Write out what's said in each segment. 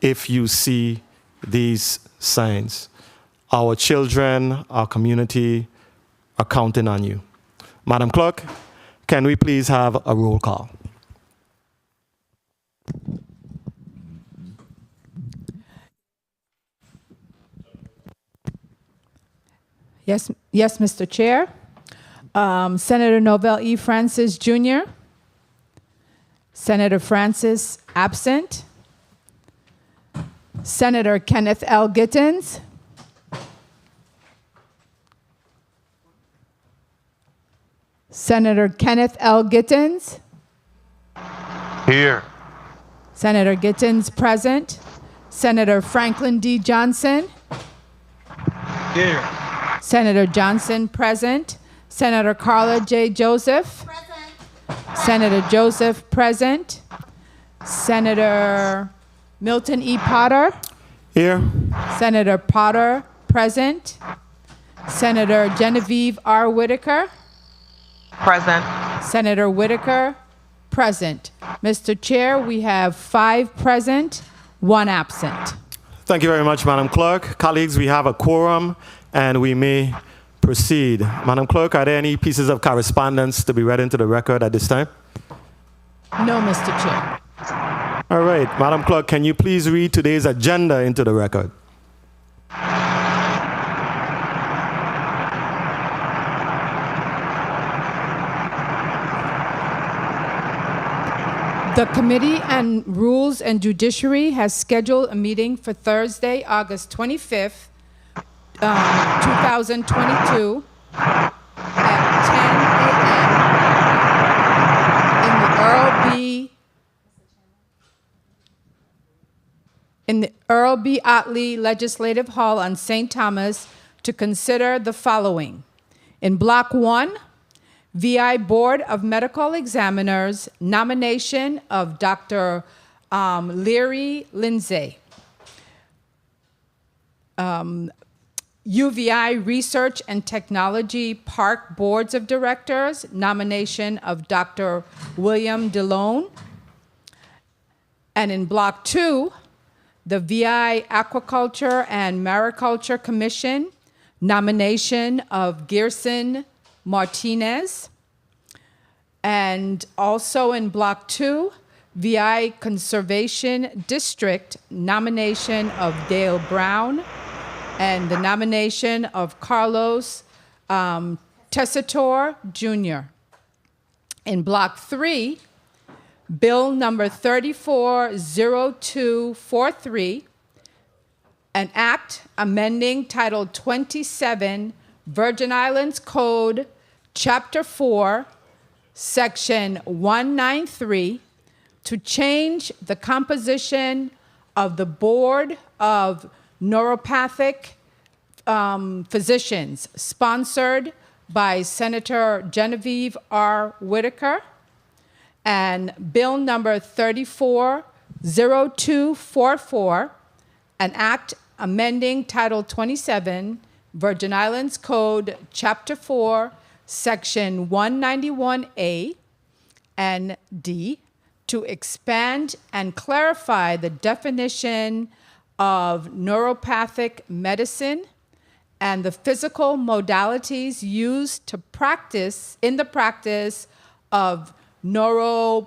if you see these signs. Our children, our community are counting on you. Madam Clerk, can we please have a roll call? Yes, Mr. Chair. Senator Novell E. Francis Jr. Senator Francis absent. Senator Kenneth L. Gittens. Senator Kenneth L. Gittens. Here. Senator Gittens present. Senator Franklin D. Johnson. Here. Senator Johnson present. Senator Carla J. Joseph. Present. Senator Joseph present. Senator Milton E. Potter. Here. Senator Potter present. Senator Genevieve R. Whitaker. Present. Senator Whitaker present. Mr. Chair, we have 5 present, 1 absent. Thank you very much, Madam Clerk. Colleagues, we have a quorum and we may proceed. Madam Clerk, are there any pieces of correspondence to be read into the record at this time? No, Mr. Chair. All right, Madam Clerk, can you please read today's agenda into the record? The Committee on Rules and Judiciary has scheduled a meeting for Thursday, August 25th, 2022 at 10 a.m. in the Earle B. Ottley Legislative Hall on St. Thomas to consider the following. In Block 1, VI Board of Medical Examiners, nomination of Dr. Learie, Lindsay. UVI Research and Technology Park Boards of Directors, nomination of Dr. William DeLone. And in Block 2, the VI Aquaculture and Mariculture Commission, nomination of Gerson, Martinez. And also in Block 2, VI Conservation District, nomination of Dale Browne, and the nomination of Carlos Tesitor, Jr. In Block 3, Bill number 340243, an act amending Title 27, Virgin Islands Code, Chapter 4, Section 193, to change the composition of the Board of Neuropathic Physicians, sponsored by Senator Genevieve R. Whitaker, and Bill number 340244, an act amending Title 27, Virgin Islands Code, Chapter 4, Section 191A and D, to expand and clarify the definition of neuropathic medicine and the physical modalities used to practice in the practice of naturopathy.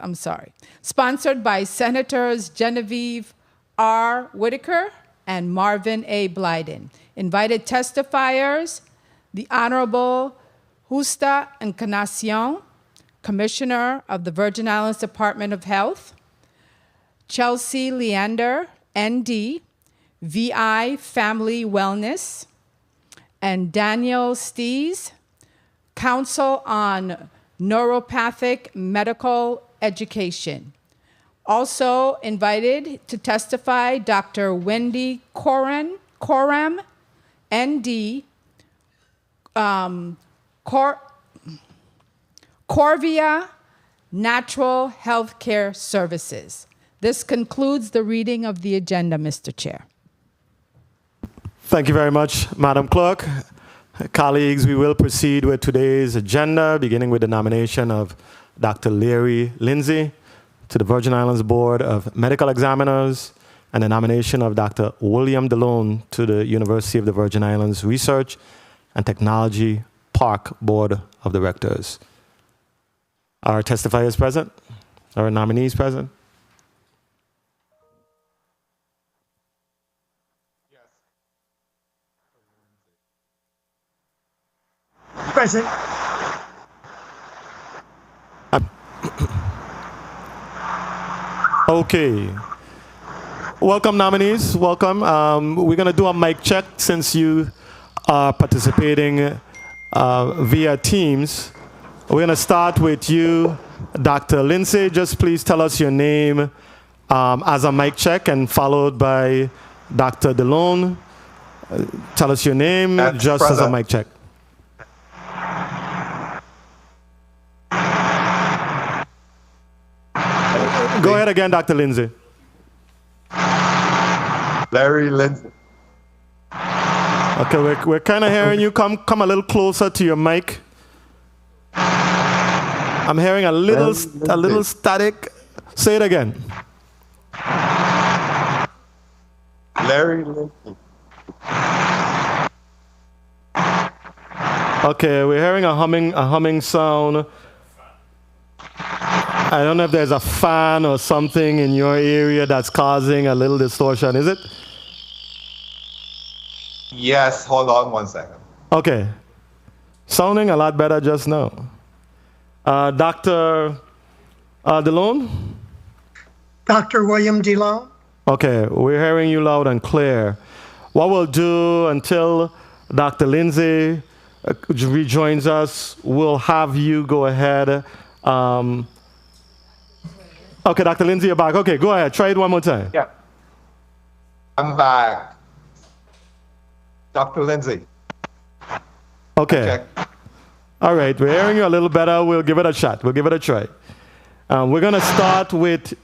I'm sorry. Sponsored by Senators Genevieve R. Whitaker and Marvin A. Blyden. Invited testifiers, the Honorable Justa Encarnacion, Commissioner of the Virgin Islands Department of Health, Chelsea Leander, ND, VI Family Wellness, and Daniel Stees, Council on Neuropathic Medical Education. Also invited to testify, Dr. Wendy Coram, ND, Corvia Natural Healthcare Services. This concludes the reading of the agenda, Mr. Chair. Thank you very much, Madam Clerk. Colleagues, we will proceed with today's agenda, beginning with the nomination of Dr. Lindsay to the Virgin Islands Board of Medical Examiners and the nomination of Dr. William DeLone to the University of the Virgin Islands Research and Technology Park Board of Directors. Are testifiers present? Are nominees present? Present. Okay. Welcome, nominees. Welcome. We're going to do a mic check since you are participating via Teams. We're going to start with you, Dr. Lindsay. Just please tell us your name as a mic check, and followed by Dr. DeLone. Tell us your name just as a mic check. Go ahead again, Dr. Lindsay. Learie, Lindsay. Okay, we're kind of hearing you. Come a little closer to your mic. I'm hearing a little static. Say it again. Learie, Lindsay. Okay, we're hearing a humming sound. I don't know if there's a fan or something in your area that's causing a little distortion, is it? Yes, hold on 1 second. Okay. Sounding a lot better just now. Dr. DeLone? Dr. William DeLone. Okay, we're hearing you loud and clear. What we'll do until Dr. Lindsay rejoins us, we'll have you go ahead. Okay, Dr. Lindsay, you're back. Okay, go ahead. Try it one more time. Yeah. I'm back. Dr. Lindsay. Okay. Check. All right, we're hearing you a little better. We'll give it a shot. We'll give it a try. We're going to start with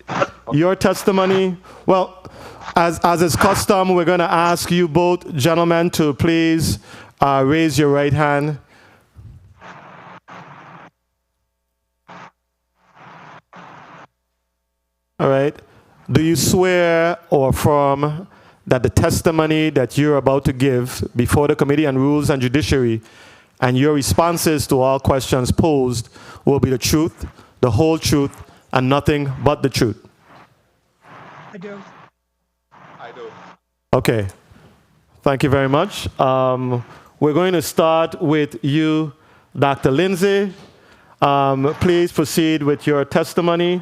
your testimony. Well, as is custom, we're going to ask you both gentlemen to please raise your right hand. All right. Do you swear or affirm that the testimony that you're about to give before the Committee on Rules and Judiciary and your responses to all questions posed will be the truth, the whole truth, and nothing but the truth? I do. I do. Okay. Thank you very much. We're going to start with you, Dr. Lindsay. Please proceed with your testimony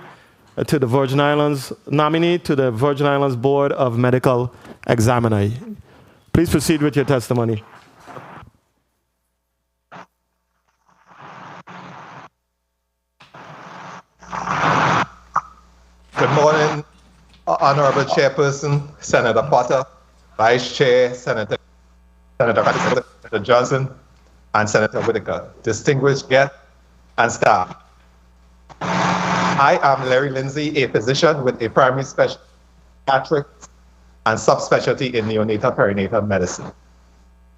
to the Virgin Islands nominee to the Virgin Islands Board of Medical Examiner. Please proceed with your testimony. Good morning, Honorable Chairperson, Senator Potter, Vice Chair, Senator Gerson, and Senator Whitaker, distinguished guests and staff. I am Learie Lindsay, a physician with a primary specialty in pediatrics and subspecialty in neonatal perinatal medicine.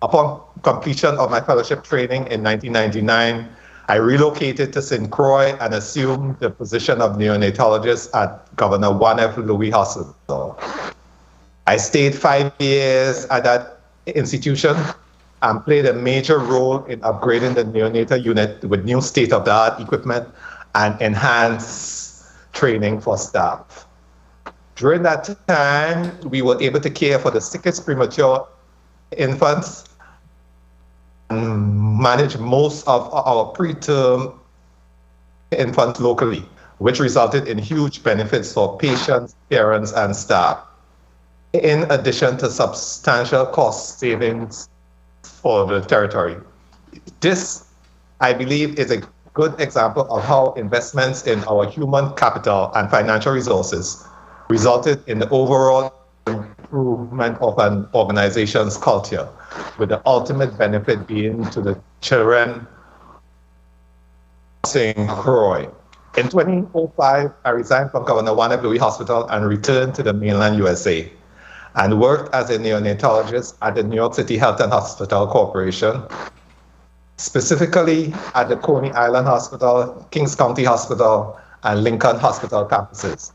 Upon completion of my fellowship training in 1999, I relocated to St. Croix and assumed the position of neonatologist at Governor 1F Louis Hospital. I stayed 5 years at that institution and played a major role in upgrading the neonatal unit with new state-of-the-art equipment and enhanced training for staff. During that time, we were able to care for the sickest premature infants and manage most of our preterm infants locally, which resulted in huge benefits for patients, parents, and staff, in addition to substantial cost savings for the territory. This, I believe, is a good example of how investments in our human capital and financial resources resulted in the overall improvement of an organization's culture, with the ultimate benefit being to the children of St. Croix. In 2005, I resigned from Governor 1F Louis Hospital and returned to the mainland USA and worked as a neonatologist at the New York City Health and Hospital Corporation specifically at the Coney Island Hospital, Kings County Hospital, and Lincoln Hospital campuses.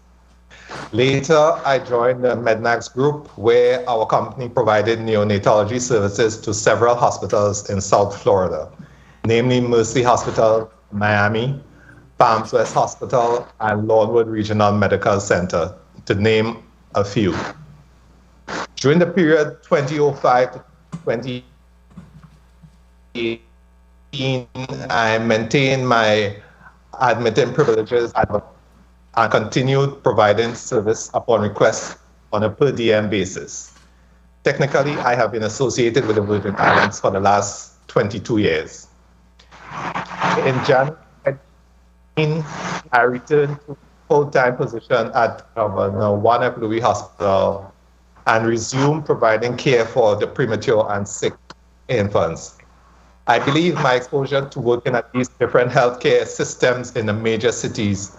Later, I joined the Mednax group, where our company provided neonatology services to several hospitals in South Florida, namely Mercy Hospital, Miami, Palms West Hospital, and Lawnwood Regional Medical Center, to name a few. During the period 2005 to 2018, I maintained my admitting privileges and continued providing service upon request on a per diem basis. Technically, I have been associated with the Virgin Islands for the last 22 years. In January, I returned to full-time position at Governor One F. Louis Hospital and resumed providing care for the premature and sick infants. I believe my exposure to working at these different healthcare systems in the major cities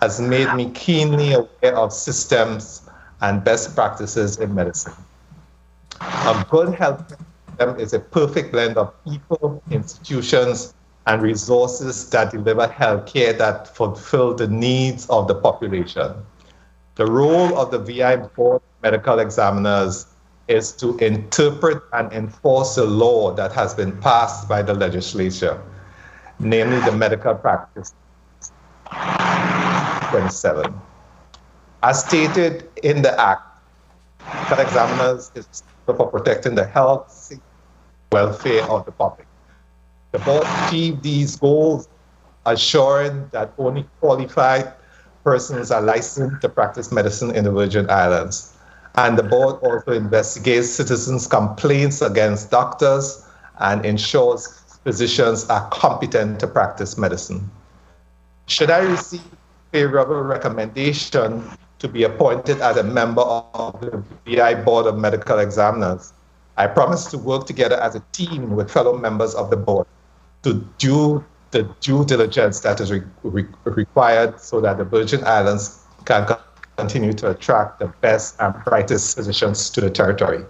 has made me keenly aware of systems and best practices in medicine. A good health system is a perfect blend of people, institutions, and resources that deliver healthcare that fulfill the needs of the population. The role of the VI Board of Medical Examiners is to interpret and enforce the law that has been passed by the legislature, namely the Medical Practice 27. As stated in the Act, medical examiners is responsible for protecting the health, safety, and welfare of the public. The board achieved these goals, assuring that only qualified persons are licensed to practice medicine in the Virgin Islands. And the board also investigates citizens' complaints against doctors and ensures physicians are competent to practice medicine. Should I receive favorable recommendation to be appointed as a member of the VI Board of Medical Examiners, I promise to work together as a team with fellow members of the board to do the due diligence that is required so that the Virgin Islands can continue to attract the best and brightest physicians to the territory,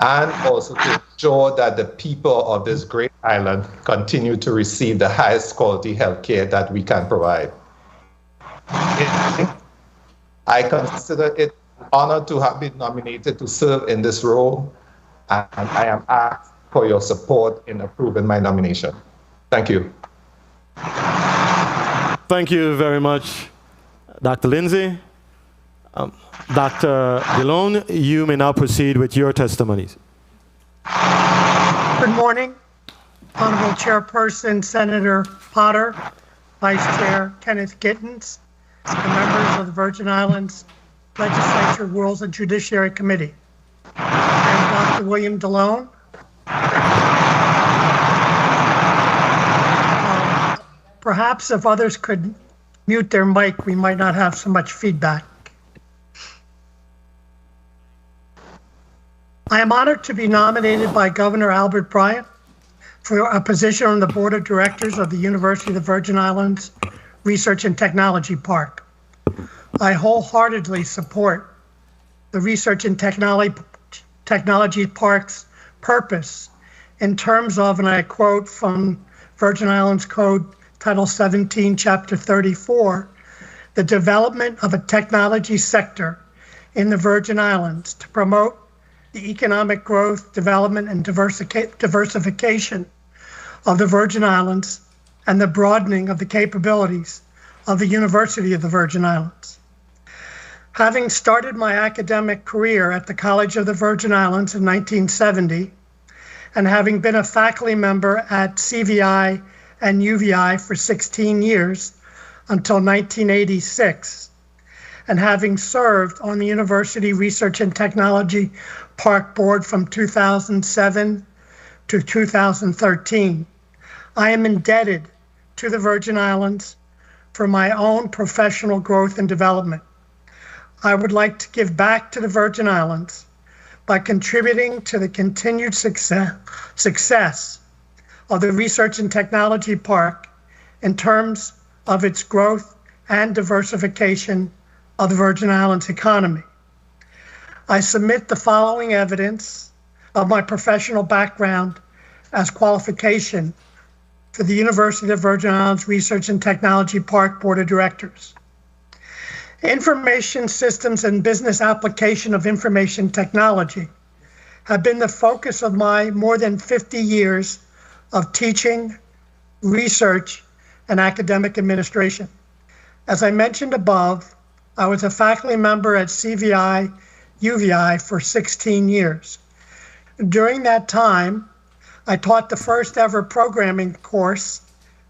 and also to ensure that the people of this great island continue to receive the highest quality health care that we can provide. I consider it an honor to have been nominated to serve in this role, and I am asked for your support in approving my nomination. Thank you. Thank you very much, Dr. Lindsay. Dr. DeLone, you may now proceed with your testimonies. Good morning, Honorable Chairperson Senator Potter, Vice Chair Kenneth Gittens, the members of the Virgin Islands Legislature Rules and Judiciary Committee. I am Dr. William DeLone. Perhaps if others could mute their mic, we might not have so much feedback. I am honored to be nominated by Governor Albert Bryant for a position on the Board of Directors of the University of the Virgin Islands Research and Technology Park. I wholeheartedly support the Research and Technology Park's purpose in terms of, and I quote from Virgin Islands Code Title 17, Chapter 34, the development of a technology sector in the Virgin Islands to promote the economic growth, development, and diversification of the Virgin Islands and the broadening of the capabilities of the University of the Virgin Islands. Having started my academic career at the College of the Virgin Islands in 1970, and having been a faculty member at CVI and UVI for 16 years until 1986, and having served on the University Research and Technology Park Board from 2007 to 2013, I am indebted to the Virgin Islands for my own professional growth and development. I would like to give back to the Virgin Islands by contributing to the continued success of the Research and Technology Park in terms of its growth and diversification of the Virgin Islands economy. I submit the following evidence of my professional background as qualification for the University of Virgin Islands Research and Technology Park Board of Directors. Information systems and business application of information technology have been the focus of my more than 50 years of teaching, research, and academic administration. As I mentioned above, I was a faculty member at CVI, UVI for 16 years. During that time, I taught the first ever programming course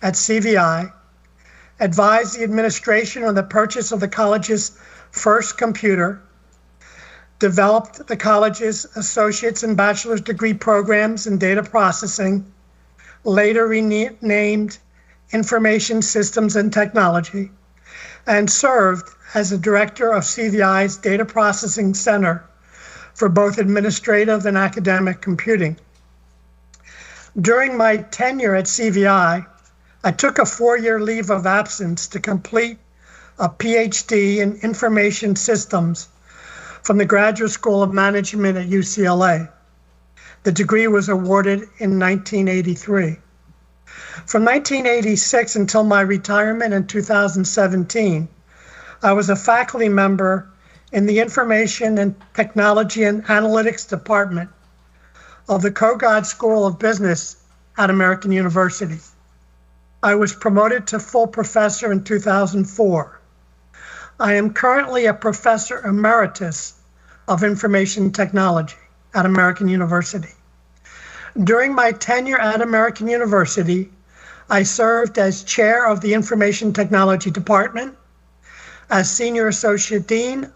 at CVI, advised the administration on the purchase of the college's first computer, developed the college's associate's and bachelor's degree programs in data processing, later renamed Information Systems and Technology, and served as the director of CVI's Data Processing Center for both administrative and academic computing. During my tenure at CVI, I took a 4-year leave of absence to complete a PhD in Information Systems from the Graduate School of Management at UCLA. The degree was awarded in 1983. From 1986 until my retirement in 2017, I was a faculty member in the Information and Technology and Analytics Department of the Kogod School of Business at American University. I was promoted to full professor in 2004. I am currently a professor emeritus of information technology at American University. During my tenure at American University, I served as chair of the Information Technology Department, as senior associate dean,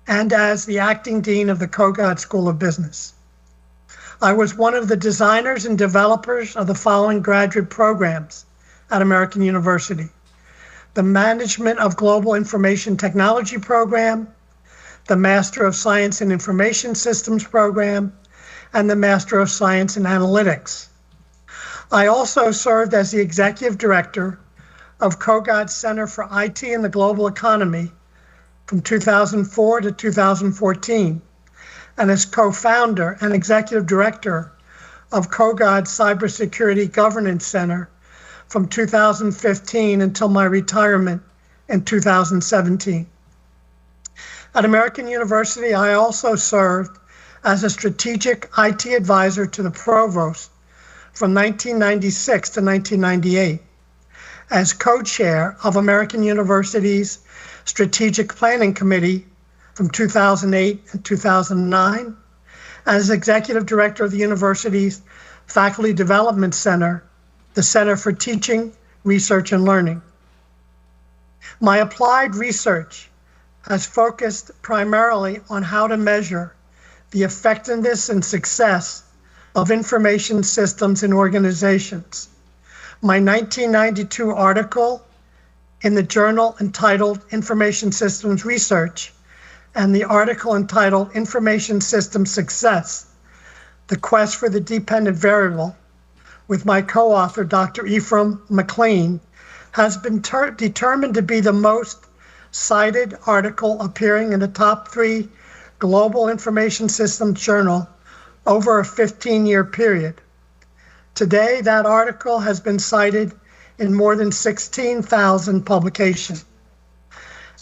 and as the acting dean of the Kogod School of Business. I was one of the designers and developers of the following graduate programs at American University: the Management of Global Information Technology program, the Master of Science in Information Systems program, and the Master of Science in Analytics. I also served as the executive director of Kogod's Center for IT and the Global Economy from 2004 to 2014, and as co-founder and executive director of Kogod's Cybersecurity Governance Center from 2015 until my retirement in 2017. At American University, I also served as a strategic IT advisor to the provost from 1996 to 1998, as co-chair of American University's Strategic Planning Committee from 2008 and 2009, as executive director of the university's Faculty Development Center, the Center for Teaching, Research, and Learning. My applied research has focused primarily on how to measure the effectiveness and success of information systems in organizations. My 1992 article in the journal entitled Information Systems Research and the article entitled Information Systems Success, The Quest for the Dependent Variable, with my co-author, Dr. Ephraim McLean, has been determined to be the most cited article appearing in the top 3 Global Information Systems Journal over a 15-year period. Today, that article has been cited in more than 16,000 publications.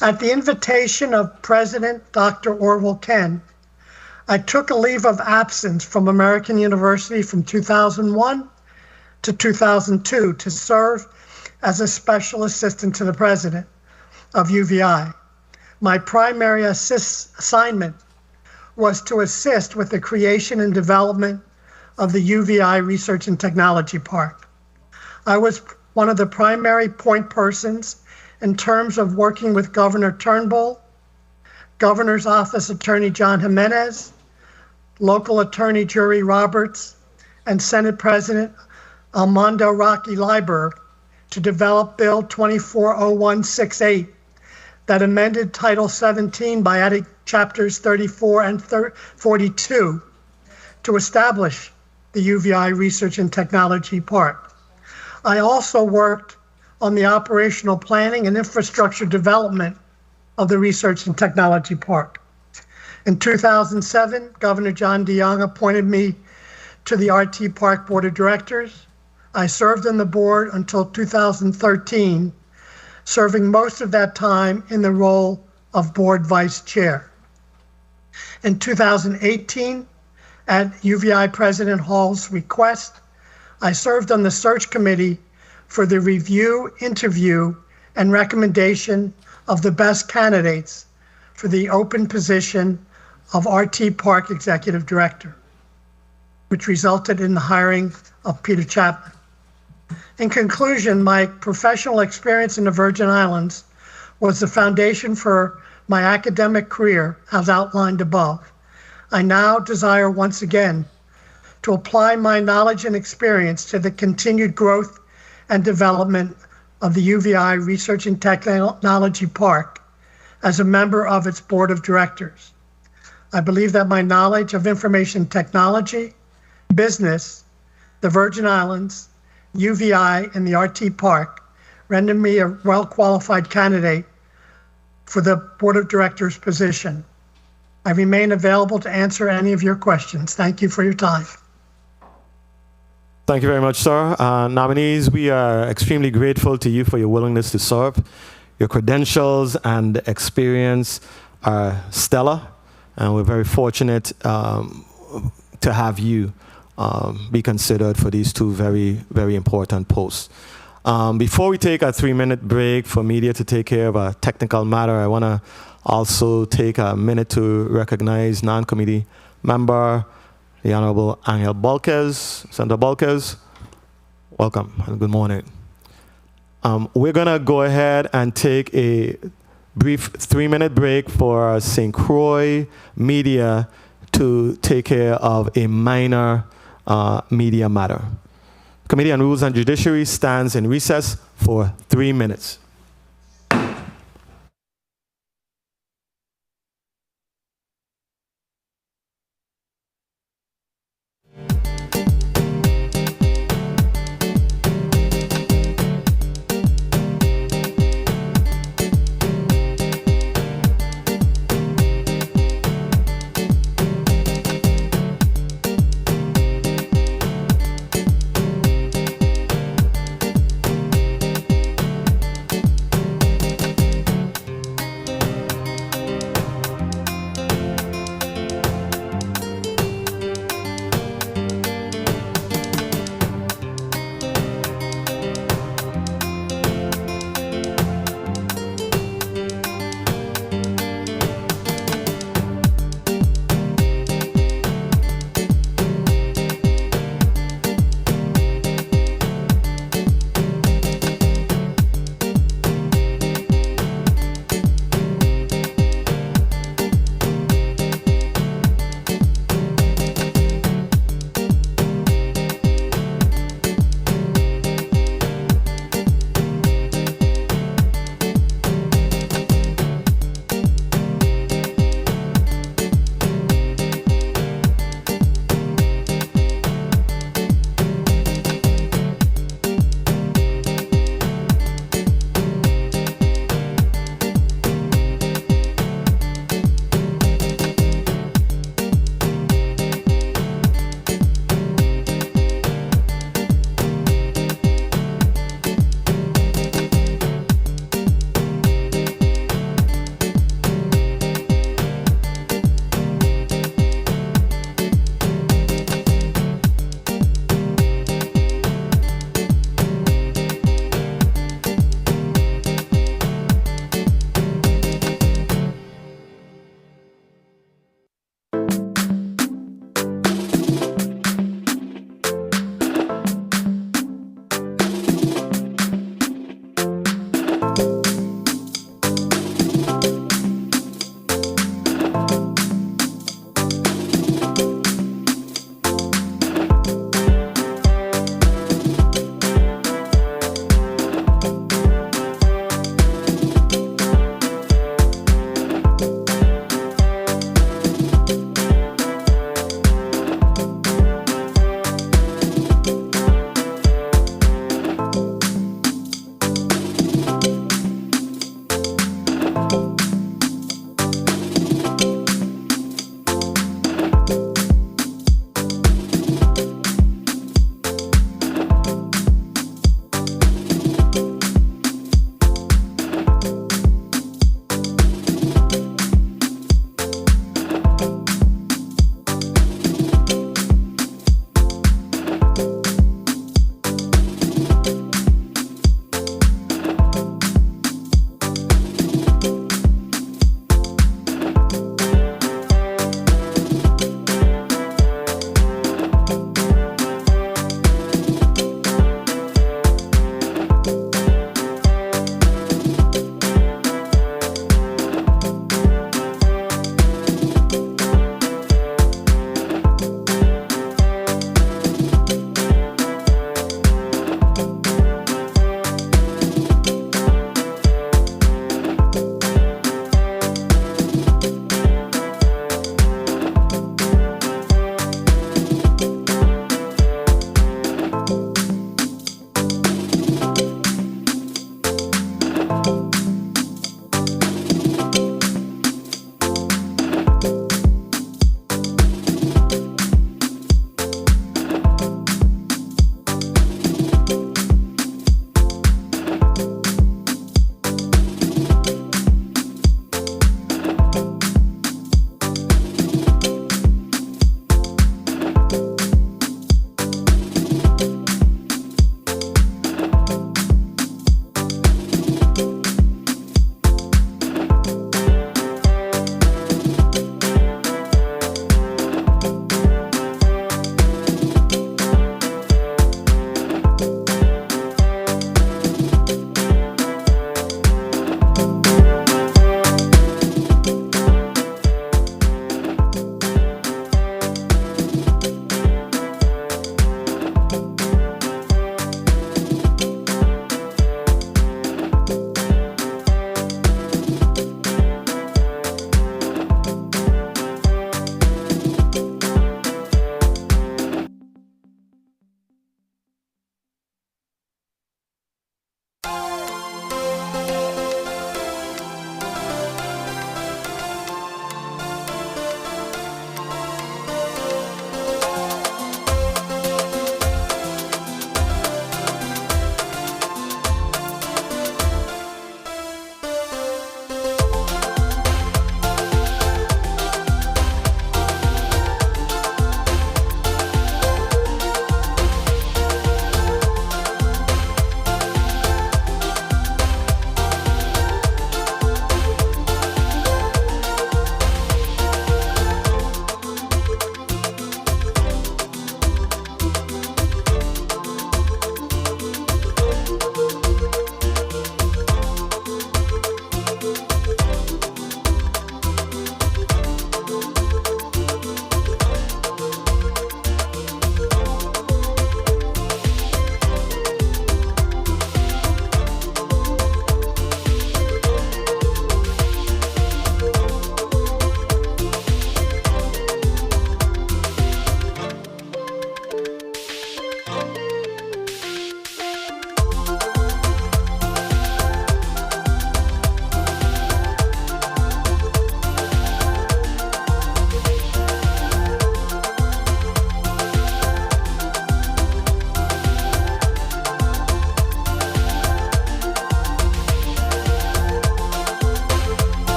At the invitation of President Dr. Orville Ken, I took a leave of absence from American University from 2001 to 2002 to serve as a special assistant to the president of UVI. My primary assignment was to assist with the creation and development of the UVI Research and Technology Park. I was one of the primary point persons in terms of working with Governor Turnbull, Governor's Office Attorney John Jimenez, local attorney Jury Roberts, and Senate President Armando Rocky Liber to develop Bill 240168 that amended Title 17 by adding chapters 34 and 42 to establish the UVI Research and Technology Park. I also worked on the operational planning and infrastructure development of the Research and Technology Park. In 2007, Governor John DeYoung appointed me to the RT Park Board of Directors. I served on the board until 2013, serving most of that time in the role of board vice chair. In 2018, at UVI President Hall's request, I served on the search committee for the review, interview, and recommendation of the best candidates for the open position of RT Park Executive Director, which resulted in the hiring of Peter Chapman. In conclusion, my professional experience in the Virgin Islands was the foundation for my academic career, as outlined above. I now desire once again to apply my knowledge and experience to the continued growth and development of the UVI Research and Technology Park as a member of its board of directors. I believe that my knowledge of information technology, business, the Virgin Islands, UVI, and the RT Park render me a well-qualified candidate for the board of directors position. I remain available to answer any of your questions. Thank you for your time. Thank you very much, sir. Nominees, we are extremely grateful to you for your willingness to serve. Your credentials and experience are stellar, and we're very fortunate to have you be considered for these two very, very important posts. Before we take a 3-minute break for media to take care of a technical matter, I want to also take a minute to recognize non-committee member, the Honorable Angel Balquez. Senator Balquez, welcome and good morning. We're going to go ahead and take a brief 3-minute break for St. Croix media to take care of a minor media matter. Committee on Rules and Judiciary stands in recess for 3 minutes.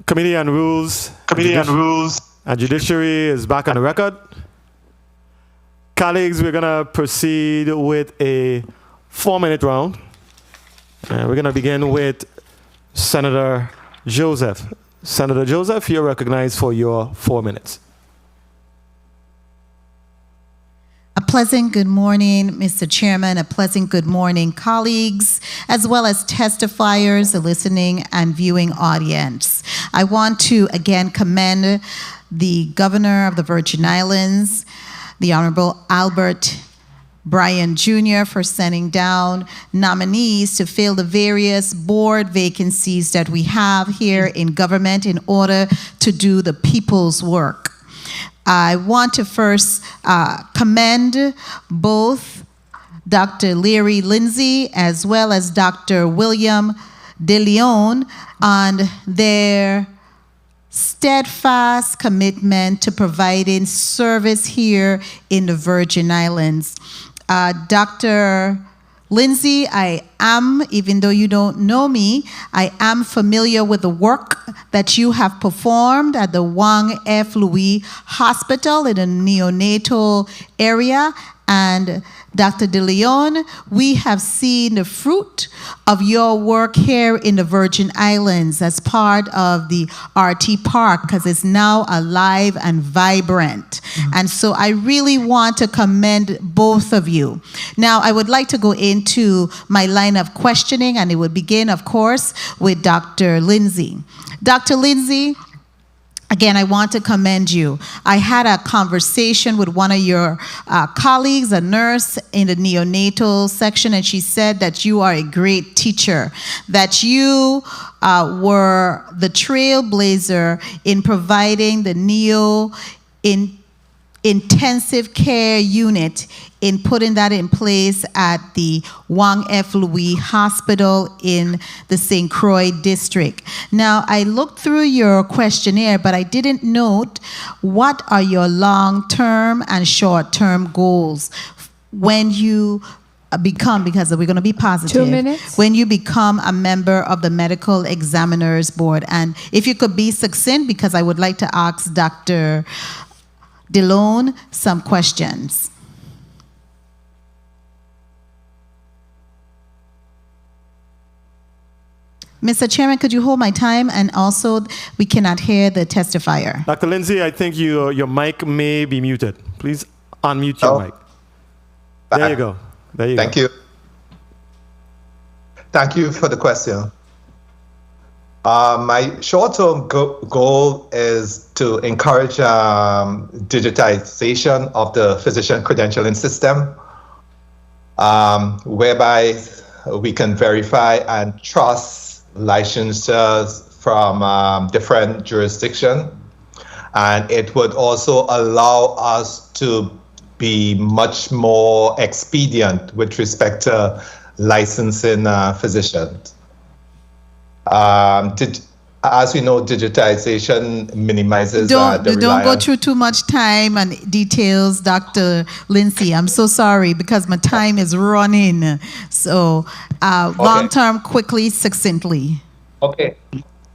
Committee on Rules. And Judiciary is back on the record. Colleagues, we're going to proceed with a 4-minute round. And we're going to begin with Senator Joseph. Senator Joseph, you're recognized for your 4 minutes. A pleasant good morning, Mr. Chairman. A pleasant good morning, colleagues, as well as testifiers, the listening and viewing audience. I want to again commend the Governor of the Virgin Islands, the Honorable Albert Browne Jr., for sending down nominees to fill the various board vacancies that we have here in government in order to do the people's work. I want to first commend both Dr. Learie Lindsay as well as Dr. William DeLone on their steadfast commitment to providing service here in the Virgin Islands. Dr. Lindsay, I am, even though you don't know me, I am familiar with the work that you have performed at the Wang F. Louis Hospital in the neonatal area. And Dr. DeLone, we have seen the fruit of your work here in the Virgin Islands as part of the RT Park, because it's now alive and vibrant. And so I really want to commend both of you. Now, I would like to go into my line of questioning, and it would begin, of course, with Dr. Lindsay. Dr. Lindsay, again, I want to commend you. I had a conversation with one of your colleagues, a nurse in the neonatal section, and she said that you are a great teacher, that you were the trailblazer in providing the intensive care unit, in putting that in place at the Wang F. Louis Hospital in the St. Croix district. Now, I looked through your questionnaire, but I didn't note what are your long-term and short-term goals when you become, because we're going to be positive. 2 minutes. When you become a member of the Medical Examiners Board. And if you could be succinct, because I would like to ask Dr. DeLone some questions. Mr. Chairman, could you hold my time? And also, we cannot hear the testifier. Dr. Lindsay, I think your mic may be muted. Please unmute your mic. There you go. There you go. Thank you. Thank you for the question. My short-term goal is to encourage digitization of the physician credentialing system, whereby we can verify and trust licenses from different jurisdictions. And it would also allow us to be much more expedient with respect to licensing physicians. As we know, digitization minimizes Don't the go reliance. through too much time and details, Dr. Lindsay. I'm so sorry because my time is running. So long-term, quickly, succinctly. Okay.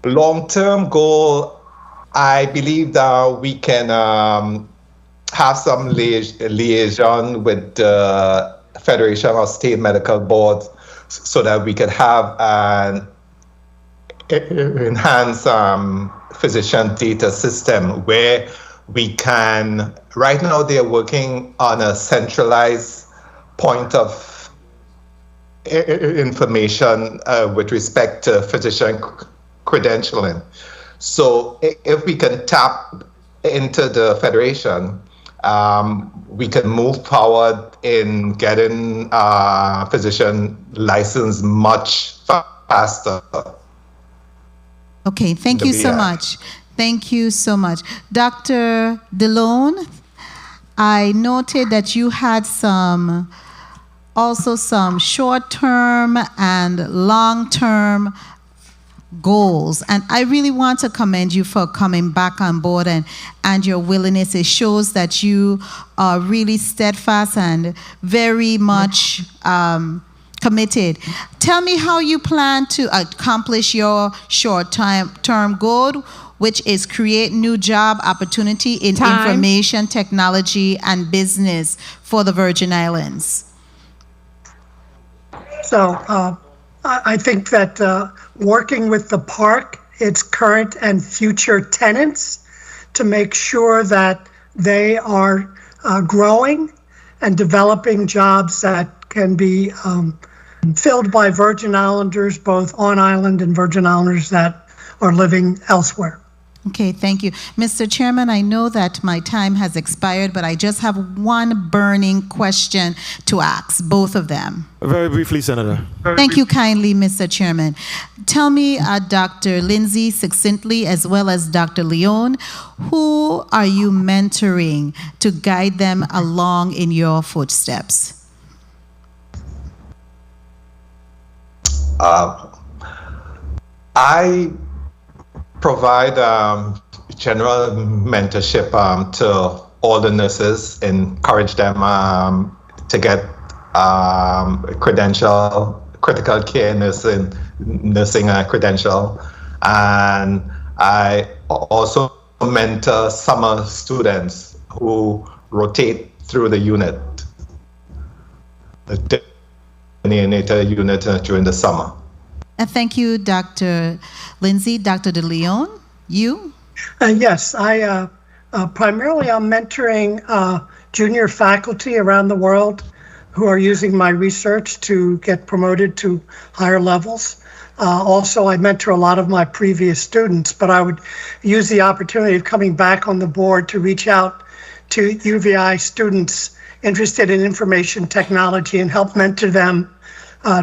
Long-term goal, I believe that we can have some liaison with the Federation of State Medical Boards so that we can have an enhanced physician data system where we can, right now they're working on a centralized point of information with respect to physician credentialing. So if we can tap into the Federation, we can move forward in getting physician license much faster. Okay, thank you so much. Thank you so much. Dr. DeLone, I noted that you had also some short-term and long-term goals. And I really want to commend you for coming back on board and your willingness. It shows that you are really steadfast and very much Committed. Tell me how you plan to accomplish your short-term goal, which is create new job opportunity in information technology and business for the Virgin Islands. So I think that working with the park, its current and future tenants, to make sure that they are growing and developing jobs that can be filled by Virgin Islanders, both on island and Virgin Islanders that are living elsewhere. Okay, thank you. Mr. Chairman, I know that my time has expired, but I just have one burning question to ask, both of them. Very briefly, Senator. Thank you kindly, Mr. Chairman. Tell me, Dr. Lindsay, succinctly, as well as Dr. DeLone, who are you mentoring to guide them along in your footsteps? I provide general mentorship to all the nurses, encourage them to get critical care nursing credential, and I also mentor summer students who rotate through the unit, the neonatal unit during the summer. Thank you, Dr. Lindsay. Dr. DeLone, you? Yes, I primarily I'm mentoring junior faculty around the world who are using my research to get promoted to higher levels. Also, I mentor a lot of my previous students, but I would use the opportunity of coming back on the board to reach out to UVI students interested in information technology and help mentor them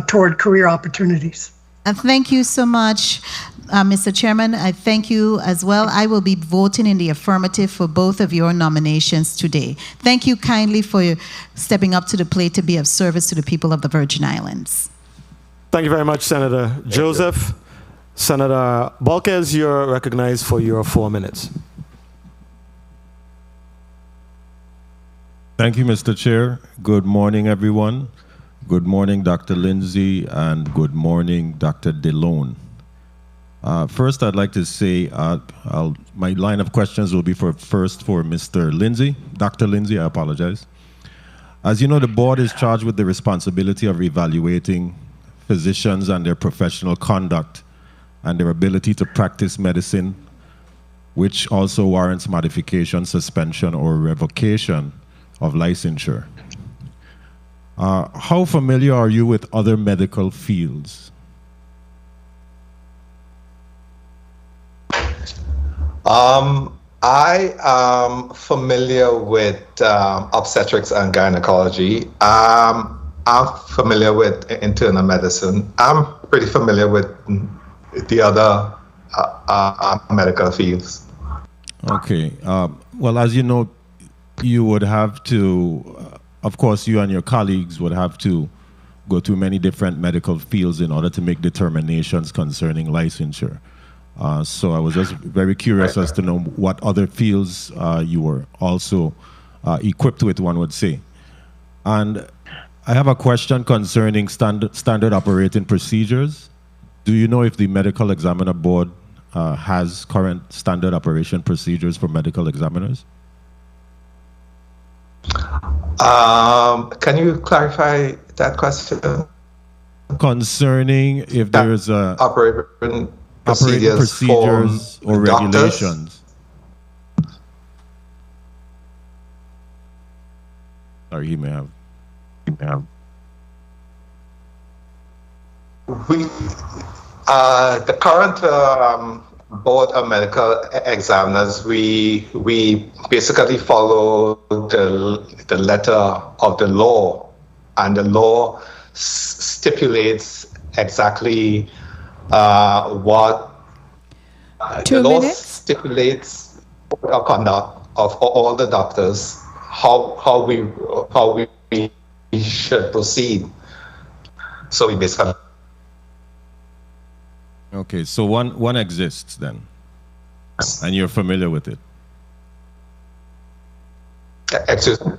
toward career opportunities. Thank you so much, Mr. Chairman. I thank you as well. I will be voting in the affirmative for both of your nominations today. Thank you kindly for stepping up to the plate to be of service to the people of the Virgin Islands. Thank you very much, Senator Joseph. Senator Balquez, you're recognized for your 4 minutes. Thank you, Mr. Chair. Good morning, everyone. Good morning, Dr. Lindsay, and good morning, Dr. DeLone. First, I'd like to say my line of questions will be for Mr. Lindsay. Dr. Lindsay, I apologize. As you know, the board is charged with the responsibility of evaluating physicians and their professional conduct and their ability to practice medicine, which also warrants modification, suspension, or revocation of licensure. How familiar are you with other medical fields? I am familiar with obstetrics and gynecology. I'm familiar with internal medicine. I'm pretty familiar with the other medical fields. Okay. Well, as you know, you would have to, of course, you and your colleagues would have to go through many different medical fields in order to make determinations concerning licensure. So I was just very curious as to know what other fields you were also equipped with, one would say. And I have a question concerning standard operating procedures. Do you know if the Medical Examiner Board has current standard operation procedures for medical examiners? Can you clarify that question? Concerning if there is a operating procedures or regulations. Sorry, he may have. The current board of medical examiners, we basically follow the letter of the law, and the law stipulates exactly what the law stipulates the conduct of all the doctors, how we should proceed. So we basically. Okay, so one exists then, and you're familiar with it. Excuse me.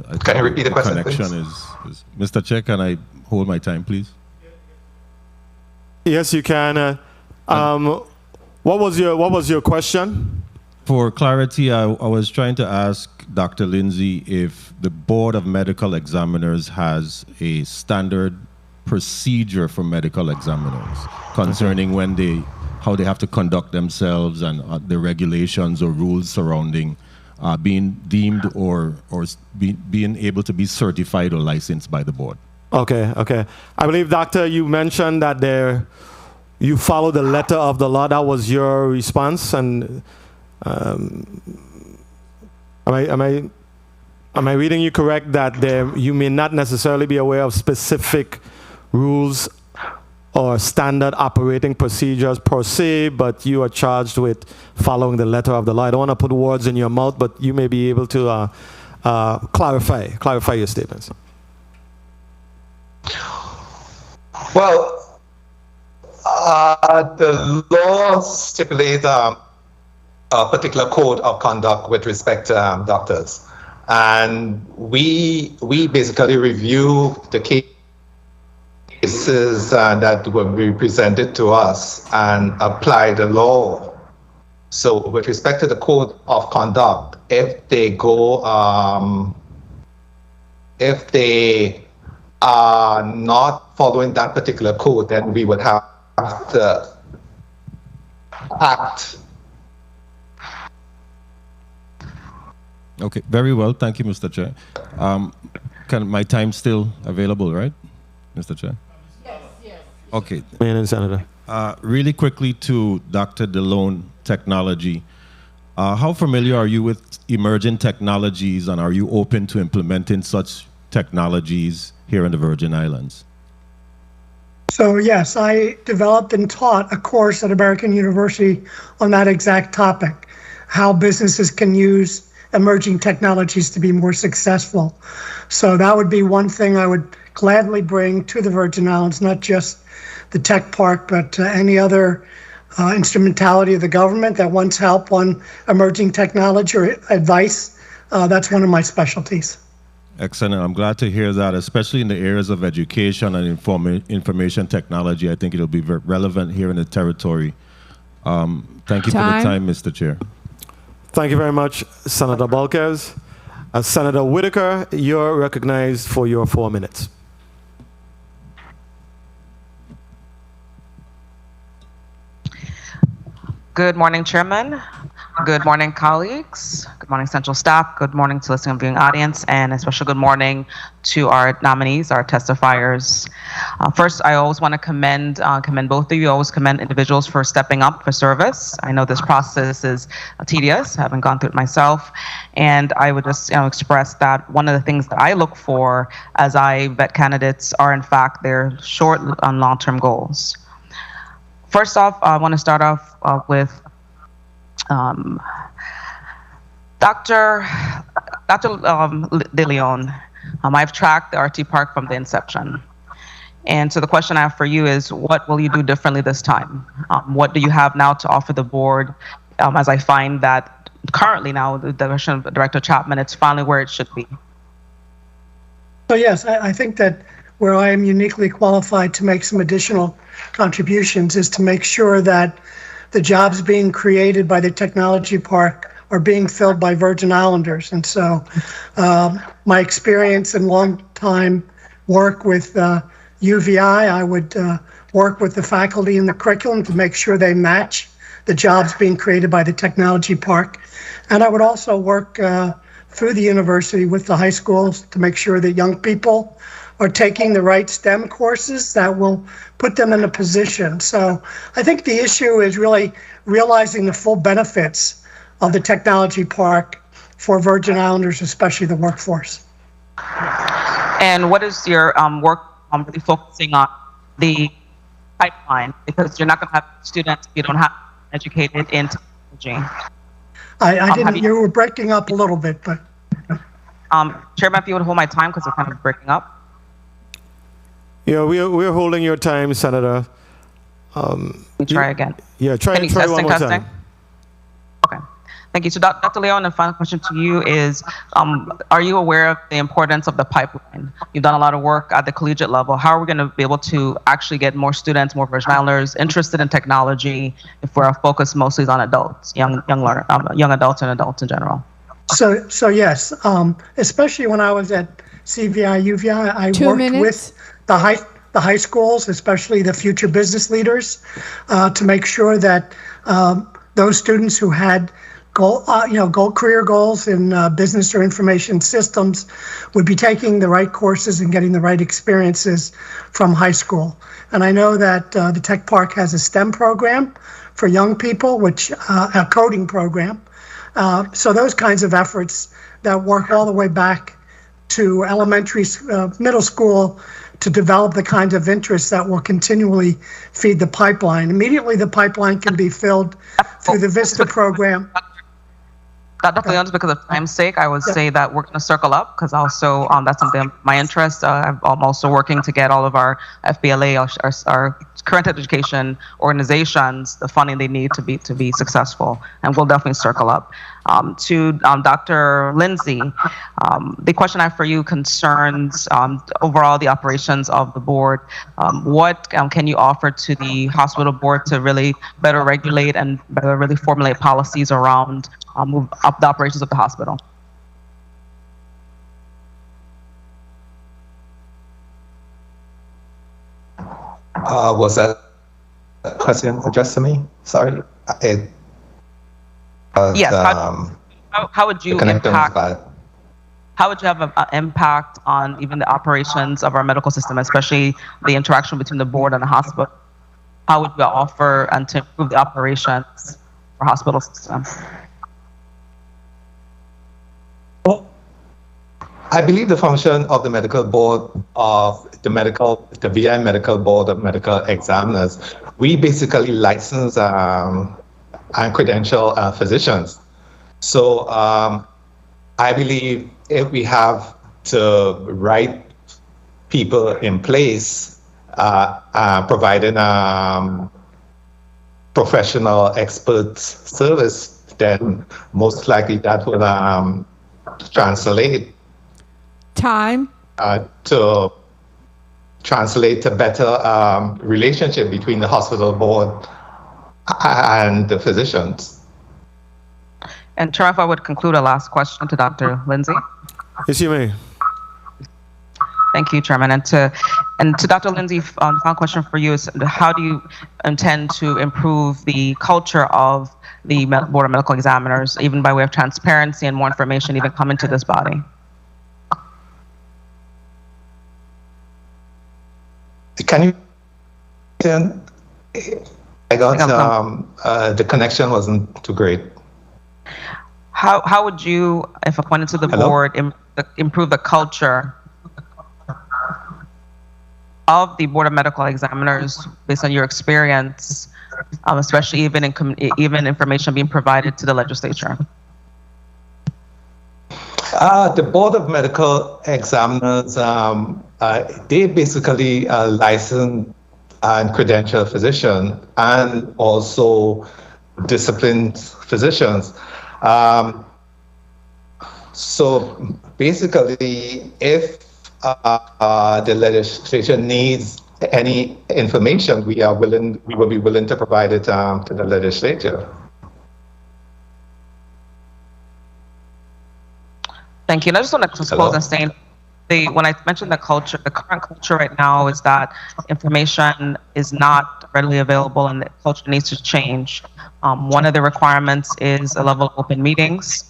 I Can you repeat the question, connection is Mr. Chair, can I hold my time, please? Yes, you can. What was your question? For clarity, I was trying to ask Dr. Lindsay if the Board of Medical Examiners has a standard procedure for medical examiners concerning how they have to conduct themselves and the regulations or rules surrounding being deemed or being able to be certified or licensed by the board. Okay. I believe, Doctor, you mentioned that you follow the letter of the law. That was your response, and am I reading you correct that you may not necessarily be aware of specific rules or standard operating procedures per se, but you are charged with following the letter of the law? I don't want to put words in your mouth, but you may be able to clarify your statements. Well, the law stipulates a particular code of conduct with respect to doctors, and we basically review the cases that will be presented to us and apply the law. So with respect to the code of conduct, if they are not following that particular code, then we would have to act. Okay, very well. Thank you, Mr. Chair. My time still available, right, Mr. Chair? Yes. Okay. Senator. Really quickly to Dr. DeLone, technology. How familiar are you with emerging technologies, and are you open to implementing such technologies here in the Virgin Islands? So yes, I developed and taught a course at American University on that exact topic, how businesses can use emerging technologies to be more successful. So that would be one thing I would gladly bring to the Virgin Islands, not just the tech park, but any other instrumentality of the government that wants help on emerging technology or advice. That's one of my specialties. Excellent. I'm glad to hear that, especially in the areas of education and information technology. I think it'll be very relevant here in the territory. Thank you for the time, Mr. Chair. Thank you very much, Senator Balkes. Senator Whitaker, you're recognized for your 4 minutes. Good morning, Chairman. Good morning, colleagues. Good morning, Central Staff. Good morning to listening and viewing audience, and a special good morning to our nominees, our testifiers. First, I always want to commend both of you. I always commend individuals for stepping up for service. I know this process is tedious. I haven't gone through it myself, and I would just express that one of the things that I look for as I vet candidates are, in fact, their short and long-term goals. First off, I want to start off with Dr. DeLone. I've tracked the RT Park from the inception. And so the question I have for you is, what will you do differently this time? What do you have now to offer the board, as I find that currently now, the direction of Director Chapman, it's finally where it should be? So yes, I think that where I am uniquely qualified to make some additional contributions is to make sure that the jobs being created by the technology park are being filled by Virgin Islanders. And so my experience and long time work with UVI, I would work with the faculty in the curriculum to make sure they match the jobs being created by the technology park. And I would also work through the university with the high schools to make sure that young people are taking the right STEM courses that will put them in a position. So I think the issue is really realizing the full benefits of the technology park for Virgin Islanders, especially the workforce. And what is your work really focusing on the pipeline? Because you're not going to have students if you don't have educated in technology. I didn't, you were breaking up a little bit, but. Chairman, if you would hold my time because it's kind of breaking up. Yeah, we're holding your time, Senator. Try again. Yeah, try one more time. Okay. Thank you. So Dr. Leon, the final question to you is, are you aware of the importance of the pipeline? You've done a lot of work at the collegiate level. How are we going to be able to actually get more students, more Virgin Islanders interested in technology if we're focused mostly on adults, young adults and adults in general? So yes, especially when I was at CVI, UVI, I worked with the high schools, especially the future business leaders, to make sure that those students who had career goals in business or information systems would be taking the right courses and getting the right experiences from high school. And I know that the Tech Park has a STEM program for young people, which a coding program. So those kinds of efforts that work all the way back to middle school to develop the kinds of interests that will continually feed the pipeline. Immediately, the pipeline can be filled through the VISTA program. Dr. Leon, because of time's sake, I would say that we're going to circle up because also that's something my interest. I'm also working to get all of our FBLA, our current education organizations, the funding they need to be successful, and we'll definitely circle up. To Dr. Lindsay, the question I have for you concerns overall the operations of the board. What can you offer to the hospital board to really better regulate and better really formulate policies around move up the operations of the hospital? Was that question addressed to me? Sorry. Yes. How would you impact? How would you have an impact on even the operations of our medical system, especially the interaction between the board and the hospital? How would you offer and to improve the operations for hospital system? Well, I believe the function of the medical board of the VI Medical Board of Medical Examiners, we basically license and credential physicians. So I believe if we have the right people in place, providing professional expert service, then most likely that will translate to translate to better relationship between the hospital board and the physicians. And Chair, if I would conclude a last question to Dr. Lindsay. Yes, you may. Thank you, Chairman. And to Dr. Lindsay, final question for you is: how do you intend to improve the culture of the Board of Medical Examiners, even by way of transparency and more information, even coming to this body? Can you? I got the connection wasn't too great. How would you, if appointed to the board, improve the culture of the Board of Medical Examiners based on your experience, especially even information being provided to the legislature? The Board of Medical Examiners, they basically license and credential physician and also disciplined physicians. So basically, if the legislature needs any information, we will be willing to provide it to the legislature. Thank you. And I just want to close and saying, when I mentioned the culture, the current culture right now is that information is not readily available and the culture needs to change. One of the requirements is a level of open meetings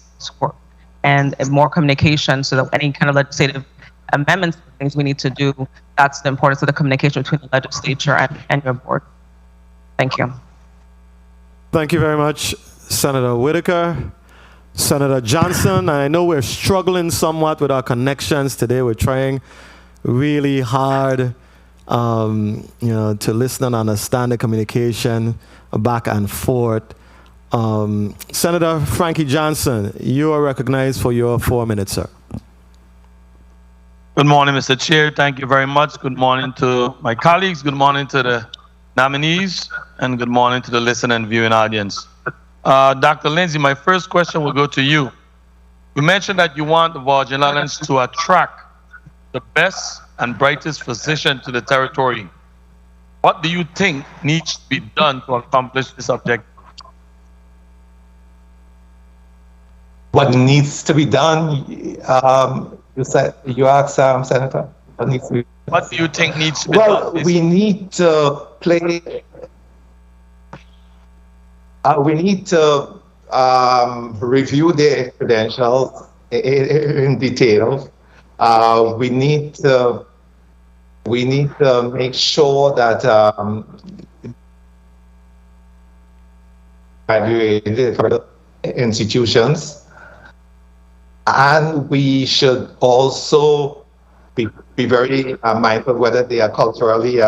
and more communication so that any kind of legislative amendments, things we need to do, that's the importance of the communication between the legislature and your board. Thank you. Thank you very much, Senator Whitaker. Senator Johnson, I know we're struggling somewhat with our connections today. We're trying really hard, to listen and understand the communication back and forth. Senator Frankie Johnson, you are recognized for your 4 minutes, sir. Good morning, Mr. Chair. Thank you very much. Good morning to my colleagues. Good morning to the nominees, and good morning to the listening and viewing audience. Dr. Lindsay, my first question will go to you. You mentioned that you want the Virgin Islands to attract the best and brightest physician to the territory. What do you think needs to be done to accomplish this objective? What needs to be done? You asked, Senator. What needs to be? What do you think needs to be done? Well, we need to play. We need to review their credentials in detail. We need to make sure that graduated institutions, and we should also be very mindful whether they are culturally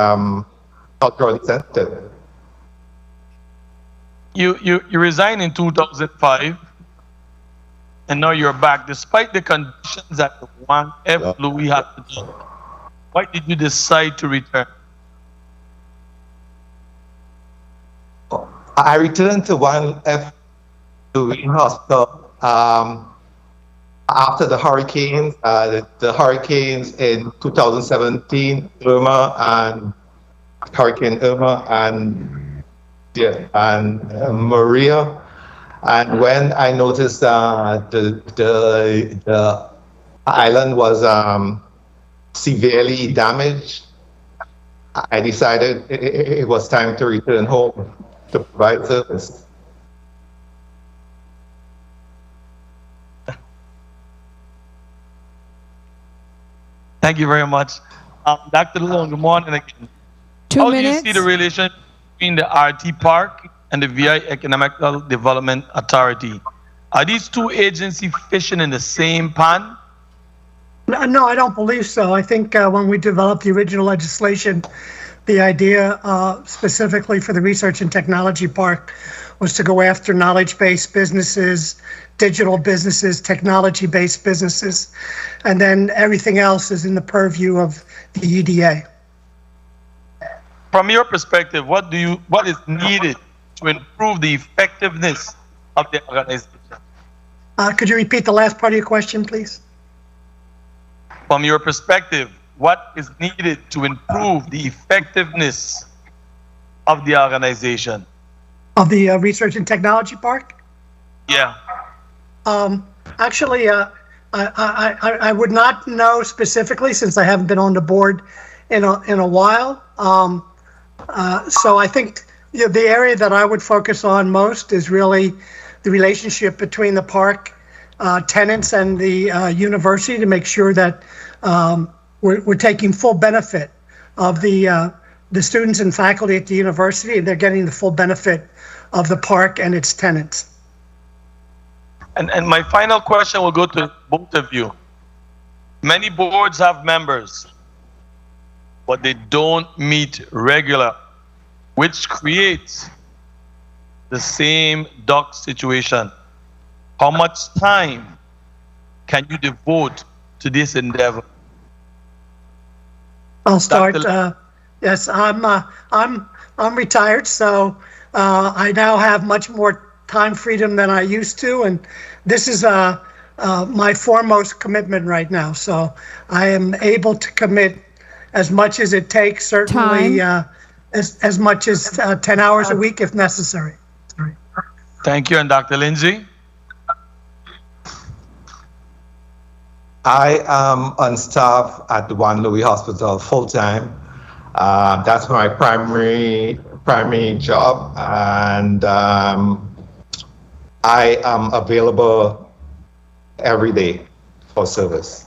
sensitive. You resigned in 2005, and now you're back, despite the conditions that the 1F Louis had to do. Why did you decide to return? I returned to 1F Louis Hospital after the hurricanes, the hurricanes in 2017, Hurricane Irma and Maria. And when I noticed the island was severely damaged, I decided it was time to return home to provide service. Thank you very much. Dr. DeLone, good morning again. 2 minutes. How do you see the relation between the RT Park and the VI Economical Development Authority? Are these two agencies fishing in the same pond? No, I don't believe so. I think when we developed the original legislation, the idea specifically for the Research and Technology Park was to go after knowledge-based businesses, digital businesses, technology-based businesses, and then everything else is in the purview of the EDA. From your perspective, what is needed to improve the effectiveness of the organization? Could you repeat the last part of your question, please? From your perspective, what is needed to improve the effectiveness of the organization? Of the Research and Technology Park? Yeah. Actually, I would not know specifically since I haven't been on the board in a while. So I think the area that I would focus on most is really the relationship between the park tenants and the university to make sure that we're taking full benefit of the students and faculty at the university, and they're getting the full benefit of the park and its tenants. And my final question will go to both of you. Many boards have members, but they don't meet regular, which creates the same duck situation. How much time can you devote to this endeavor? I'll start. Yes, I'm retired, so I now have much more time freedom than I used to, and this is my foremost commitment right now. So I am able to commit as much as it takes, certainly as much as 10 hours a week if necessary. Thank you. And Dr. Lindsay? I am on staff at the One Louis Hospital full-time. That's my primary job, and I am available every day for service.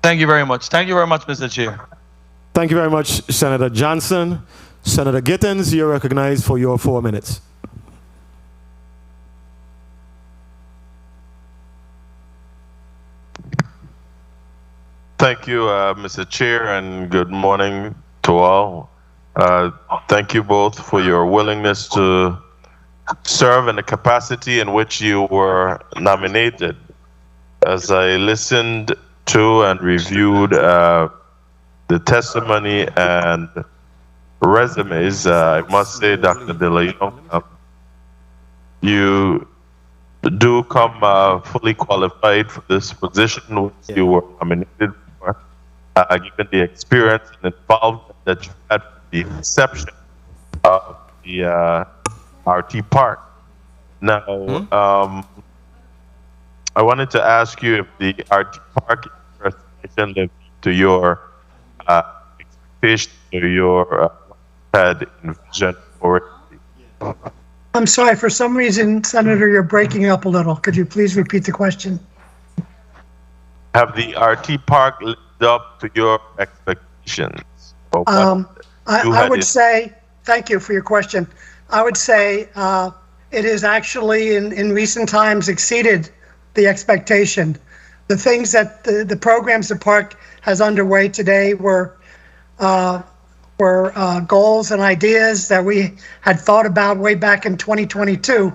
Thank you very much. Thank you very much, Mr. Chair. Thank you very much, Senator Johnson. Senator Gittins, you're recognized for your 4 minutes. Thank you, Mr. Chair, and good morning to all. Thank you both for your willingness to serve in the capacity in which you were nominated. As I listened to and reviewed the testimony and resumes. I must say, Dr. DeLone, you do come fully qualified for this position which you were nominated for, given the experience and involvement that you had from the inception of the RT Park. Now, I wanted to ask you if the RT Park investigation lived to your expectation or your had envisioned for it. I'm sorry, for some reason, Senator, you're breaking up a little. Could you please repeat the question? Have the RT Park lived up to your expectations? I would say, thank you for your question. I would say it has actually in recent times exceeded the expectation. The things that the programs the park has underway today were goals and ideas that we had thought about way back in 2002.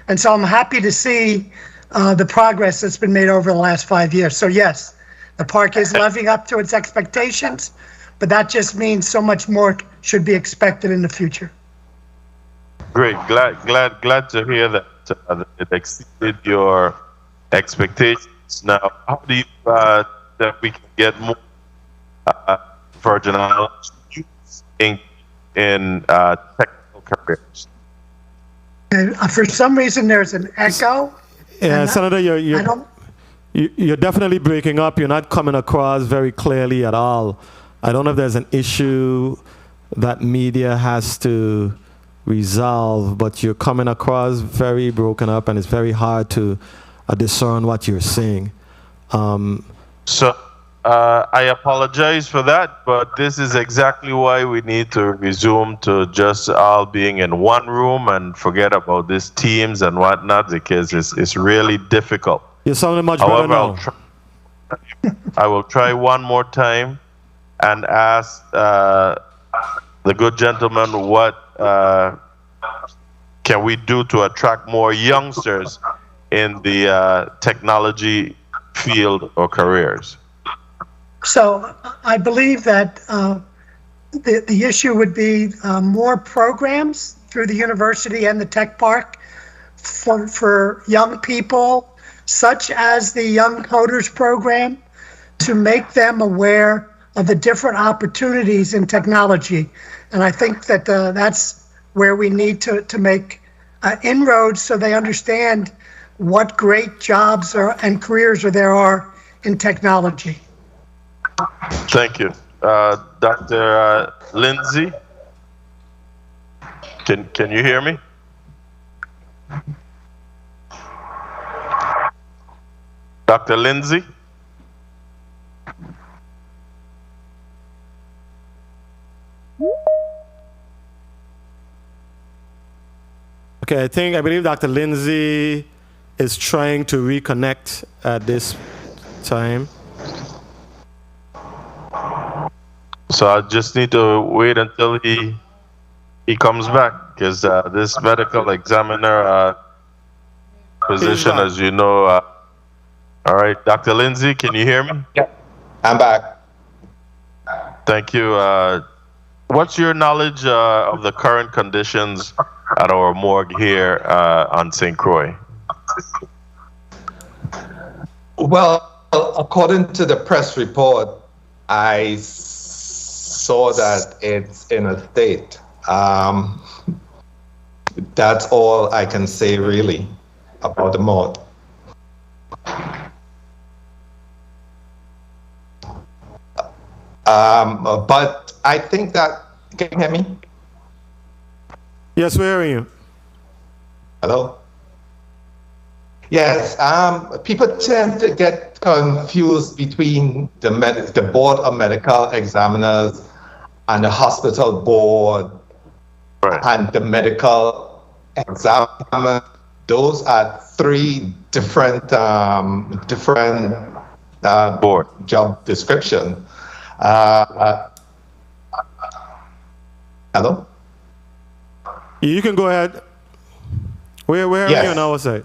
And so I'm happy to see the progress that's been made over the last 5 years. So yes, the park is living up to its expectations, but that just means so much more should be expected in the future. Great, glad to hear that it exceeded your expectations. Now, how do you that we can get more Virgin Islands youth in technical careers? For some reason, there's an echo. Yeah, Senator, you're definitely breaking up. You're not coming across very clearly at all. I don't know if there's an issue that media has to resolve, but you're coming across very broken up, and it's very hard to discern what you're saying. So I apologize for that, but this is exactly why we need to resume to just all being in one room and forget about these teams and whatnot, because it's really difficult. You're sounding much better now. I will try one more time and ask the good gentleman what can we do to attract more youngsters in the technology field or careers. So I believe that the issue would be more programs through the university and the tech park for young people, such as the Young Coders program, to make them aware of the different opportunities in technology. And I think that that's where we need to make inroads so they understand what great jobs and careers there are in technology. Thank you. Dr. Lindsay, can you hear me? Dr. Lindsay? Okay, I believe Dr. Lindsay is trying to reconnect at this time. So I just need to wait until he comes back, because this medical examiner position, as you know. All right, Dr. Lindsay, can you hear me? Yeah, I'm back. Thank you. What's your knowledge of the current conditions at our morgue here on St. Croix? Well, according to the press report, I saw that it's in a state. That's all I can say really about the morgue. But I think that, can you hear me? Yes, where are you? Hello? Yes, people tend to get confused between the Board of Medical Examiners and the hospital board, right, and the medical examiner. Those are three different board job description. Hello? You can go ahead. Where are you on our side?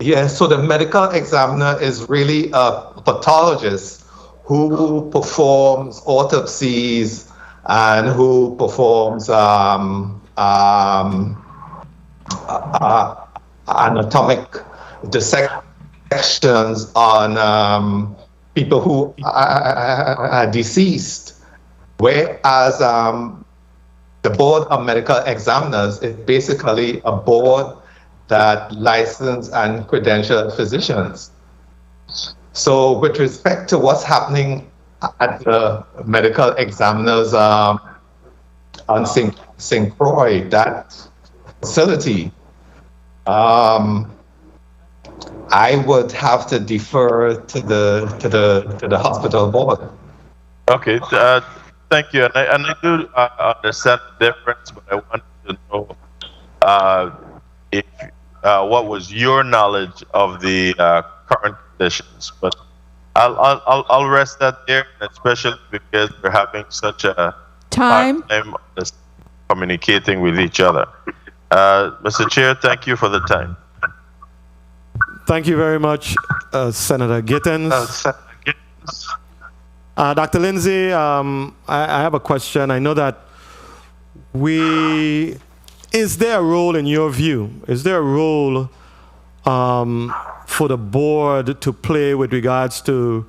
Yeah, so the medical examiner is really a pathologist who performs autopsies and who performs anatomic dissections on people who are deceased, whereas the Board of Medical Examiners is basically a board that license and credential physicians. So with respect to what's happening at the medical examiners on St. Croix, that facility, I would have to defer to the hospital board. Okay, thank you. And I do understand the difference, but I wanted to know if what was your knowledge of the current conditions. But I'll rest that there, especially because we're having such a Time. hard time communicating with each other. Mr. Chair, thank you for the time. Thank you very much, Senator Gittens. Dr. Lindsay, I have a question. I know that is there a role in your view? Is there a role for the board to play with regards to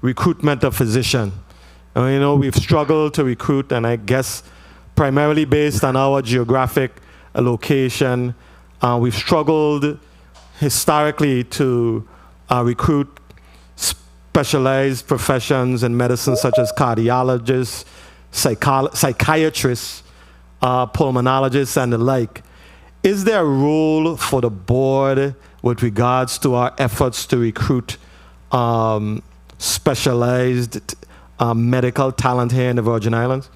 recruitment of physician? You know, we've struggled to recruit, and I guess primarily based on our geographic location, we've struggled historically to recruit specialized professions in medicine such as cardiologists, psychiatrists, pulmonologists, and the like. Is there a role for the board with regards to our efforts to recruit specialized medical talent here in the Virgin Islands?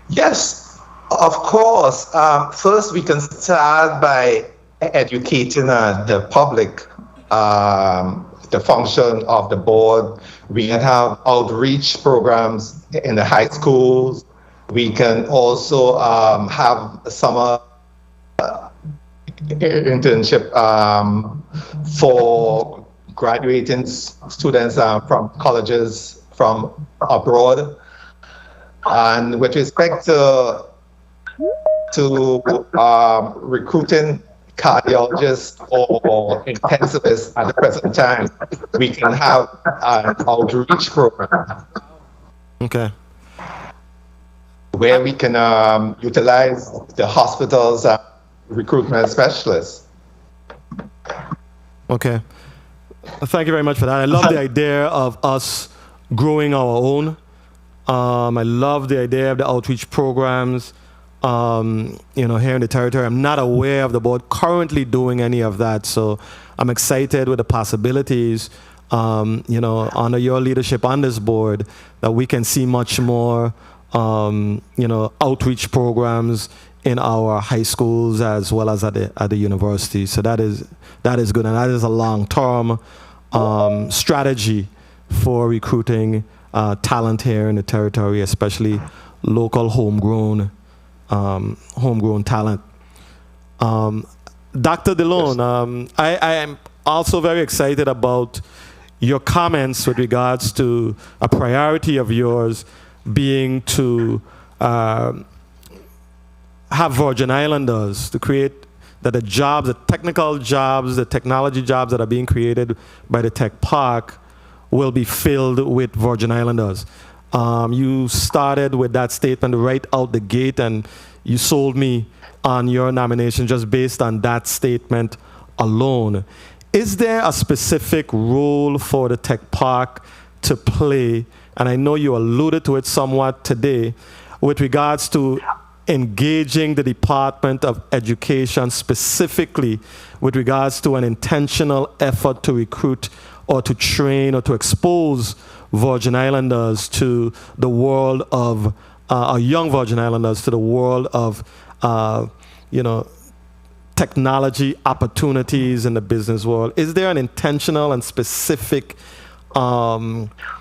Yes, of course. First, we can start by educating the public, the function of the board. We can have outreach programs in the high schools. We can also have summer internship for graduating students from colleges from abroad. And with respect to recruiting cardiologists or intensivists at the present time, we can have an outreach program. Okay. Where we can utilize the hospital's recruitment specialists. Okay. Thank you very much for that. I love the idea of us growing our own. I love the idea of the outreach programs, you know, here in the territory. I'm not aware of the board currently doing any of that, so I'm excited with the possibilities, you know, under your leadership on this board, that we can see much more, you know, outreach programs in our high schools as well as at the university. So that is good, and that is a long-term strategy for recruiting talent here in the territory, especially local homegrown talent. Dr. DeLone, I am also very excited about your comments with regards to a priority of yours being to have Virgin Islanders, to create that the jobs, the technical jobs, the technology jobs that are being created by the tech park will be filled with Virgin Islanders. You started with that statement right out the gate, and you sold me on your nomination just based on that statement alone. Is there a specific role for the tech park to play, and I know you alluded to it somewhat today, with regards to engaging the Department of Education specifically with regards to an intentional effort to recruit or to train or to expose Virgin Islanders to the world of, young Virgin Islanders to the world of, you know, technology opportunities in the business world? Is there an intentional and specific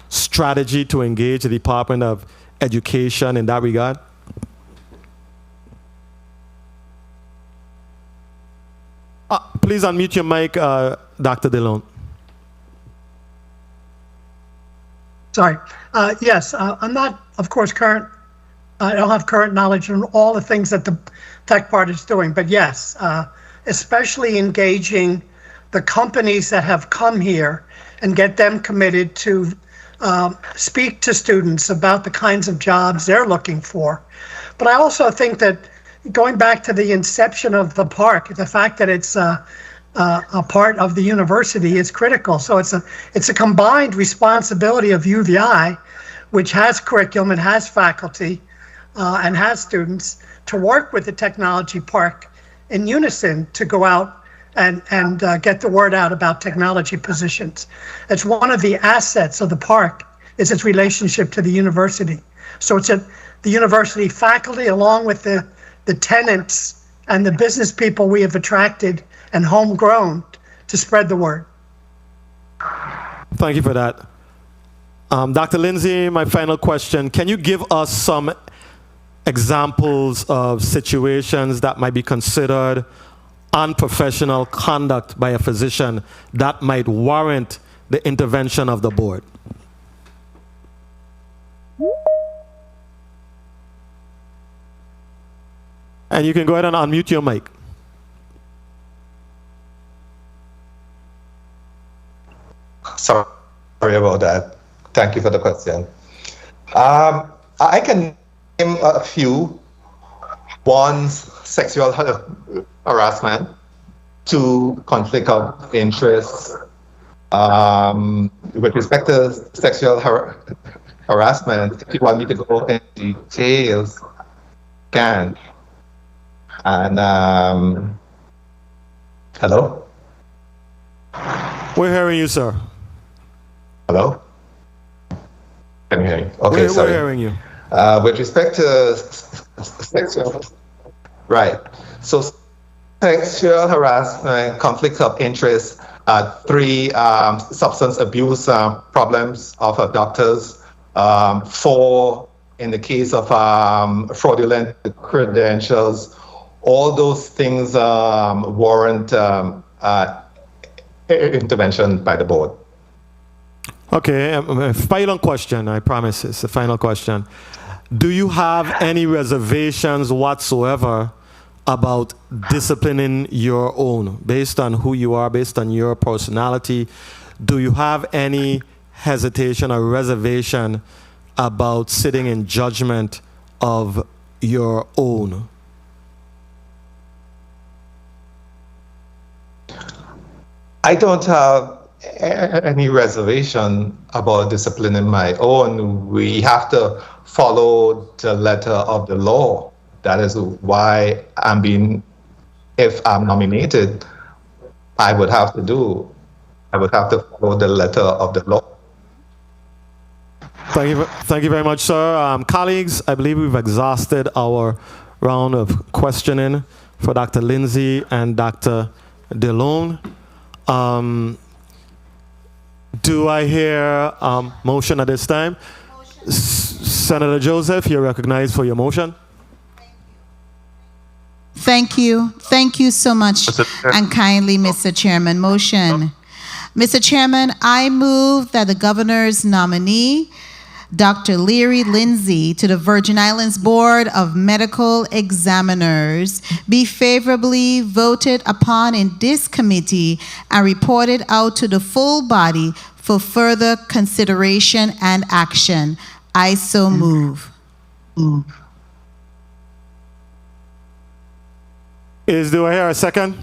strategy to engage the Department of Education in that regard? Please unmute your mic, Dr. DeLone. Sorry. Yes, I'm not, of course, I don't have current knowledge on all the things that the tech part is doing, but yes, especially engaging the companies that have come here and get them committed to speak to students about the kinds of jobs they're looking for. But I also think that going back to the inception of the park, the fact that it's a part of the university is critical. So it's a combined responsibility of UVI, which has curriculum and has faculty and has students, to work with the technology park in unison to go out and get the word out about technology positions. It's one of the assets of the park is its relationship to the university. So it's the university faculty along with the tenants and the business people we have attracted and homegrown to spread the word. Thank you for that. Dr. Lindsay, my final question. Can you give us some examples of situations that might be considered unprofessional conduct by a physician that might warrant the intervention of the board? And you can go ahead and unmute your mic. Sorry about that. Thank you for the question. I can name a few. One, sexual harassment. Two, conflict of interest. With respect to sexual harassment, if you want me to go into details, can. And hello? We're hearing you, sir. Hello? Can you hear me? Okay, sorry. We're hearing you. With respect to sexual, right. So sexual harassment, conflicts of interest, 3 substance abuse problems of doctors, 4 in the case of fraudulent credentials. All those things warrant intervention by the board. Okay, final question, I promise it's the final question. Do you have any reservations whatsoever about disciplining your own, based on who you are, based on your personality? Do you have any hesitation or reservation about sitting in judgment of your own? I don't have any reservation about disciplining my own. We have to follow the letter of the law. That is why if I'm nominated, I would have to follow the letter of the law. Thank you very much, sir. Colleagues, I believe we've exhausted our round of questioning for Dr. Lindsay and Dr. DeLone. Do I hear a motion at this time? Senator Joseph, you're recognized for your motion. Thank you. Thank you so much and kindly, Mr. Chairman. Motion. Mr. Chairman, I move that the governor's nominee, Dr. Learie Lindsay, to the Virgin Islands Board of Medical Examiners be favorably voted upon in this committee and reported out to the full body for further consideration and action. I so move. Do I hear a second?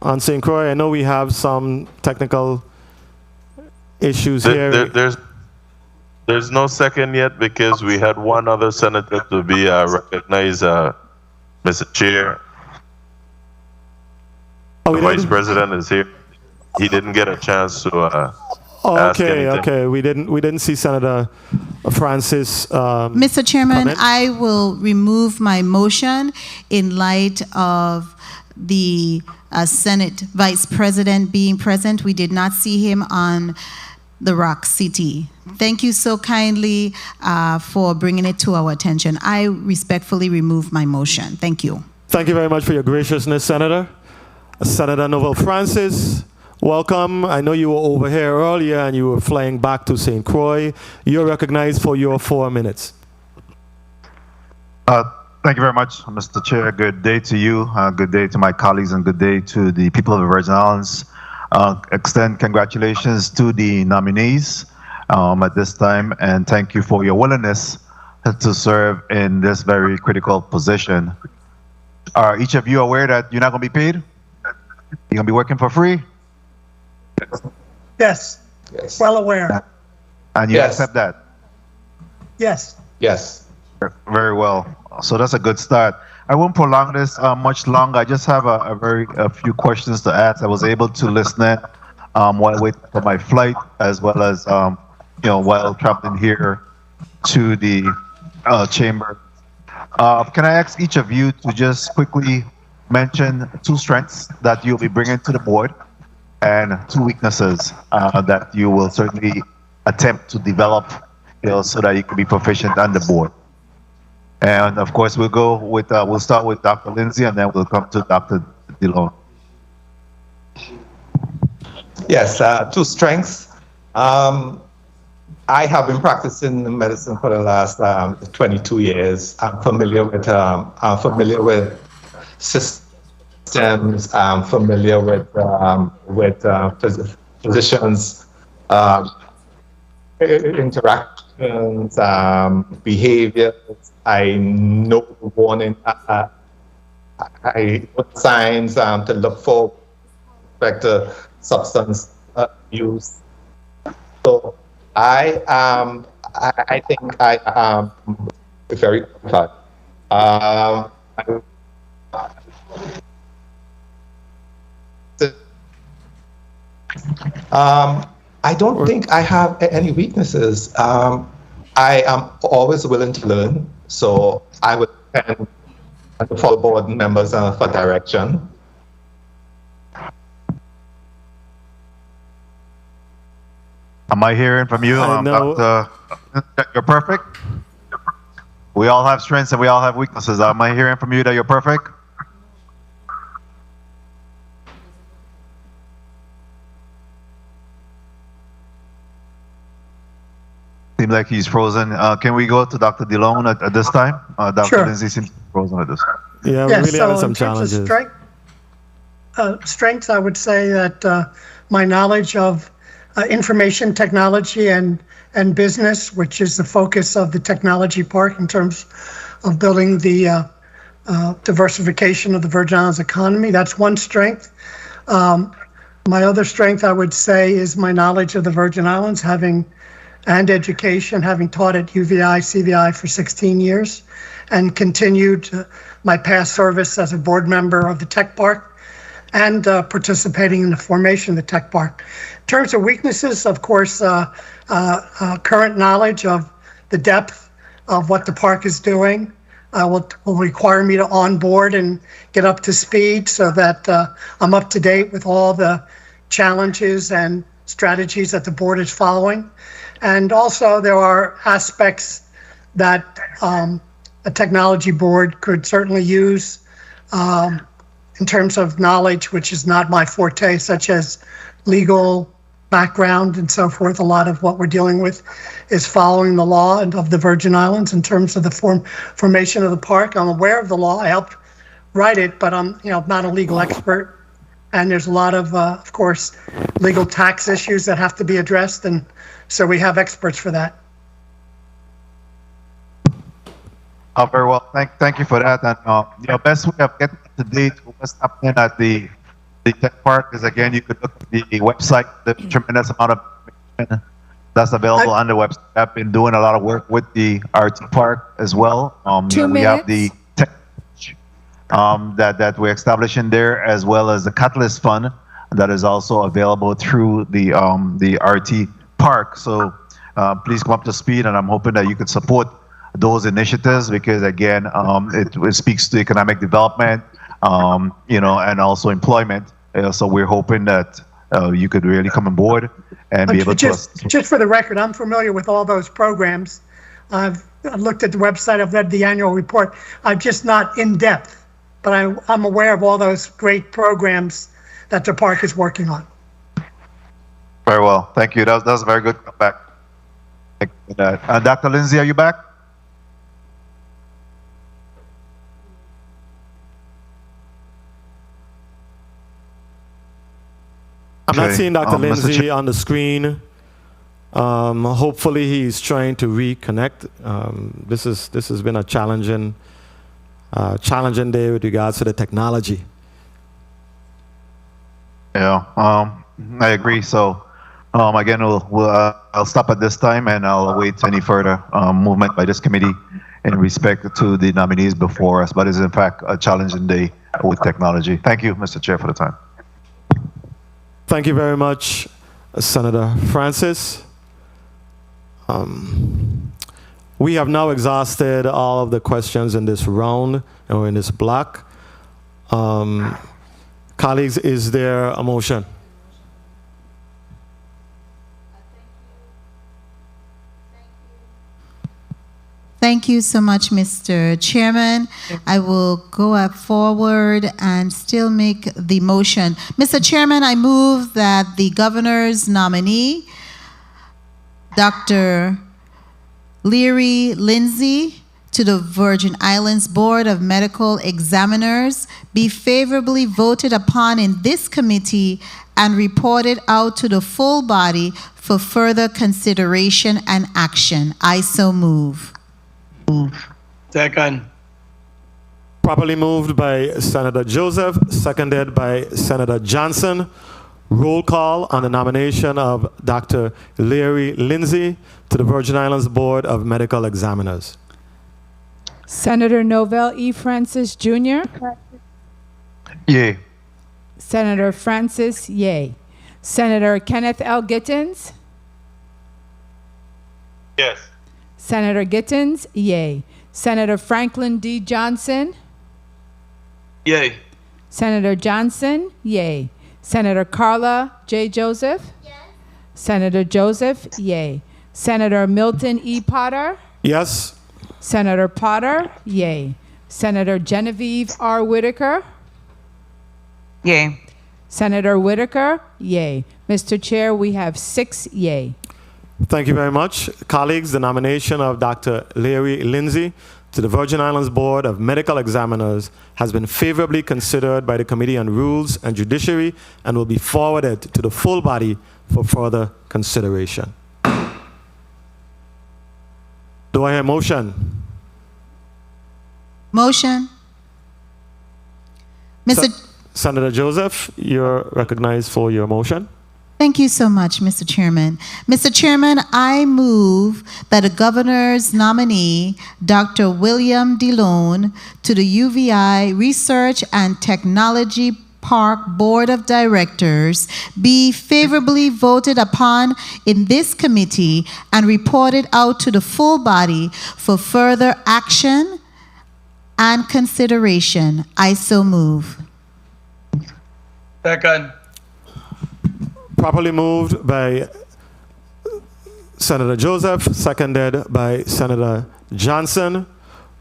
On St. Croix, I know we have some technical issues here. There's no second yet because we had one other senator to be recognized, Mr. Chair. The Vice President is here. He didn't get a chance to ask anything. Okay. We didn't see Senator Francis. Mr. Chairman, I will remove my motion in light of the Senate Vice President being present. We did not see him on the Rock City. Thank you so kindly for bringing it to our attention. I respectfully remove my motion. Thank you. Thank you very much for your graciousness, Senator. Senator Novel Francis, Welcome. I know you were over here earlier and you were flying back to St. Croix. You're recognized for your 4 minutes. Thank you very much, Mr. Chair. Good day to you. Good day to my colleagues, and good day to the people of the Virgin Islands. Extend congratulations to the nominees at this time, and thank you for your willingness to serve in this very critical position. Are each of you aware that you're not going to be paid? You're going to be working for free? Yes. Yes. Well aware. And you Yes. accept that? Yes. Yes. Very well. So that's a good start. I won't prolong this much longer. I just have a few questions to ask. I was able to listen in while waiting for my flight, as well as while traveling here to the chamber. Can I ask each of you to just quickly mention 2 strengths that you'll be bringing to the board, and 2 weaknesses that you will certainly attempt to develop, so that you can be proficient on the board. And of course, we'll start with Dr. Lindsay, and then we'll come to Dr. DeLone. Yes, 2 strengths. I have been practicing medicine for the last 22 years. I'm familiar with systems. I'm familiar with physicians, interactions, behaviors. I know the warning. I what signs to look for with respect to substance use. So I think I am very qualified. I don't think I have any weaknesses. I am always willing to learn, so I would depend on the full board members for direction. Am I hearing from you, Dr. that you're perfect? We all have strengths and we all have weaknesses. Am I hearing from you that you're perfect? Seems like he's frozen. Can we go to Dr. DeLone at this time? Dr. Sure. Lindsay seems frozen at this time. Yeah, Yes, we really have so some in terms of challenges. strengths, I would say that my knowledge of information technology and business, which is the focus of the technology park in terms of building the diversification of the Virgin Islands economy. That's one strength. My other strength, I would say, is my knowledge of the Virgin Islands, and education, having taught at UVI, CVI for 16 years, and continued my past service as a board member of the Tech Park and participating in the formation of the Tech Park. In terms of weaknesses, of course, current knowledge of the depth of what the park is doing will require me to onboard and get up to speed so that I'm up to date with all the challenges and strategies that the board is following. And also there are aspects that a technology board could certainly use in terms of knowledge, which is not my forte, such as legal background and so forth. A lot of what we're dealing with is following the law of the Virgin Islands in terms of the formation of the park. I'm aware of the law. I helped write it, but I'm not a legal expert. And there's a lot of course, legal tax issues that have to be addressed, and so we have experts for that. Very well. Thank you for that. And best way of getting up to date with what's happening at the Tech Park is, again, you could look at the website. There's a tremendous amount of information that's available on the website. I've been doing a lot of work with the RT Park as well. 2 we have the minutes. tech that we're establishing there, as well as the Catalyst Fund that is also available through the RT Park. So please come up to speed, and I'm hoping that you could support those initiatives, because again, it speaks to economic development, and also employment. So we're hoping that you could really come on board and be able just for the record, I'm familiar with all those programs. I've looked at the website. I've read the annual report. I'm just not in depth, but I'm aware of all those great programs that the park is working on. Very well. Thank you. That was a very good comeback. Thank you for that. Dr. Lindsay, are you back? I'm not Okay, seeing Dr. Mr. Lindsay Chair- on the screen. Hopefully he's trying to reconnect. This has been a challenging day with regards to the technology. Yeah, I agree. So, again, I'll stop at this time and I'll await any further movement by this committee in respect to the nominees before us. But it's in fact a challenging day with technology. Thank you, Mr. Chair, for the time. Thank you very much, Senator Francis. We have now exhausted all of the questions in this round or in this block. Colleagues, is there a motion? Thank you so much, Mr. Chairman. I will go up forward and still make the motion. Mr. Chairman, I move that the governor's nominee, Dr. Learie Lindsay, to the Virgin Islands Board of Medical Examiners be favorably voted upon in this committee and reported out to the full body for further consideration and action. I so move. Second. Properly moved by Senator Joseph, seconded by Senator Johnson. Roll call on the nomination of Dr. Learie Lindsay to the Virgin Islands Board of Medical Examiners. Senator Novell E. Francis Jr. Yay. Senator Francis Yeh. Senator Kenneth L. Gittins. Yes. Senator Gittins, yay. Senator Franklin D. Johnson. Yay. Senator Johnson, yay. Senator Carla J. Joseph. Yes. Senator Joseph, yay. Senator Milton E. Potter. Yes. Senator Potter, yay. Senator Genevieve R. Whitaker. Yay. Senator Whitaker, yay. Mr. Chair, we have 6 yay. Thank you very much. Colleagues, the nomination of Dr. Learie Lindsay to the Virgin Islands Board of Medical Examiners has been favorably considered by the Committee on Rules and Judiciary and will be forwarded to the full body for further consideration. Do I hear a motion? Motion. Mr. Senator Joseph, you're recognized for your motion. Thank you so much, Mr. Chairman. Mr. Chairman, I move that the governor's nominee, Dr. William DeLone, to the UVI Research and Technology Park Board of Directors be favorably voted upon in this committee and reported out to the full body for further action and consideration. I so move. Second. Properly moved by Senator Joseph, seconded by Senator Johnson.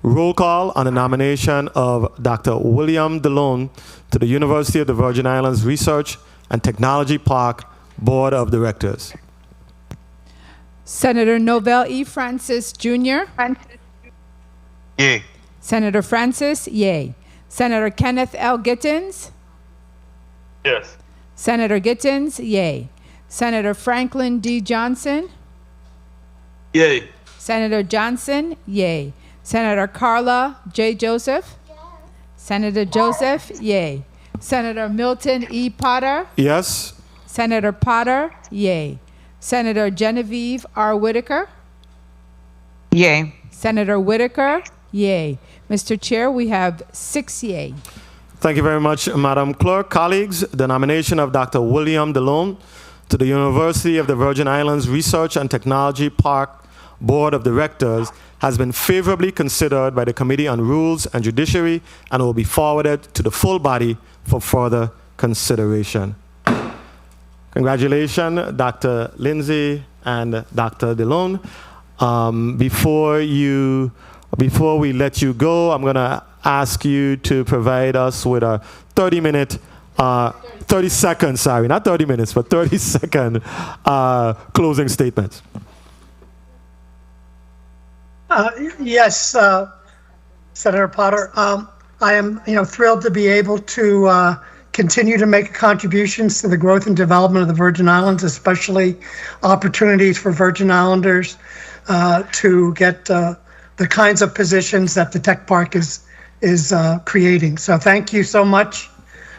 Roll call on the nomination of Dr. William DeLone to the University of the Virgin Islands Research and Technology Park Board of Directors. Senator Novell E. Francis Jr. Yay. Senator Francis, yay. Senator Kenneth L. Gittins. Yes. Senator Gittins, yay. Senator Franklin D. Johnson. Yay. Senator Johnson, yay. Senator Carla J. Joseph. Yes. Senator Joseph, yay. Senator Milton E. Potter. Yes. Senator Potter, yay. Senator Genevieve R. Whitaker. Yay. Senator Whitaker, yay. Mr. Chair, we have 6 yay. Thank you very much, Madam Clerk. Colleagues, the nomination of Dr. William DeLone to the University of the Virgin Islands Research and Technology Park Board of Directors has been favorably considered by the Committee on Rules and Judiciary and will be forwarded to the full body for further consideration. Congratulations, Dr. Lindsay and Dr. DeLone. Before we let you go, I'm going to ask you to provide us with a 30-minute 30 seconds, sorry, not 30 minutes, but 30-second closing statements. Yes, Senator Potter. I am, thrilled to be able to continue to make contributions to the growth and development of the Virgin Islands, especially opportunities for Virgin Islanders to get the kinds of positions that the tech park is creating. So thank you so much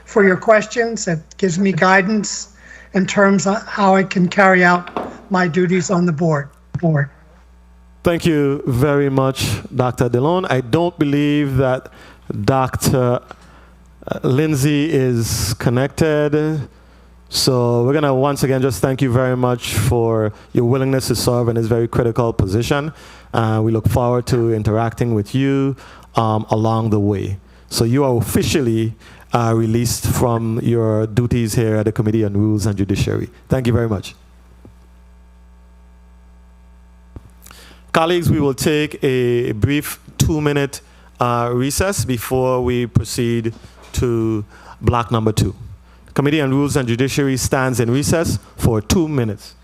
for your questions. It gives me guidance in terms of how I can carry out my duties on the board. Thank you very much, Dr. DeLone. I don't believe that Dr. Lindsay is connected. So we're going to once again just thank you very much for your willingness to serve in this very critical position. We look forward to interacting with you along the way. So you are officially released from your duties here at the Committee on Rules and Judiciary. Thank you very much. Colleagues, we will take a brief 2-minute recess before we proceed to block number 2. The Committee on Rules and Judiciary stands in recess for 2 minutes.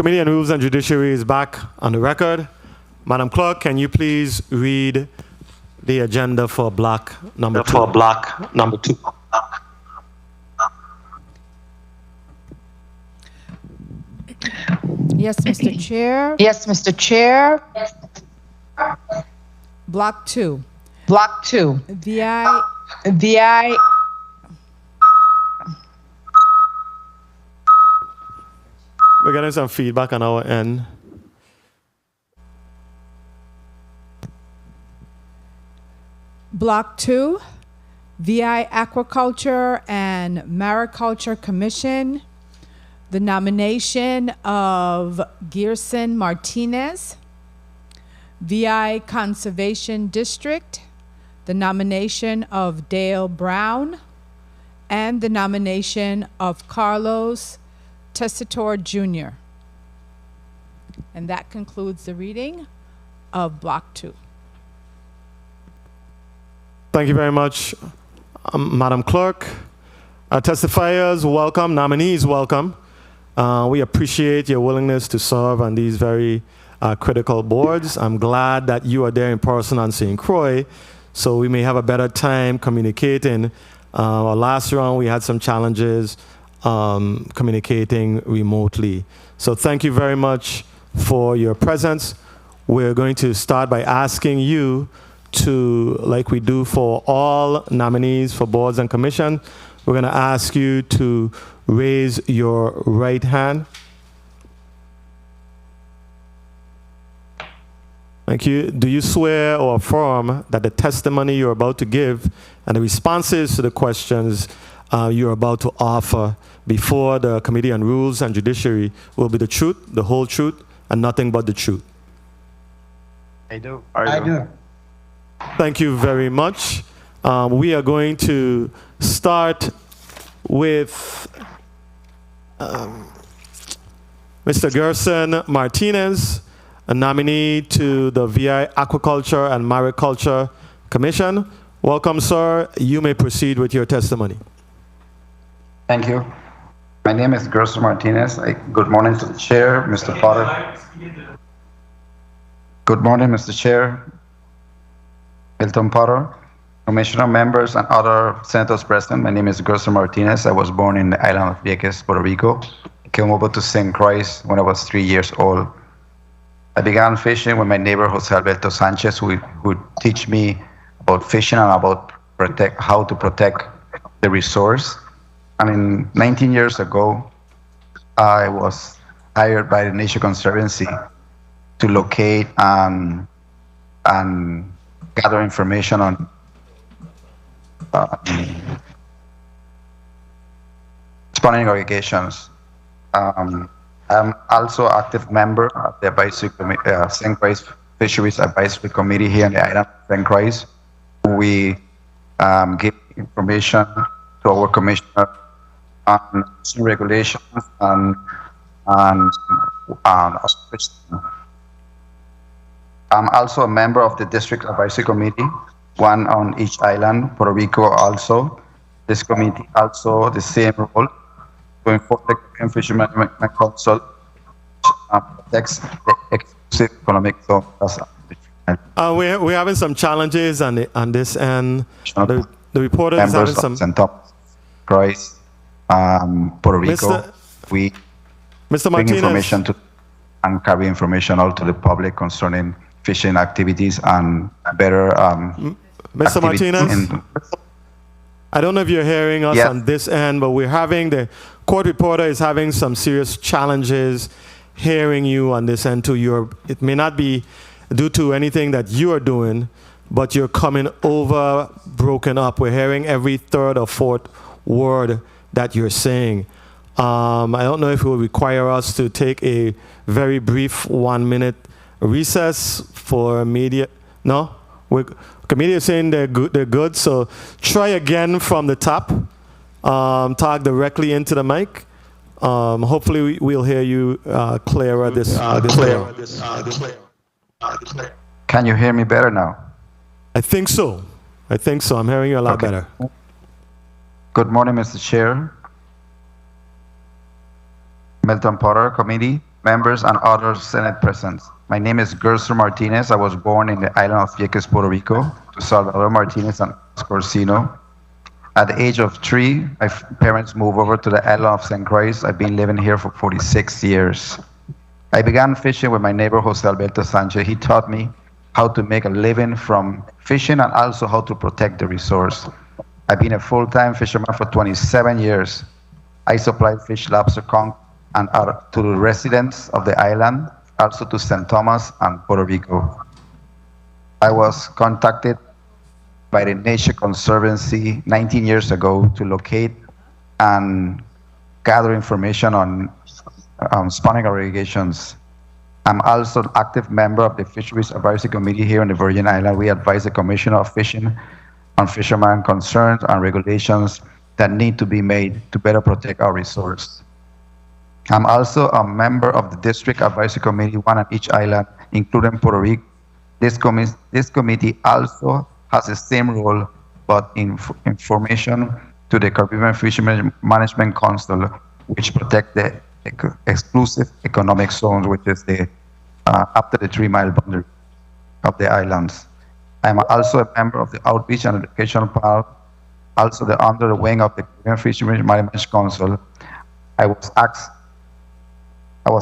Committee on Rules and Judiciary is back on the record. Madam Clerk, can you please read the agenda for block number two? Yes, Mr. Chair. Yes, Mr. Chair. Block 2. Block 2. VI. We're getting some feedback on our end. Block 2, VI Aquaculture and Mariculture Commission, the nomination of Gerson Martinez. VI Conservation District, the nomination of Dale Browne, and the nomination of Carlos Tesitor Jr. And that concludes the reading of Block 2. Thank you very much, Madam Clerk. Testifiers, welcome. Nominees, welcome. We appreciate your willingness to serve on these very critical boards. I'm glad that you are there in person on St. Croix, so we may have a better time communicating. Our last round, we had some challenges communicating remotely. So thank you very much for your presence. We're going to start by asking you to, like we do for all nominees for boards and commission, we're going to ask you to raise your right hand. Thank you. Do you swear or affirm that the testimony you're about to give and the responses to the questions you're about to offer before the Committee on Rules and Judiciary will be the truth, the whole truth, and nothing but the truth? I do. Thank you very much. We are going to start with Mr. Gerson Martinez, a nominee to the VI Aquaculture and Mariculture Commission. Welcome, sir. You may proceed with your testimony. Thank you. My name is Gerson Martinez. Good morning to the chair, Mr. Potter. Good morning, Mr. Chair, Milton Potter, Commissioner members, and other senators present. My name is Gerson Martinez. I was born in the island of Vieques, Puerto Rico. I came over to St. Croix when I was 3 years old. I began fishing with my neighbor, Jose Alberto Sanchez, who would teach me about fishing and about how to protect the resource. And 19 years ago, I was hired by the Nature Conservancy to locate and gather information on spawning aggregations. I'm also an active member of the St. Croix Fisheries Advisory Committee here in the island of St. Croix. We give information to our commissioner on regulations and I'm also a member of the District Advisory Committee, one on each island, Puerto Rico also. This committee also the same role to enforce the Caribbean Fisheries Management Council protects the exclusive economic zone. We're having some challenges on this end. The reporter is having some. St. Thomas, Croix, Puerto Rico. We Mr. bring Martinez. information to and carry information out to the public concerning fishing activities and better Mr. Martinez, I don't know if you're hearing us on this end, but we're having the court reporter is having some serious challenges hearing you on this end too. It may not be due to anything that you are doing, but you're coming over broken up. We're hearing every third or fourth word that you're saying. I don't know if it will require us to take a very brief 1-minute recess for media. No? Media is saying they're good, so try again from the top. Talk directly into the mic. Hopefully we'll hear you clearer this Can you hear me better now? I think so. I'm hearing you a lot better. Good morning, Mr. Chair, Milton Potter Committee, members, and other Senate present. My name is Gerson Martinez. I was born in the island of Vieques, Puerto Rico, to Salvador Martinez and Corsino. At the age of 3, my parents moved over to the island of St. Croix. I've been living here for 46 years. I began fishing with my neighbor, Jose Alberto Sanchez. He taught me how to make a living from fishing and also how to protect the resource. I've been a full-time fisherman for 27 years. I supply fish, lobster, conch, and to the residents of the island, also to St. Thomas and Puerto Rico. I was contacted by the Nature Conservancy 19 years ago to locate and gather information on spawning irrigations. I'm also an active member of the Fisheries Advisory Committee here in the Virgin Islands. We advise the Commissioner of Fishing on fishermen concerns and regulations that need to be made to better protect our resource. I'm also a member of the District Advisory Committee, one on each island, including Puerto Rico. This committee also has the same role, but in information to the Caribbean Fishermen Management Council, which protect the exclusive economic zones, which is the after the 3-mile boundary of the islands. I'm also a member of the Outreach and Educational Panel, also under the wing of the Caribbean Fishermen Management Council. I was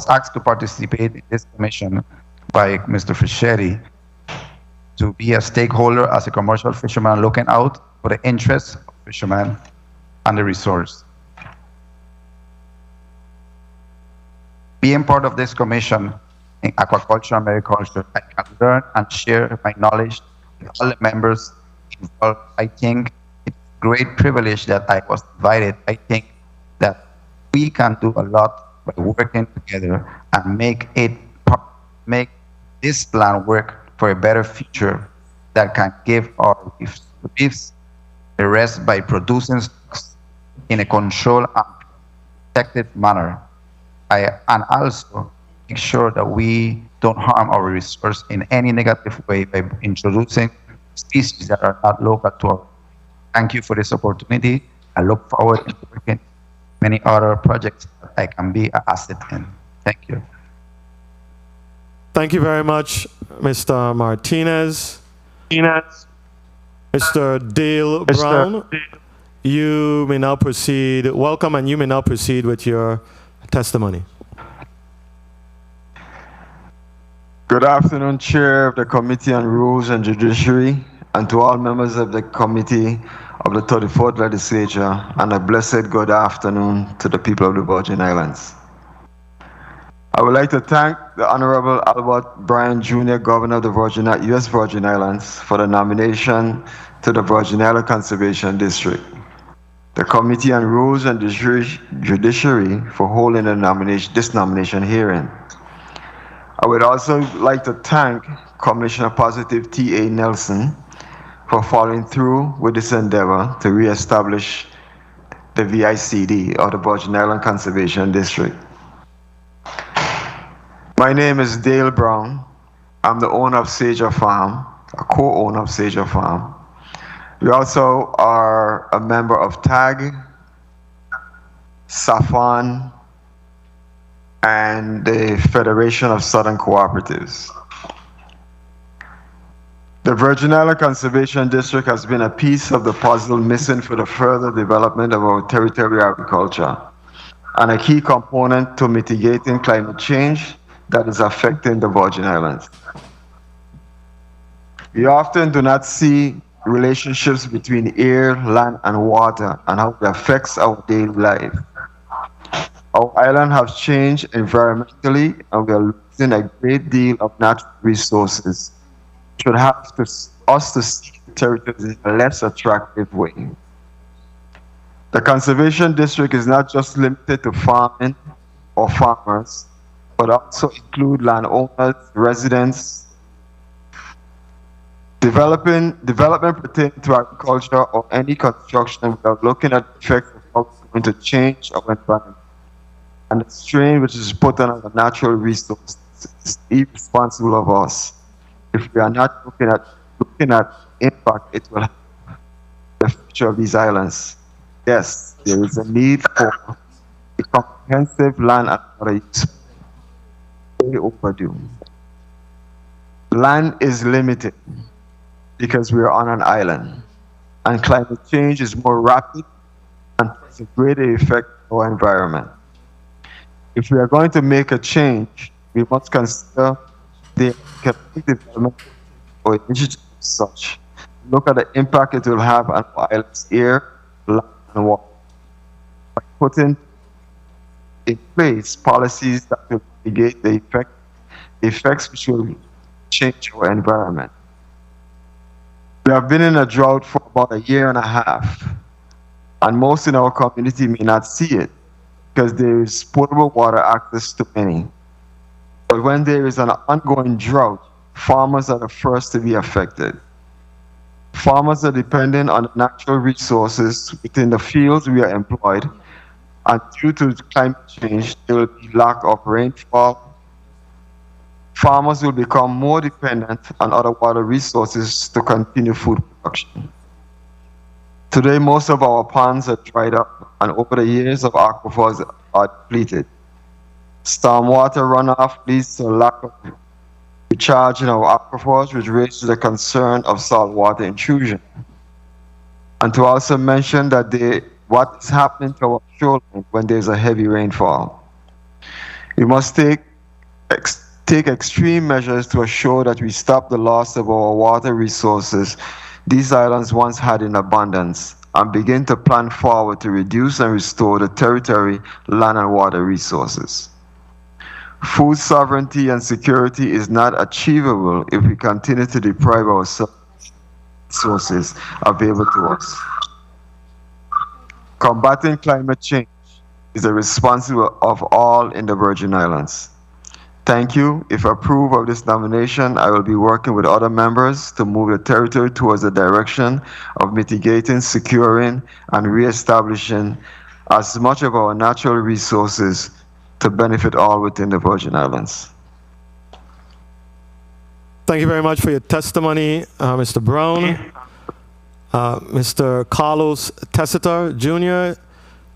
asked to participate in this commission by Mr. Fischetti to be a stakeholder as a commercial fisherman looking out for the interests of fishermen and the resource. Being part of this commission in aquaculture and mariculture, I can learn and share my knowledge with all the members involved. I think it's a great privilege that I was invited. I think that we can do a lot by working together and make this plan work for a better future that can give our reefs a rest by producing stocks in a controlled and protected manner. And also make sure that we don't harm our resource in any negative way by introducing species that are not local to our. Thank you for this opportunity. I look forward to working many other projects that I can be an asset in. Thank you. Thank you very much, Mr. Martinez. Mr. Dale Browne, you may now proceed. Welcome, and you may now proceed with your testimony. Good afternoon, Chair of the Committee on Rules and Judiciary, and to all members of the Committee of the 34th Legislature, and a blessed good afternoon to the people of the Virgin Islands. I would like to thank the Honorable Albert Bryan Jr., Governor of the U.S. Virgin Islands, for the nomination to the Virgin Islands Conservation District, the Committee on Rules and Judiciary for holding this nomination hearing. I would also like to thank Commissioner Positive T.A. Nelson for following through with this endeavor to reestablish the VICD, or the Virgin Islands Conservation District. My name is Dale Browne. I'm the owner of Sager Farm, a co-owner of Sager Farm. We also are a member of TAG, SAFON, and the Federation of Southern Cooperatives. The Virgin Islands Conservation District has been a piece of the puzzle missing for the further development of our territorial agriculture, and a key component to mitigating climate change that is affecting the Virgin Islands. We often do not see relationships between air, land, and water and how it affects our daily life. Our island has changed environmentally, and we are losing a great deal of natural resources, which would have us to see the territories in a less attractive way. The Conservation District is not just limited to farming or farmers, but also include landowners, residents. Development pertaining to agriculture or any construction without looking at the effects of how it's going to change our environment and the strain which is put on our natural resources is irresponsible of us. If we are not looking at impact it will have the future of these islands. Yes, there is a need for a comprehensive land and water use way overdue. Land is limited because we are on an island, and climate change is more rapid and has a greater effect on our environment. If we are going to make a change, we must consider the economic development or initiatives as such. Look at the impact it will have on our island's air, land, and water. By putting in place policies that will mitigate the effects which will change our environment. We have been in a drought for about a year and a half, and most in our community may not see it because there is potable water access to many. But when there is an ongoing drought, farmers are the first to be affected. Farmers are dependent on natural resources within the fields we are employed, and due to climate change, there will be lack of rainfall. Farmers will become more dependent on other water resources to continue food production. Today, most of our ponds are dried up, and over the years, of aquifers are depleted. Stormwater runoff leads to a lack of recharge in our aquifers, which raises the concern of saltwater intrusion. And to also mention that what is happening to our shoreline when there's a heavy rainfall. We must take extreme measures to assure that we stop the loss of our water resources these islands once had in abundance, and begin to plan forward to reduce and restore the territory, land, and water resources. Food sovereignty and security is not achievable if we continue to deprive ourselves of resources available to us. Combating climate change is the responsibility of all in the Virgin Islands. Thank you. If approved of this nomination, I will be working with other members to move the territory towards the direction of mitigating, securing, and reestablishing as much of our natural resources to benefit all within the Virgin Islands. Thank you very much for your testimony, Mr. Browne. Mr. Carlos Tesitor, Jr.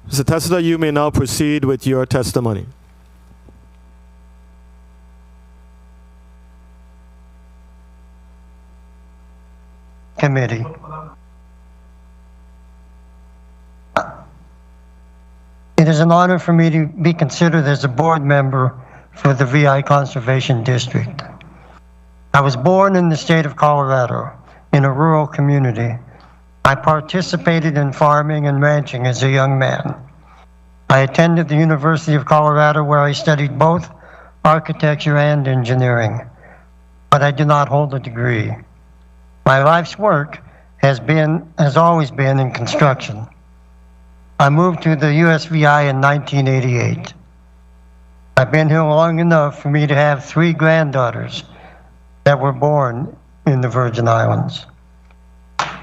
Mr. Tesitor, you may now proceed with your testimony. Committee. It is an honor for me to be considered as a board member for the VI Conservation District. I was born in the state of Colorado in a rural community. I participated in farming and ranching as a young man. I attended the University of Colorado where I studied both architecture and engineering, but I did not hold a degree. My life's work has always been in construction. I moved to the USVI in 1988. I've been here long enough for me to have 3 granddaughters that were born in the Virgin Islands.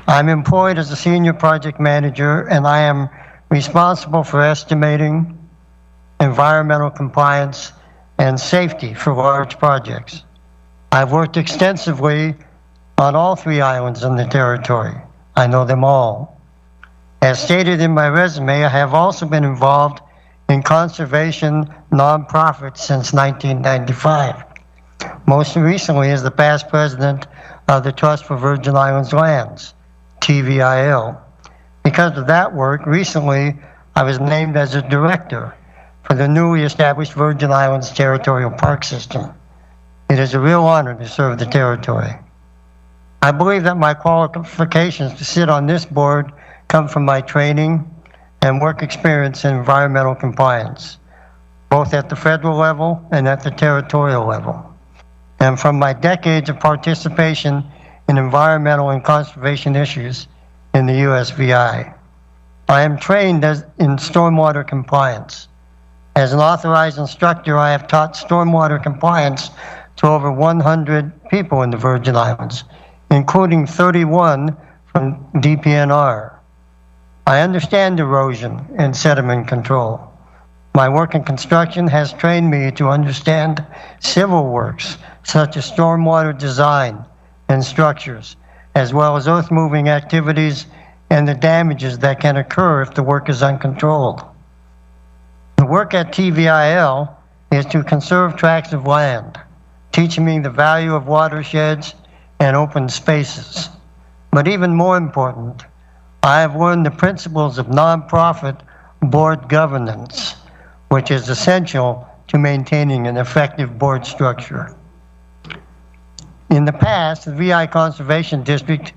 I'm employed as a senior project manager, and I am responsible for estimating, environmental compliance, and safety for large projects. I've worked extensively on all 3 islands in the territory. I know them all. As stated in my resume, I have also been involved in conservation nonprofits since 1995. Most recently as the past president of the Trust for Virgin Islands Lands, TVIL. Because of that work, recently I was named as a director for the newly established Virgin Islands Territorial Park System. It is a real honor to serve the territory. I believe that my qualifications to sit on this board come from my training and work experience in environmental compliance, both at the federal level and at the territorial level, and from my decades of participation in environmental and conservation issues in the USVI. I am trained in stormwater compliance. As an authorized instructor, I have taught stormwater compliance to over 100 people in the Virgin Islands, including 31 from DPNR. I understand erosion and sediment control. My work in construction has trained me to understand civil works, such as stormwater design and structures, as well as earth-moving activities and the damages that can occur if the work is uncontrolled. The work at TVIL is to conserve tracts of land, teaching me the value of watersheds and open spaces. But even more important, I have learned the principles of nonprofit board governance, which is essential to maintaining an effective board structure. In the past, the VI Conservation District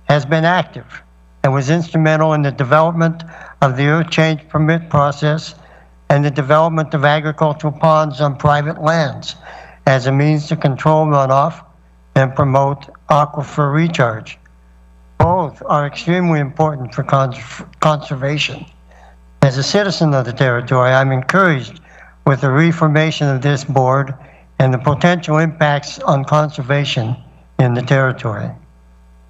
has been active and was instrumental in the development of the earth change permit process and the development of agricultural ponds on private lands as a means to control runoff and promote aquifer recharge. Both are extremely important for conservation. As a citizen of the territory, I'm encouraged with the reformation of this board and the potential impacts on conservation in the territory.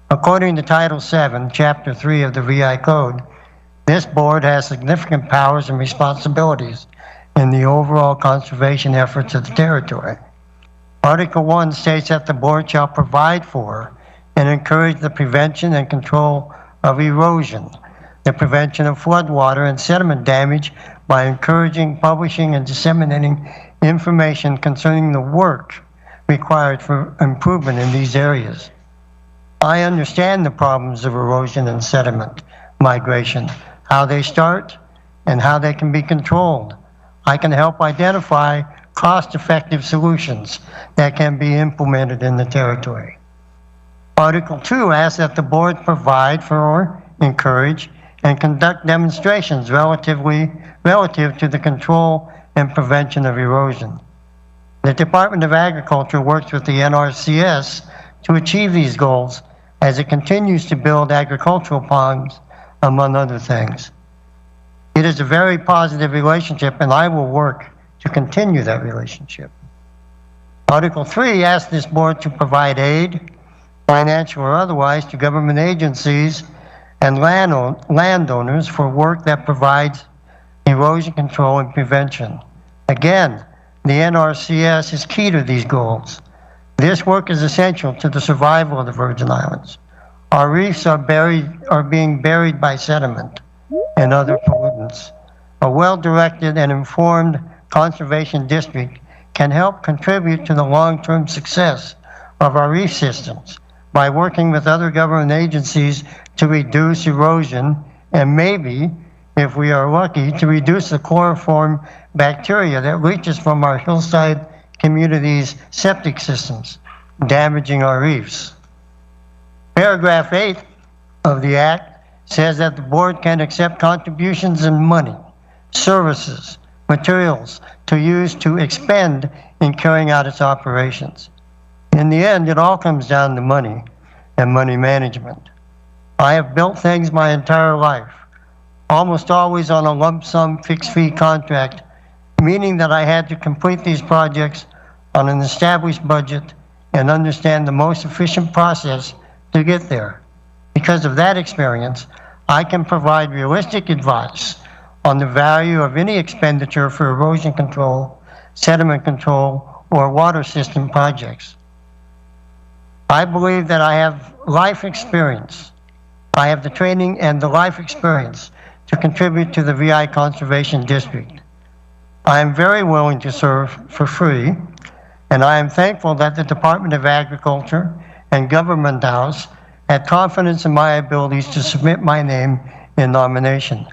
According to Title VII, Chapter 3 of the VI Code, this board has significant powers and responsibilities in the overall conservation efforts of the territory. Article 1 states that the board shall provide for and encourage the prevention and control of erosion, the prevention of floodwater and sediment damage by encouraging, publishing, and disseminating information concerning the work required for improvement in these areas. I understand the problems of erosion and sediment migration, how they start, and how they can be controlled. I can help identify cost-effective solutions that can be implemented in the territory. Article 2 asks that the board provide for, encourage, and conduct demonstrations relative to the control and prevention of erosion. The Department of Agriculture works with the NRCS to achieve these goals as it continues to build agricultural ponds, among other things. It is a very positive relationship, and I will work to continue that relationship. Article 3 asks this board to provide aid, financial or otherwise, to government agencies and landowners for work that provides erosion control and prevention. Again, the NRCS is key to these goals. This work is essential to the survival of the Virgin Islands. Our reefs are being buried by sediment and other pollutants. A well-directed and informed conservation district can help contribute to the long-term success of our reef systems by working with other government agencies to reduce erosion and maybe, if we are lucky, to reduce the chloroform bacteria that reaches from our hillside communities' septic systems, damaging our reefs. Paragraph 8 of the Act says that the board can accept contributions in money, services, materials to use to expend in carrying out its operations. In the end, it all comes down to money and money management. I have built things my entire life, almost always on a lump sum fixed fee contract, meaning that I had to complete these projects on an established budget and understand the most efficient process to get there. Because of that experience, I can provide realistic advice on the value of any expenditure for erosion control, sediment control, or water system projects. I believe that I have life experience. I have the training and the life experience to contribute to the VI Conservation District. I am very willing to serve for free, and I am thankful that the Department of Agriculture and Government House had confidence in my abilities to submit my name in nomination.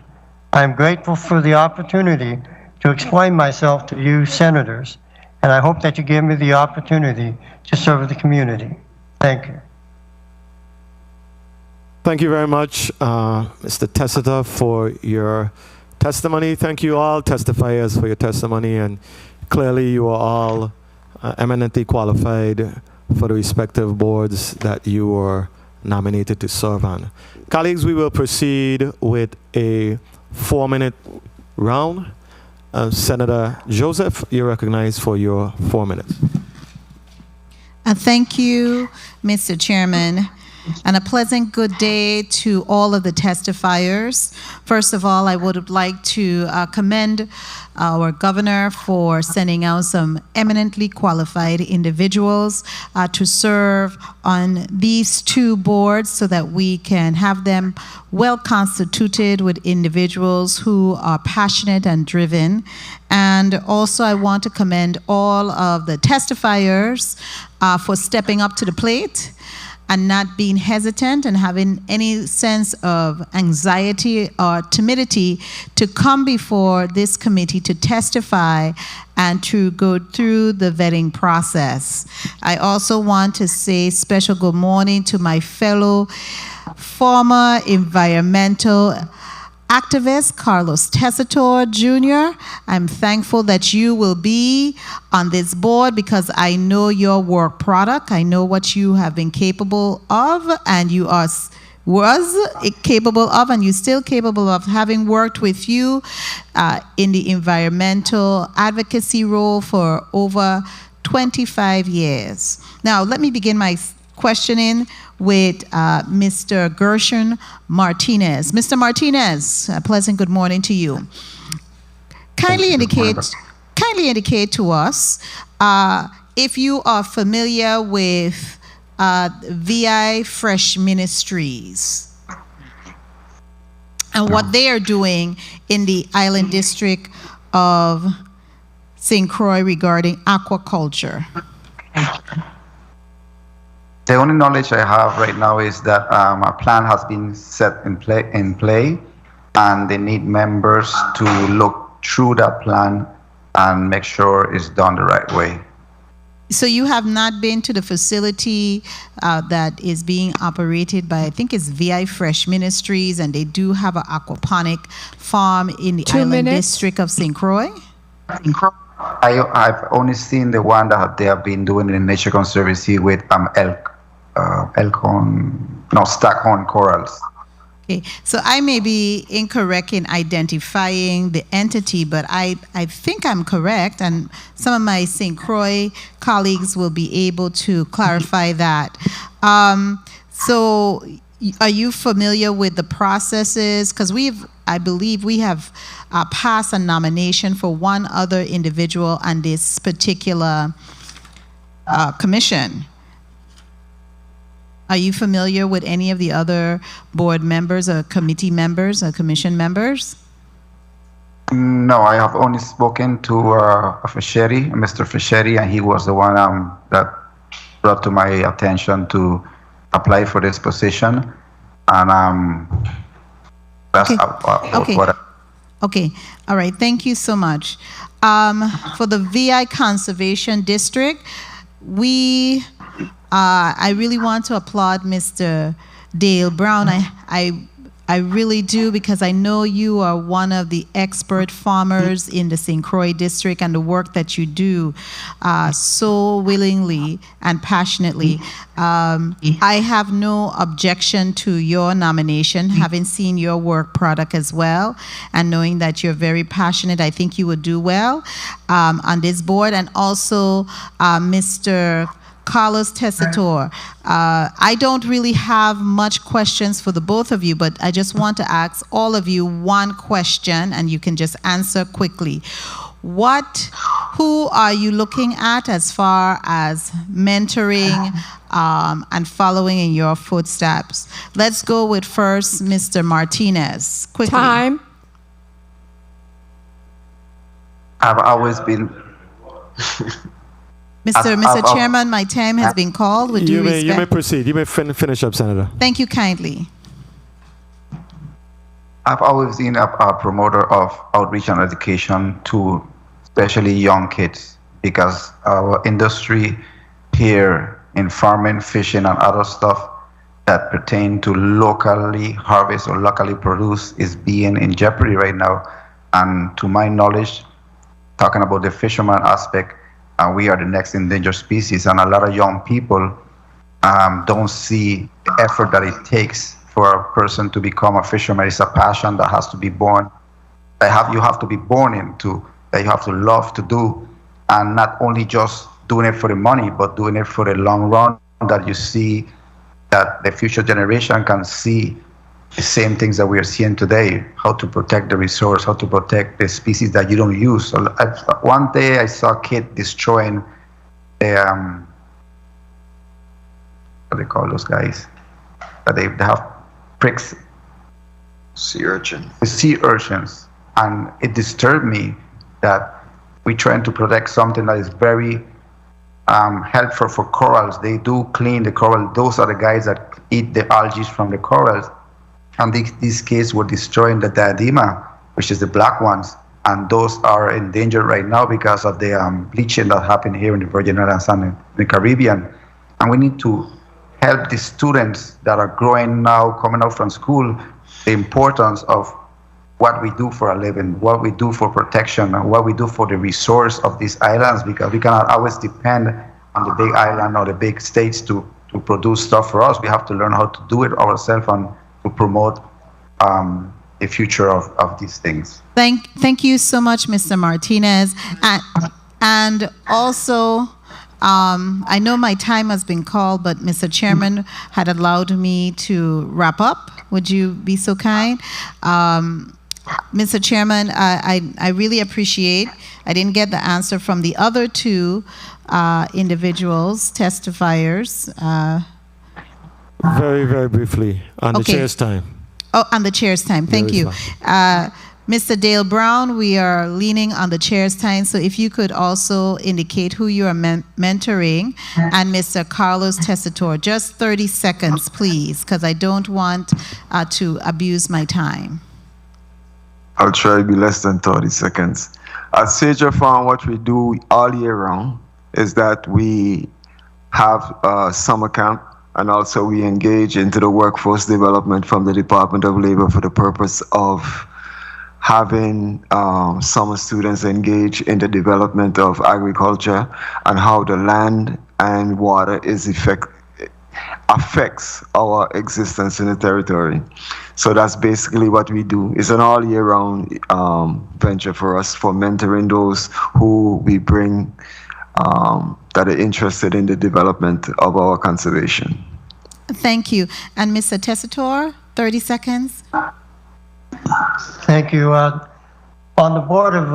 I am grateful for the opportunity to explain myself to you senators, and I hope that you give me the opportunity to serve the community. Thank you. Thank you very much, Mr. Tesitor, for your testimony. Thank you all testifiers for your testimony, and clearly you are all eminently qualified for the respective boards that you were nominated to serve on. Colleagues, we will proceed with a 4-minute round. Senator Joseph, you're recognized for your 4 minutes. Thank you, Mr. Chairman. and a pleasant good day to all of the testifiers. First of all, I would like to commend our governor for sending out some eminently qualified individuals to serve on these two boards so that we can have them well constituted with individuals who are passionate and driven. And also I want to commend all of the testifiers for stepping up to the plate and not being hesitant and having any sense of anxiety or timidity to come before this committee to testify and to go through the vetting process. I also want to say special good morning to my fellow former environmental activist Carlos Tesitor Jr. I'm thankful that you will be on this board because I know your work product. I know what you have been capable of, and you was capable of, and you're still capable of, having worked with you in the environmental advocacy role for over 25 years. Now, let me begin my questioning with Mr. Gerson Martinez. Mr. Martinez, a pleasant good morning to you. Kindly indicate to us if you are familiar with VI Fresh Ministries and what they are doing in the Island District of St. Croix regarding aquaculture. The only knowledge I have right now is that a plan has been set in play, and they need members to look through that plan and make sure it's done the right way. So you have not been to the facility that is being operated by, I think it's VI Fresh Ministries, and they do have an aquaponic farm in the Island District of St. Croix? I've only seen the one that they have been doing in Nature Conservancy with staghorn corals. Okay, so I may be incorrect in identifying the entity, but I think I'm correct, and some of my St. Croix colleagues will be able to clarify that. So are you familiar with the processes? Because I believe we have passed a nomination for one other individual on this particular commission. Are you familiar with any of the other board members or committee members or commission members? No, I have only spoken to Mr. Fischetti, and he was the one that brought to my attention to apply for this position. And that's what I... Okay, all right, thank you so much. For the VI Conservation District, I really want to applaud Mr. Dale Browne. I really do, because I know you are one of the expert farmers in the St. Croix district, and the work that you do so willingly and passionately. I have no objection to your nomination, having seen your work product as well, and knowing that you're very passionate. I think you would do well on this board. And also Mr. Carlos Tesitor. I don't really have much questions for the both of you, but I just want to ask all of you one question, and you can just answer quickly. Who are you looking at as far as mentoring and following in your footsteps? Let's go with first Mr. Martinez. Quickly. Time. I've always been... Mr. Chairman, my time has been called. With due respect. You may proceed. You may finish up, Senator. Thank you kindly. I've always been a promoter of outreach and education to especially young kids, because our industry here in farming, fishing, and other stuff that pertain to locally harvest or locally produce is being in jeopardy right now. And to my knowledge, talking about the fisherman aspect, we are the next endangered species, and a lot of young people don't see the effort that it takes for a person to become a fisherman. It's a passion that has to be born, you have to be born into, that you have to love to do, and not only just doing it for the money, but doing it for the long run, that you see that the future generation can see the same things that we are seeing today, how to protect the resource, how to protect the species that you don't use. So one day I saw a kid destroying the, what do they call those guys? That they have pricks. Sea urchin. The sea urchins. And it disturbed me that we're trying to protect something that is very helpful for corals. They do clean the coral. Those are the guys that eat the algae from the corals. And these kids were destroying the diadema, which is the black ones. And those are endangered right now because of the bleaching that happened here in the Virgin Islands and in the Caribbean. And we need to help the students that are growing now, coming out from school, the importance of what we do for a living, what we do for protection, and what we do for the resource of these islands, because we cannot always depend on the big island or the big states to produce stuff for us. We have to learn how to do it ourselves and to promote the future of these things. Thank you so much, Mr. Martinez. And also, I know my time has been called, but Mr. Chairman had allowed me to wrap up. Would you be so kind? Mr. Chairman, I really appreciate, I didn't get the answer from the other two individuals, testifiers. Very, very briefly, on the chair's time. Oh, on the chair's time. Thank you. Mr. Dale Browne, we are leaning on the chair's time, so if you could also indicate who you are mentoring, and Mr. Carlos Tesitor, just 30 seconds, please, because I don't want to abuse my time. I'll try to be less than 30 seconds. At Tesitor Farm, what we do all year round is that we have a summer camp, and also we engage into the workforce development from the Department of Labor for the purpose of having summer students engage in the development of agriculture and how the land and water affects our existence in the territory. So that's basically what we do. It's an all year round venture for us for mentoring those who we bring that are interested in the development of our conservation. Thank you. And Mr. Tesitor, 30 seconds. Thank you. On the board of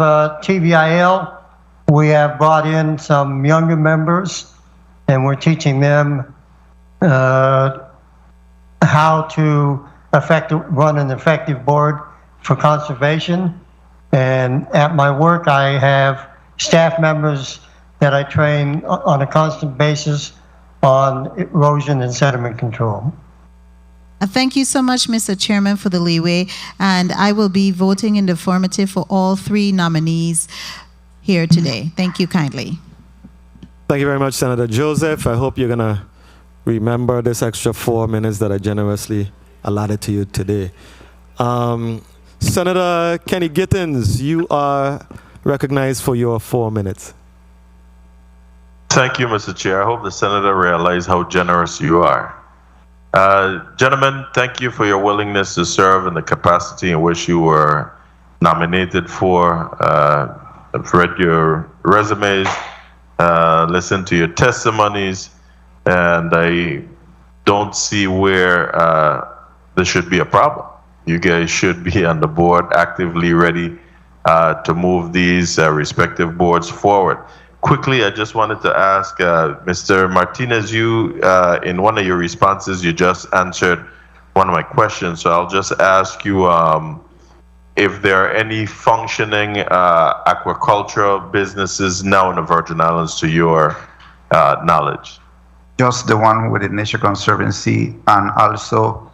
TVIL, we have brought in some younger members, and we're teaching them how to run an effective board for conservation. And at my work, I have staff members that I train on a constant basis on erosion and sediment control. Thank you so much, Mr. Chairman, for the leeway, and I will be voting in the affirmative for all three nominees here today. Thank you kindly. Thank you very much, Senator Joseph. I hope you're going to remember this extra 4 minutes that I generously allotted to you today. Senator Kenny Gittins, you are recognized for your 4 minutes. Thank you, Mr. Chair. I hope the Senator realizes how generous you are. Gentlemen, thank you for your willingness to serve in the capacity in which you were nominated for. I've read your resumes, listened to your testimonies, and I don't see where there should be a problem. You guys should be on the board actively ready to move these respective boards forward. Quickly, I just wanted to ask Mr. Martinez, you, in one of your responses, you just answered one of my questions. So I'll just ask you if there are any functioning aquaculture businesses now in the Virgin Islands to your knowledge. Just the one with the Nature Conservancy, and also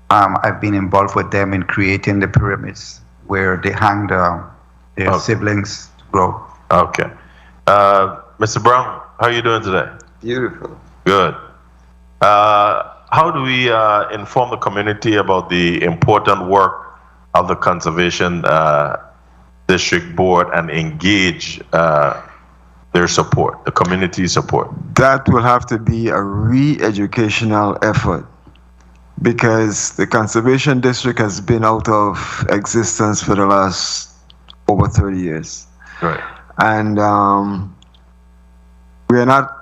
I've been involved with them in creating the pyramids where they hang their siblings to grow. Okay. Mr. Browne, how are you doing today? Beautiful. Good. How do we inform the community about the important work of the Conservation District Board and engage their support, the community support? That will have to be a re-educational effort because the Conservation District has been out of existence for the last over 30 years. Right. And we are not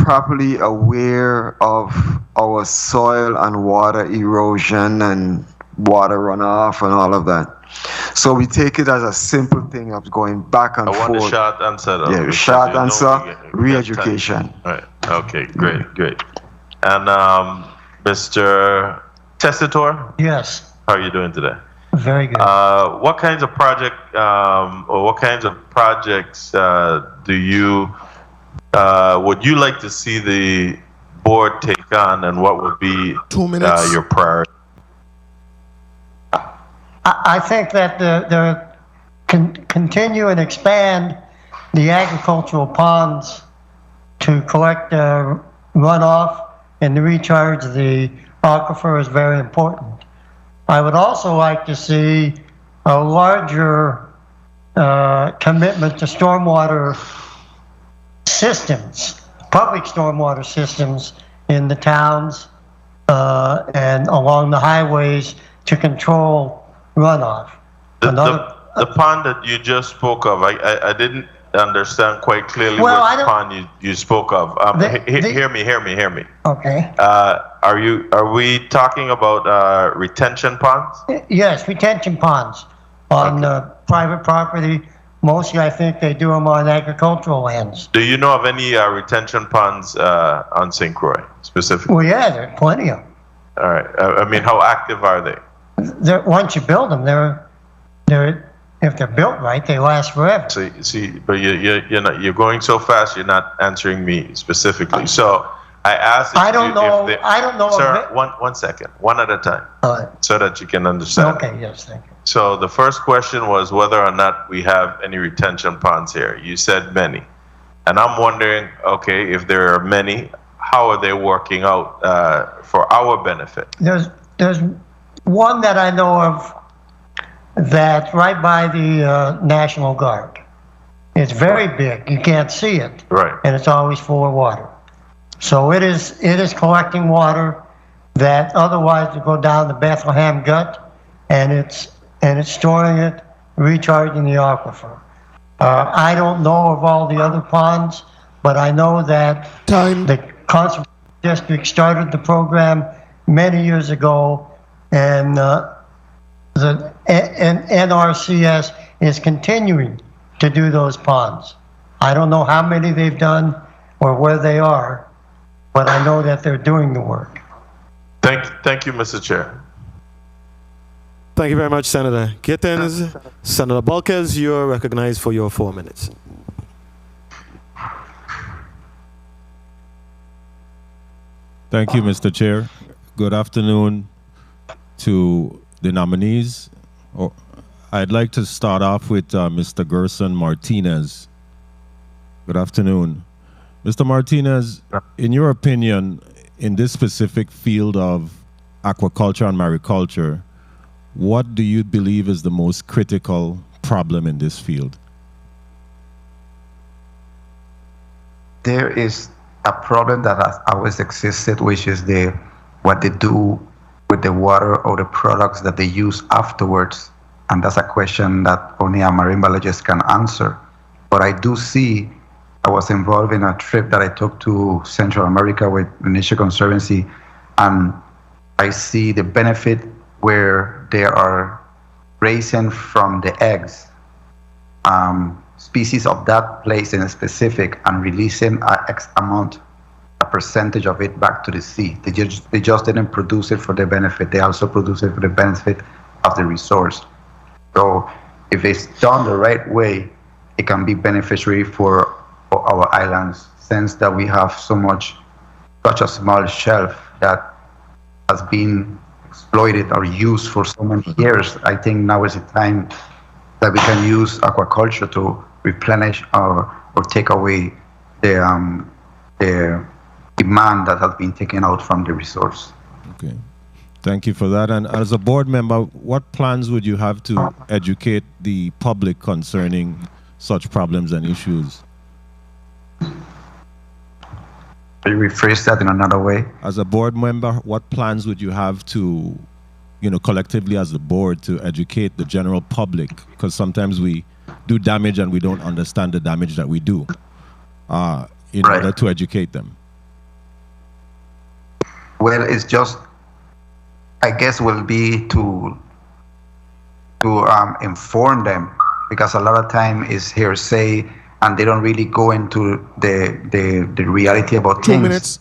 properly aware of our soil and water erosion and water runoff and all of that. So we take it as a simple thing of going back and I forth. want a short answer. Though, yeah, short answer, re-education. All right. Okay, great. And Mr. Tesitor? Yes. How are you doing today? Very good. What kinds of projects do you would you like to see the board take on, and what would be 2 minutes. Your priority? I think that the continue and expand the agricultural ponds to collect runoff and to recharge the aquifer is very important. I would also like to see a larger commitment to stormwater systems, public stormwater systems in the towns and along the highways to control runoff. The pond that you just spoke of, I didn't understand quite clearly what pond you spoke of. Hear me. Okay. Are we talking about retention ponds? Yes, retention ponds on private property. Mostly, I think they do them on agricultural lands. Do you know of any retention ponds on St. Croix specifically? Well, yeah, there are plenty of them. All right. I mean, how active are they? Once you build them, if they're built right, they last forever. See, but you're going so fast. You're not answering me specifically. So I asked. I don't know. Sir, one second, one at a time, so that you can understand. Okay. Yes. Thank you. So the first question was whether or not we have any retention ponds here. You said many, and I'm wondering, okay, if there are many, how are they working out for our benefit? There's one that I know of that's right by the National Guard. It's very big. You can't see it. Right. And it's always full of water. So it is collecting water that otherwise would go down the Bethlehem gut, and it's storing it, recharging the aquifer. I don't know of all the other ponds, but I know that the Conservation District started the program many years ago, and the NRCS is continuing to do those ponds. I don't know how many they've done or where they are, but I know that they're doing the work. Thank you, Mr. Chair. Thank you very much, Senator Gittins. Senator Bulkers, you're recognized for your 4 minutes. Thank you, Mr. Chair. Good afternoon to the nominees. I'd like to start off with Mr. Gerson Martinez. Good afternoon. Mr. Martinez, in your opinion, in this specific field of aquaculture and mariculture, what do you believe is the most critical problem in this field? There is a problem that has always existed, which is what they do with the water or the products that they use afterwards. And that's a question that only a marine biologist can answer. But I do see, I was involved in a trip that I took to Central America with the Nature Conservancy, and I see the benefit where they are raising from the eggs species of that place in specific and releasing a percentage of it back to the sea. They just didn't produce it for their benefit. They also produce it for the benefit of the resource. So if it's done the right way, it can be beneficiary for our islands, since that we have such a small shelf that has been exploited or used for so many years. I think now is the time that we can use aquaculture to replenish or take away the demand that has been taken out from the resource. Okay. Thank you for that. And as a board member, what plans would you have to educate the public concerning such problems and issues? Can you rephrase that in another way? As a board member, what plans would you have to, collectively as a board, to educate the general public? Because sometimes we do damage and we don't understand the damage that we do in order to educate them. Well, it's just, I guess, will be to inform them, because a lot of time is hearsay and they don't really go into the reality about 2 things. minutes.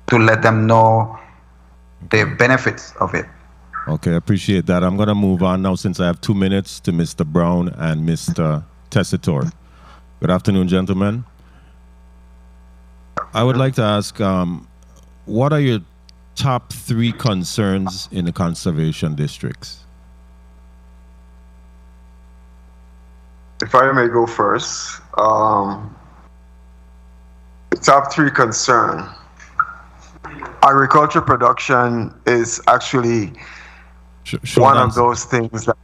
To let them know the benefits of it. Okay, I appreciate that. I'm going to move on now, since I have 2 minutes, to Mr. Browne and Mr. Tesitor. Good afternoon, gentlemen. I would like to ask, what are your top 3 concerns in the conservation districts? If I may go first, the top 3 concern. Agriculture production is actually one of those things that...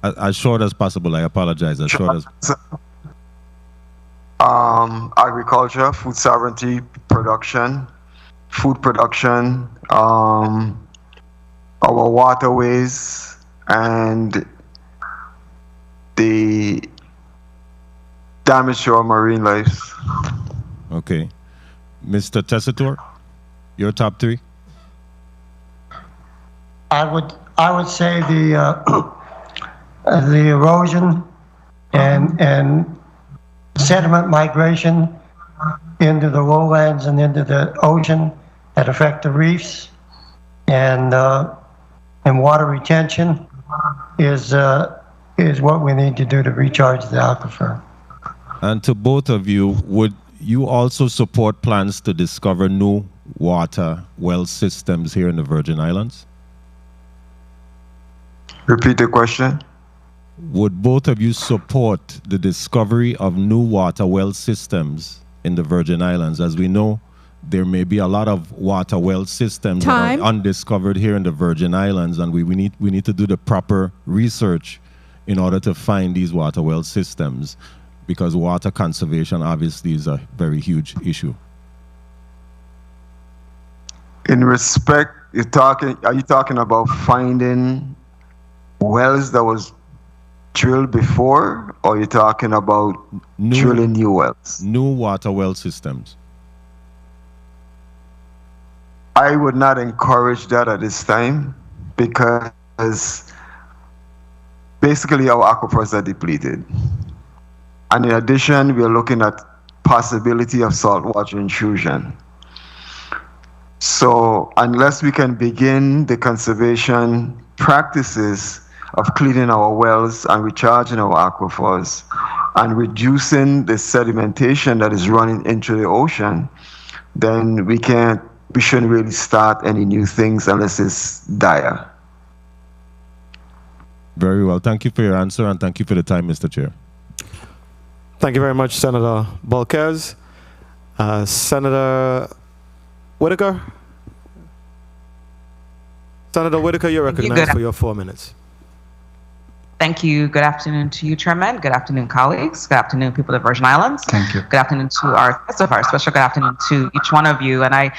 As short as possible, I apologize. As short as... agriculture, food sovereignty, production, food production, our waterways, and the damage to our marine lives. Okay. Mr. Tesitor, your top 3? I would say the erosion and sediment migration into the lowlands and into the ocean that affect the reefs, and water retention is what we need to do to recharge the aquifer. And to both of you, would you also support plans to discover new water well systems here in the Virgin Islands? Repeat the question. Would both of you support the discovery of new water well systems in the Virgin Islands? As we know, there may be a lot of water well systems that are undiscovered here in the Virgin Islands, and we need to do the proper research in order to find these water well systems, because water conservation obviously is a very huge issue. In respect, are you talking about finding wells that was drilled before, or are you talking about drilling new wells? New water well systems. I would not encourage that at this time, because basically our aquifers are depleted. And in addition, we are looking at possibility of saltwater intrusion. So unless we can begin the conservation practices of cleaning our wells and recharging our aquifers and reducing the sedimentation that is running into the ocean, then we shouldn't really start any new things unless it's dire. Very well. Thank you for your answer, and thank you for the time, Mr. Chair. Thank you very much, Senator Bolquez. Senator Whitaker? Senator Whitaker, you're recognized for your 4 minutes. Thank you. Good afternoon to you, Chairman. Good afternoon, colleagues. Good afternoon, people of the Virgin Islands. Thank you. Good afternoon to our testifiers. Special good afternoon to each one of you. And I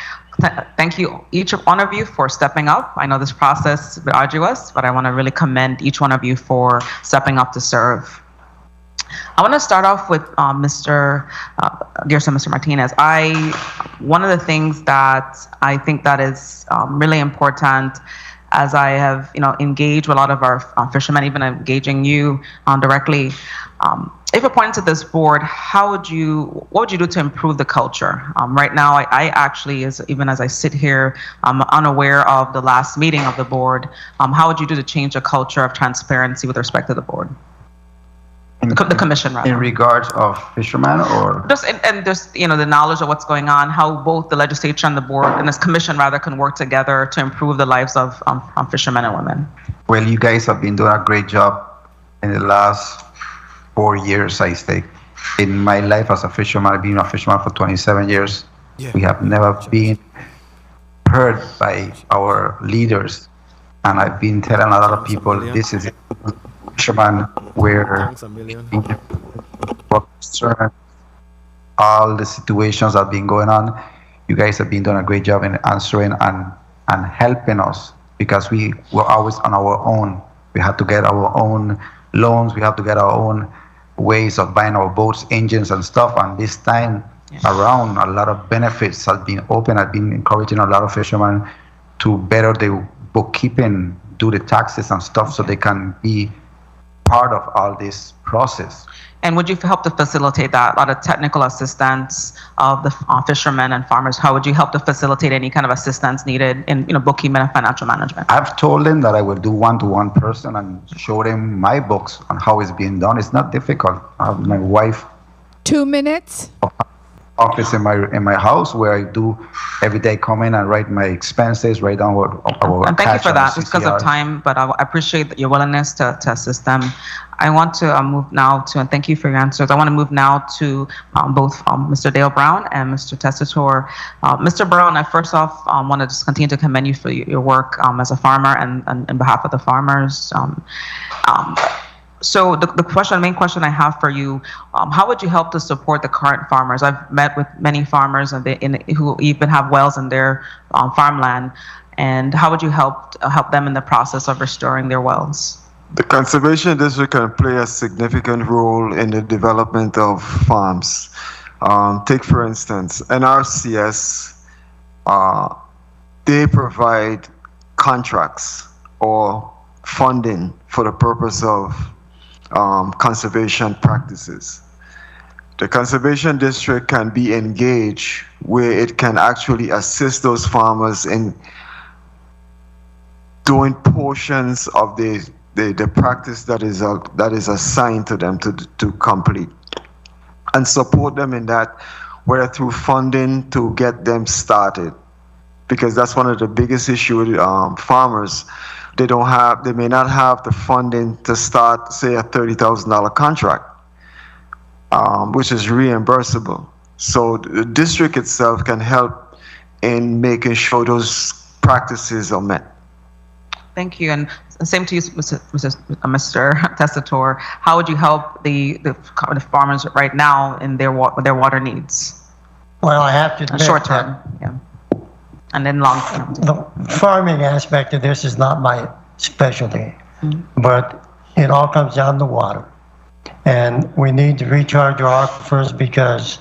thank you, each one of you, for stepping up. I know this process is arduous, but I want to really commend each one of you for stepping up to serve. I want to start off with Mr. Gerson, Mr. Martinez. One of the things that I think that is really important, as I have engaged with a lot of our fishermen, even engaging you directly, if appointed to this board, what would you do to improve the culture? Right now, I actually, even as I sit here, I'm unaware of the last meeting of the board. How would you do to change the culture of transparency with respect to the board? The commission, rather. In regards of fishermen, or just the knowledge of what's going on, how both the legislature and the board and this commission rather can work together to improve the lives of fishermen and women. Well, you guys have been doing a great job in the last 4 years, I think. In my life as a fisherman, I've been a fisherman for 27 years. Yeah. We have never been heard by our leaders, and I've been telling a lot of people this is fisherman where all the situations that have been going on. You guys have been doing a great job in answering and helping us, because we were always on our own. We had to get our own loans. We have to get our own ways of buying our boats, engines and stuff. And this time around. A lot of benefits have been open. I've been encouraging a lot of fishermen to better their bookkeeping, do the taxes and stuff, so they can be part of all this process. And would you help to facilitate that? A lot of technical assistance of the fishermen and farmers. How would you help to facilitate any kind of assistance needed in bookkeeping and financial management? I've told them that I will do one-to-one person and show them my books on how it's being done. It's not difficult. I have my wife 2 minutes. office in my house where I do every day come in and write my expenses, write down what and thank you for that, just because of time, but I appreciate your willingness to assist them. I want to move now to, and thank you for your answers, I want to move now to both Mr. Dale Browne and Mr. Tesitor. Mr. Browne, I first off want to just continue to commend you for your work as a farmer and on behalf of the farmers. So the main question I have for you, how would you help to support the current farmers? I've met with many farmers who even have wells in their farmland, and how would you help them in the process of restoring their wells? The Conservation District can play a significant role in the development of farms. Take, for instance, NRCS, they provide contracts or funding for the purpose of conservation practices. The Conservation District can be engaged where it can actually assist those farmers in doing portions of the practice that is assigned to them to complete, and support them in that, whether through funding to get them started, because that's one of the biggest issues with farmers. They may not have the funding to start, say, a $30,000 contract, which is reimbursable. So the district itself can help in making sure those practices are met. Thank you, and same to you, Mr. Tesitor. How would you help the farmers right now in their water needs? Well, I have to admit, short term, yeah, and then long term. The farming aspect of this is not my specialty, but it all comes down to water, and we need to recharge our aquifers because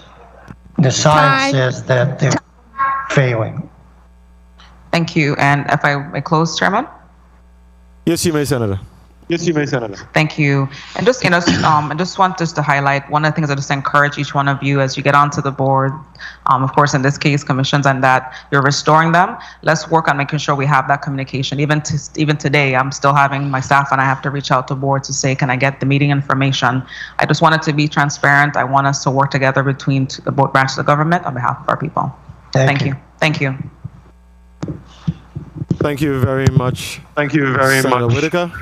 the science says that they're failing. Thank you, and if I may close, Chairman. Yes, you may, Senator. Yes, you may, Senator. Thank you. And just, I just want just to highlight one of the things I just encourage each one of you as you get onto the board, of course, in this case, commissions, and that you're restoring them. Let's work on making sure we have that communication. Even today, I'm still having my staff and I have to reach out to board to say, can I get the meeting information? I just wanted to be transparent. I want us to work together between the board branches of government on behalf of our people. Thank you. Thank you. Thank you very much. Thank you very Senator much. Whitaker.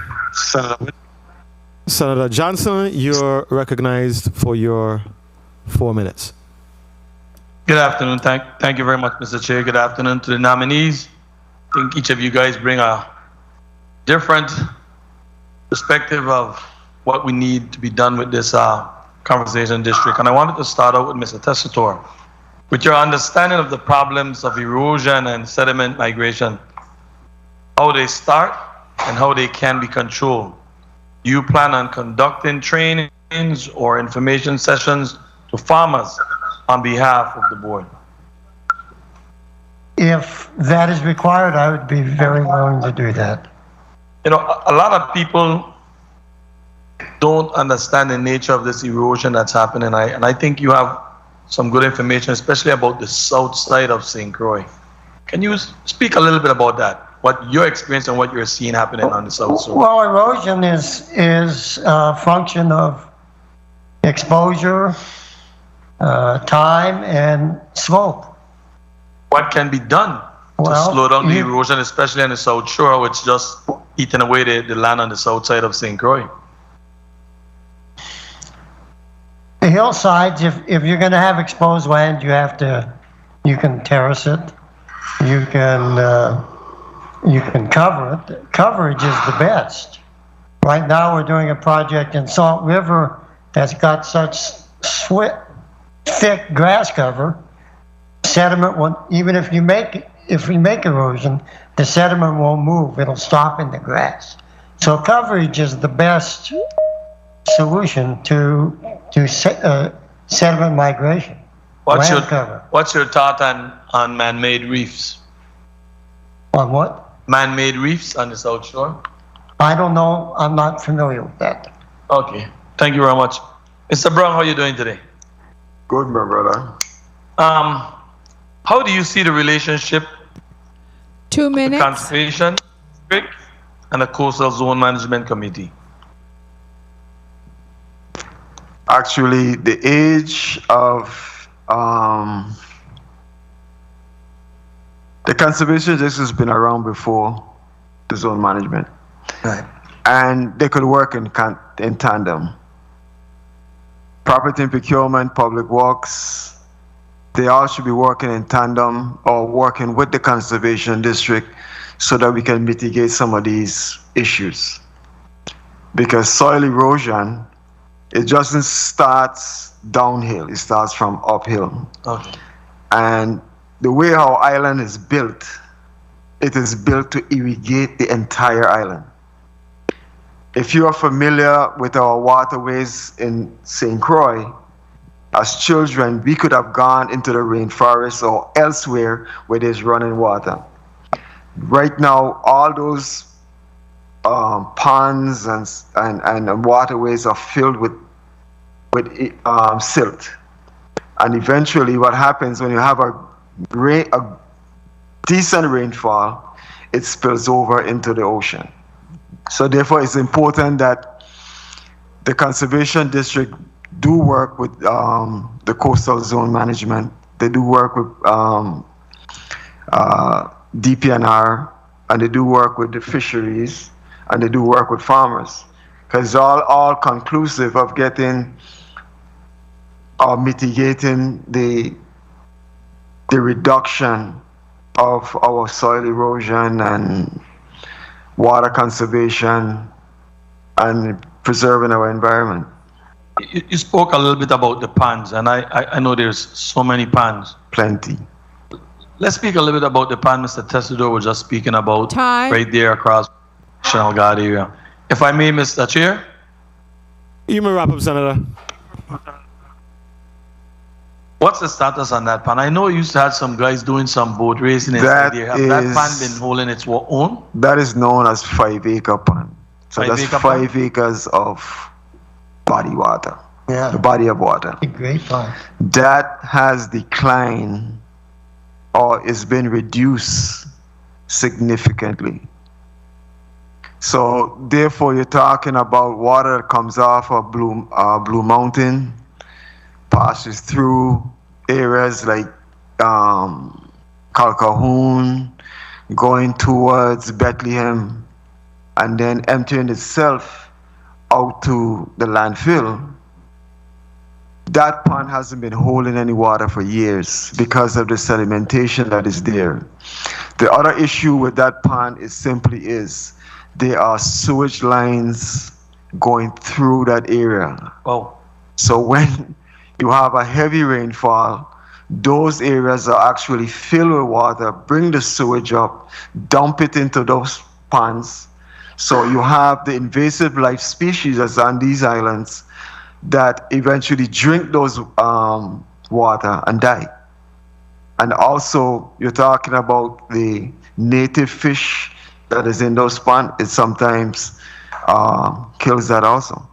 Senator Johnson, you're recognized for your 4 minutes. Good afternoon. Thank you very much, Mr. Chair. Good afternoon to the nominees. I think each of you guys bring a different perspective of what we need to be done with this conversation district. And I wanted to start out with Mr. Tesitor. With your understanding of the problems of erosion and sediment migration, how they start and how they can be controlled. Do you plan on conducting trainings or information sessions to farmers on behalf of the board? If that is required, I would be very willing to do that. You know, a lot of people don't understand the nature of this erosion that's happening, and I think you have some good information, especially about the south side of St. Croix. Can you speak a little bit about that? What your experience and what you're seeing happening on the south side? Well, erosion is a function of exposure, time, and slope. What can be done to slow down the erosion, especially on the south shore, which just eating away the land on the south side of St. Croix? The hillsides, if you're going to have exposed land, you can terrace it, you can cover it. Coverage is the best. Right now we're doing a project in Salt River that's got such thick grass cover, sediment won't, even if we make erosion, the sediment won't move, it'll stop in the grass. So coverage is the best solution to sediment migration. Land cover. What's your thought on man-made reefs? On what? Man-made reefs on the South Shore? I don't know. I'm not familiar with that. Okay. Thank you very much. Mr. Browne, how are you doing today? Good, my brother. How do you see the relationship 2 the minutes. Conservation District and the Coastal Zone Management Committee? Actually, the age of the conservation district has been around before the zone management. Right. And they could work in tandem. Property and procurement, public works, they all should be working in tandem or working with the conservation district so that we can mitigate some of these issues. Because soil erosion, it doesn't start downhill, it starts from uphill. Okay. And the way our island is built, it is built to irrigate the entire island. If you are familiar with our waterways in St. Croix, as children, we could have gone into the rainforest or elsewhere where there's running water. Right now, all those ponds and waterways are filled with silt. And eventually what happens when you have a decent rainfall, it spills over into the ocean. So therefore, it's important that the Conservation District do work with the Coastal Zone Management. They do work with DPNR, and they do work with the fisheries, and they do work with farmers. Because it's all conclusive of getting or mitigating the reduction of our soil erosion and water conservation and preserving our environment. You spoke a little bit about the ponds, and I know there's so many ponds. Plenty. Let's speak a little bit about the pond Mr. Tesitor was just speaking about. Time. Right there across National Guard area. If I may, Mr. Chair. You may wrap up, Senator. What's the status on that pond? I know you used to have some guys doing some boat racing inside there. Have that pond been holding its own? That is known as 5-acre pond. So that's 5 pond? acres of body water. Yeah. The body of water. A great pond. That has declined or is been reduced significantly. So therefore, you're talking about water that comes off of Blue Mountain, passes through areas like Calcahoon, going towards Bethlehem, and then emptying itself out to the landfill. That pond hasn't been holding any water for years because of the sedimentation that is there. The other issue with that pond is there are sewage lines going through that area. Oh. So when you have a heavy rainfall, those areas are actually filled with water, bring the sewage up, dump it into those ponds. So you have the invasive life species that's on these islands that eventually drink those water and die. And also, you're talking about the native fish that is in those ponds. It sometimes kills that also.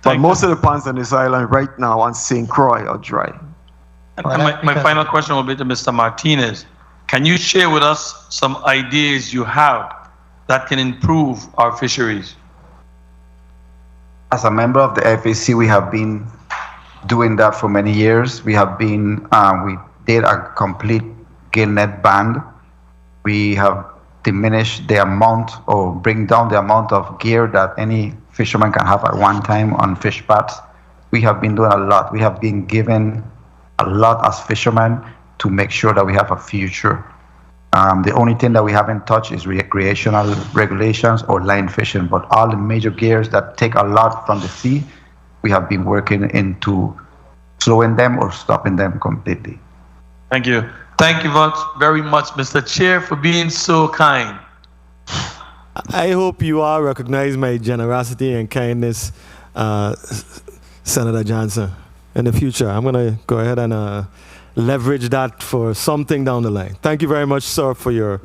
But most of the ponds on this island right now on St. Croix are dry. And my final question will be to Mr. Martinez. Can you share with us some ideas you have that can improve our fisheries? As a member of the FAC, we have been doing that for many years. We have been, we did a complete gill net ban. We have diminished the amount or bring down the amount of gear that any fisherman can have at one time on fish pads. We have been doing a lot. We have been given a lot as fishermen to make sure that we have a future. The only thing that we haven't touched is recreational regulations or line fishing, but all the major gears that take a lot from the sea, we have been working into slowing them or stopping them completely. Thank you. Thank you very much, Mr. Chair, for being so kind. I hope you all recognize my generosity and kindness, Senator Johnson. in the future. I'm going to go ahead and leverage that for something down the line. Thank you very much, sir, for your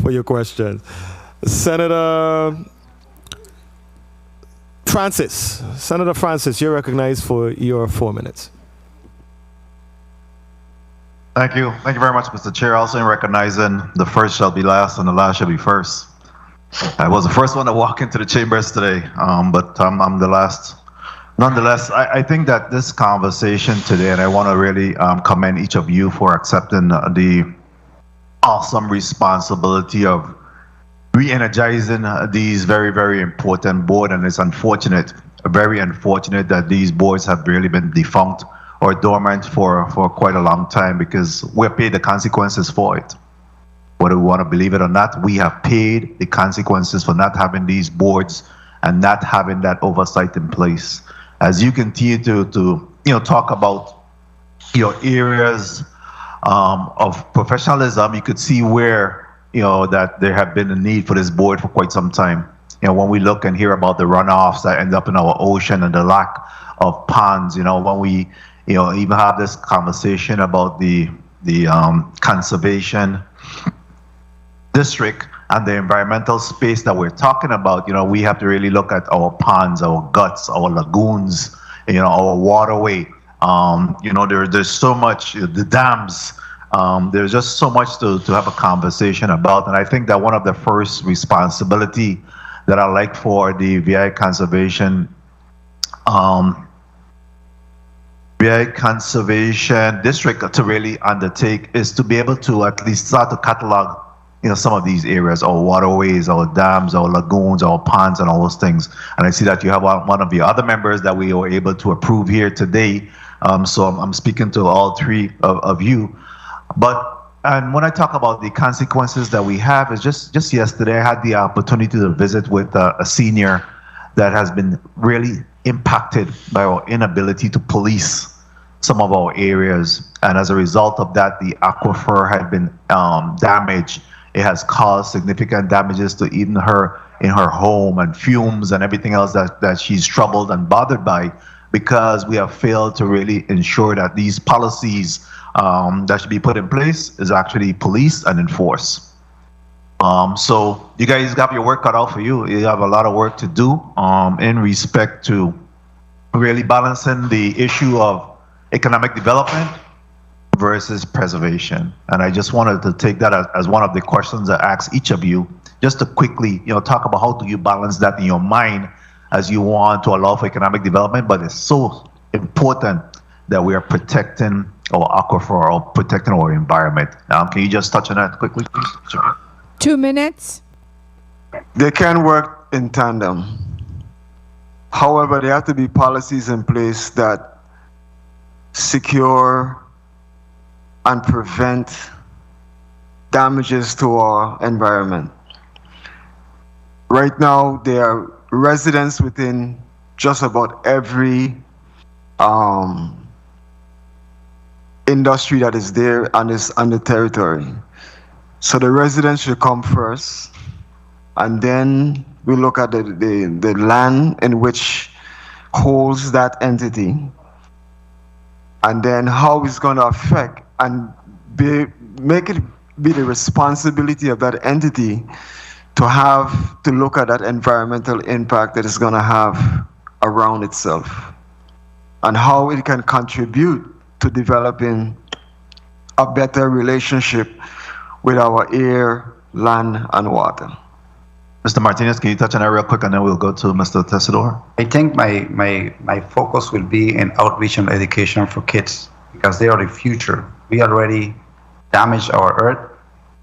for your question. Senator Francis, you're recognized for your 4 minutes. Thank you. Thank you very much, Mr. Chair. Also in recognizing the first shall be last and the last shall be first. I was the first one to walk into the chambers today, but I'm the last. Nonetheless, I think that this conversation today, and I want to really commend each of you for accepting the awesome responsibility of re-energizing these very, very important boards. And it's unfortunate, very unfortunate that these boards have really been defunct or dormant for quite a long time, because we're paid the consequences for it. Whether we want to believe it or not, we have paid the consequences for not having these boards and not having that oversight in place. As you continue to talk about your areas of professionalism, you could see where that there have been a need for this board for quite some time. When we look and hear about the runoffs that end up in our ocean and the lack of ponds, when we even have this conversation about the conservation district and the environmental space that we're talking about, we have to really look at our ponds, our guts, our lagoons, our waterway. There's so much, the dams. There's just so much to have a conversation about. And I think that one of the first responsibility that I like for the VI Conservation District to really undertake is to be able to at least start to catalog some of these areas, our waterways, our dams, our lagoons, our ponds, and all those things. And I see that you have one of the other members that we were able to approve here today. So I'm speaking to all three of you. And when I talk about the consequences that we have, is just yesterday I had the opportunity to visit with a senior that has been really impacted by our inability to police some of our areas. And as a result of that, the aquifer had been damaged. It has caused significant damages to even her in her home, and fumes and everything else that she's troubled and bothered by, because we have failed to really ensure that these policies that should be put in place is actually policed and enforced. So you guys got your work cut out for you. You have a lot of work to do in respect to really balancing the issue of economic development versus preservation. And I just wanted to take that as one of the questions I ask each of you, just to quickly talk about how do you balance that in your mind as you want to allow for economic development, but it's so important that we are protecting our aquifer or protecting our environment. Can you just touch on that quickly, please? 2 minutes. They can work in tandem. However, there have to be policies in place that secure and prevent damages to our environment. Right now, there are residents within just about every industry that is there and is on the territory. So the residents should come first, and then we look at the land in which holds that entity, and then how it's going to affect and make it be the responsibility of that entity to have to look at that environmental impact that it's going to have around itself, and how it can contribute to developing a better relationship with our air, land, and water. Mr. Martinez, can you touch on that real quick, and then we'll go to Mr. Tesitor? I think my focus will be in outreach and education for kids, because they are the future. We already damaged our earth,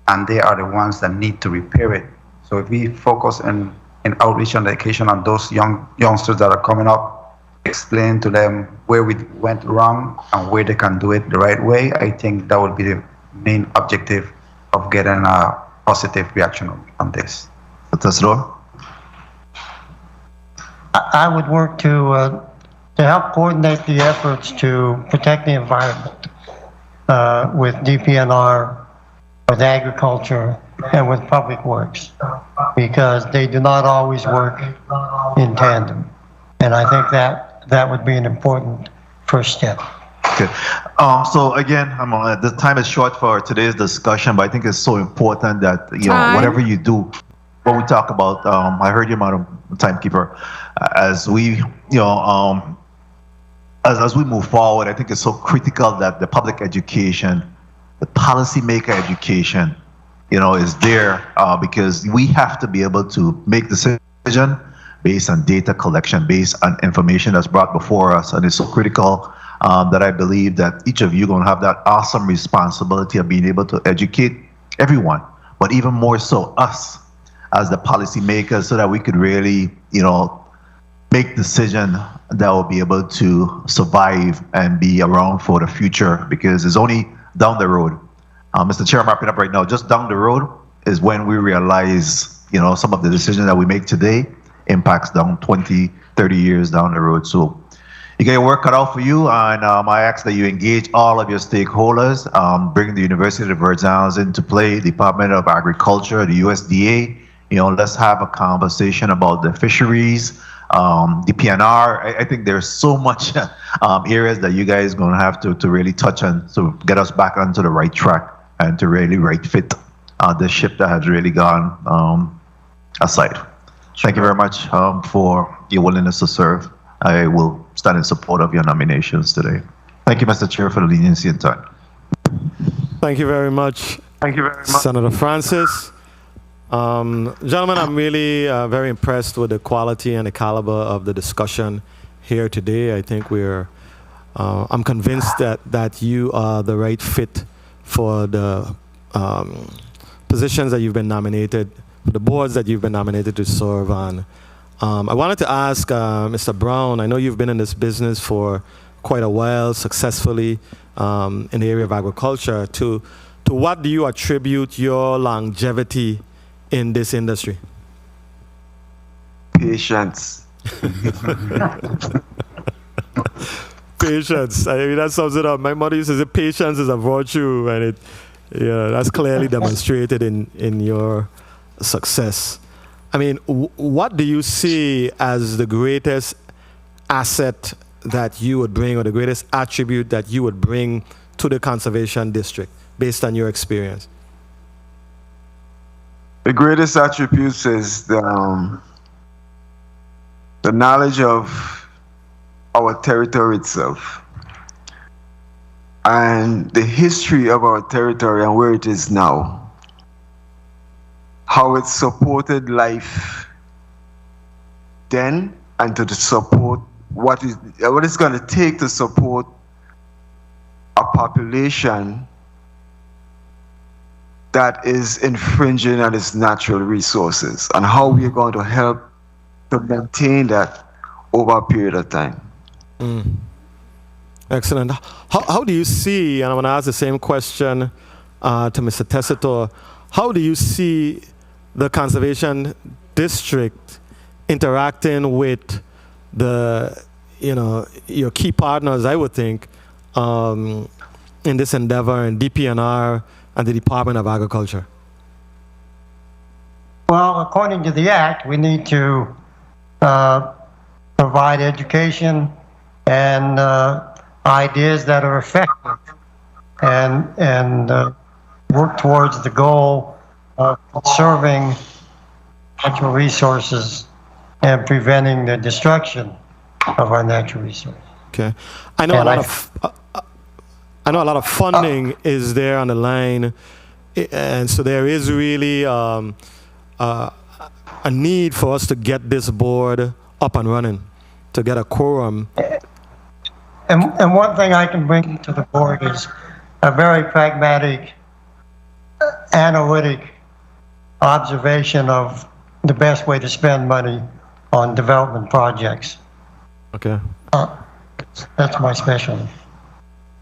and they are the ones that need to repair it. So if we focus in outreach and education on those youngsters that are coming up, explain to them where we went wrong and where they can do it the right way, I think that would be the main objective of getting a positive reaction on this. Tesitor? I would work to help coordinate the efforts to protect the environment with DPNR, with agriculture, and with public works, because they do not always work in tandem. And I think that would be an important first step. Okay. So again, the time is short for today's discussion, but I think it's so important that whatever you do, when we talk about, I heard you, Madam Timekeeper, as we as we move forward, I think it's so critical that the public education, the policymaker education, is there because we have to be able to make decision based on data collection, based on information that's brought before us, and it's so critical that I believe that each of you going to have that awesome responsibility of being able to educate everyone, but even more so us as the policymakers, so that we could really, make decisions that will be able to survive and be around for the future, because it's only down the road. Mr. Chair, I'm wrapping up right now. Just down the road is when we realize, some of the decisions that we make today impacts down 20, 30 years down the road. So you get your work cut out for you, and I ask that you engage all of your stakeholders, bring the University of the Virgin Islands into play, Department of Agriculture, the USDA. Let's have a conversation about the fisheries, the PNR. I think there's so much areas that you guys going to have to really touch on to get us back onto the right track and to really right fit the ship that has really gone aside. Thank you very much for your willingness to serve. I will stand in support of your nominations today. Thank you, Mr. Chair, for the leniency and time. Thank you very much. Thank you very much. Senator Francis. Gentlemen, I'm really very impressed with the quality and the caliber of the discussion here today. I think I'm convinced that you are the right fit for the positions that you've been nominated, for the boards that you've been nominated to serve on. I wanted to ask Mr. Browne, I know you've been in this business for quite a while, successfully in the area of agriculture. To what do you attribute your longevity in this industry? Patience. Patience. I mean, that sums it up. My mother used to say patience is a virtue, and that's clearly demonstrated in your success. I mean, what do you see as the greatest asset that you would bring, or the greatest attribute that you would bring to the conservation district based on your experience? The greatest attributes is the knowledge of our territory itself and the history of our territory and where it is now, how it supported life then, and to support what it's going to take to support a population that is infringing on its natural resources, and how we're going to help to maintain that over a period of time. Excellent. How do you see, and I'm going to ask the same question to Mr. Tesitor, how do you see the conservation district interacting with your key partners, I would think, in this endeavor, in DPNR and the Department of Agriculture? Well, according to the Act, we need to provide education and ideas that are effective, and work towards the goal of conserving natural resources and preventing the destruction of our natural resources. Okay, I know a lot of funding is there on the line, and so there is really a need for us to get this board up and running, to get a quorum. And one thing I can bring to the board is a very pragmatic, analytic observation of the best way to spend money on development projects. Okay. That's my specialty.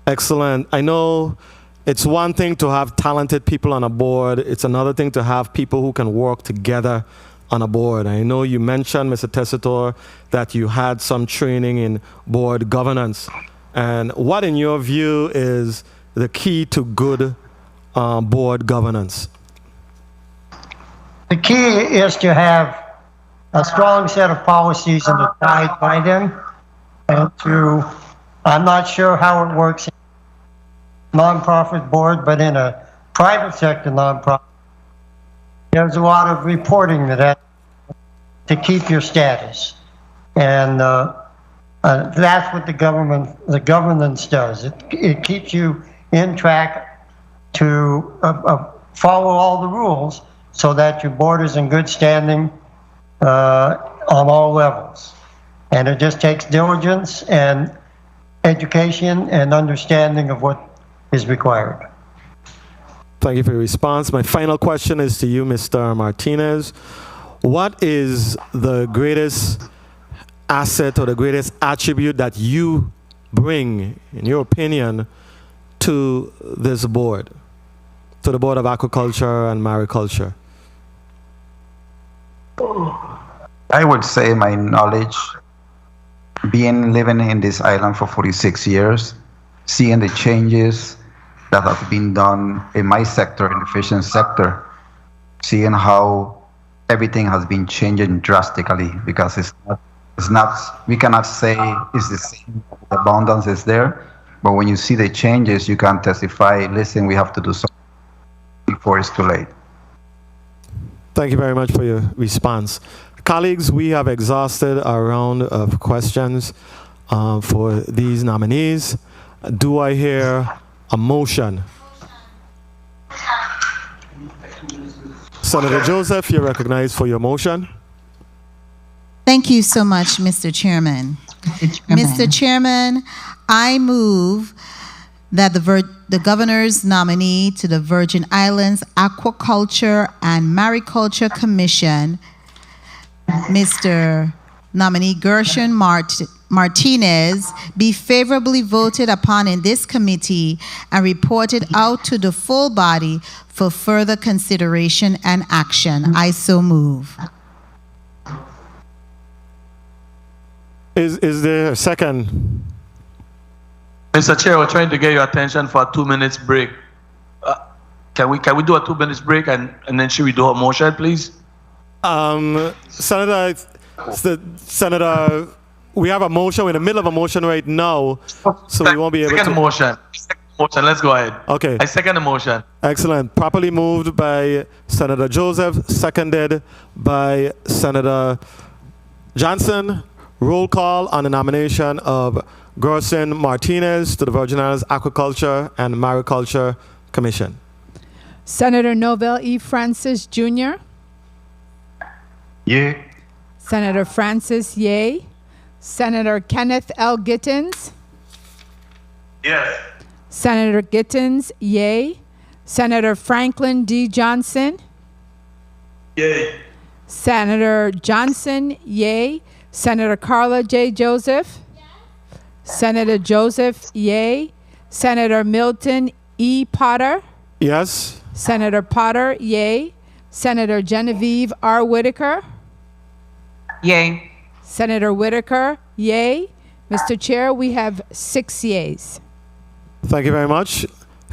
Excellent. I know it's one thing to have talented people on a board. It's another thing to have people who can work together on a board. I know you mentioned, Mr. Tesitor, that you had some training in board governance. And what, in your view, is the key to good board governance? The key is to have a strong set of policies and abide by them, and to I'm not sure how it works in a nonprofit board, but in a private sector nonprofit, there's a lot of reporting that to keep your status. And that's what the governance does. It keeps you in track to follow all the rules so that your board is in good standing on all levels. And it just takes diligence and education and understanding of what is required. Thank you for your response. My final question is to you, Mr. Martinez. What is the greatest asset or the greatest attribute that you bring, in your opinion, to this board, to the Board of Aquaculture and Mariculture? I would say my knowledge, living in this island for 46 years, seeing the changes that have been done in my sector, in the fishing sector, seeing how everything has been changing drastically, because we cannot say it's the same, the abundance is there, but when you see the changes, you can testify, listen, we have to do something before it's too late. Thank you very much for your response. Colleagues, we have exhausted our round of questions for these nominees. Do I hear a motion? Senator Joseph, you're recognized for your motion. Thank you so much, Mr. Chairman. Mr. Chairman, I move that the governor's nominee to the Virgin Islands Aquaculture and Mariculture Commission, Mr. nominee Gerson Martinez, be favorably voted upon in this committee and reported out to the full body for further consideration and action. I so move. Is there a second? Mr. Chair, we're trying to get your attention for a 2 minutes break. Can we do a 2 minutes break and then should we do a motion, please? Senator, we have a motion. We're in the middle of a motion right now, so we won't be able to. Second motion. Let's go ahead. Okay. I second the motion. Excellent. Properly moved by Senator Joseph, seconded by Senator Johnson. Roll call on the nomination of Gerson Martinez to the Virgin Islands Aquaculture and Mariculture Commission. Senator Novell E. Francis Jr. Yay. Senator Francis Yeh. Senator Kenneth L. Gittens. Yes. Senator Gittens, yay. Senator Franklin D. Johnson. Yay. Senator Johnson, yay. Senator Carla J. Joseph. Yes. Senator Joseph, yay. Senator Milton E. Potter. Yes. Senator Potter, yay. Senator Genevieve R. Whitaker. Yay. Senator Whitaker, yay. Mr. Chair, we have 6 yays. Thank you very much.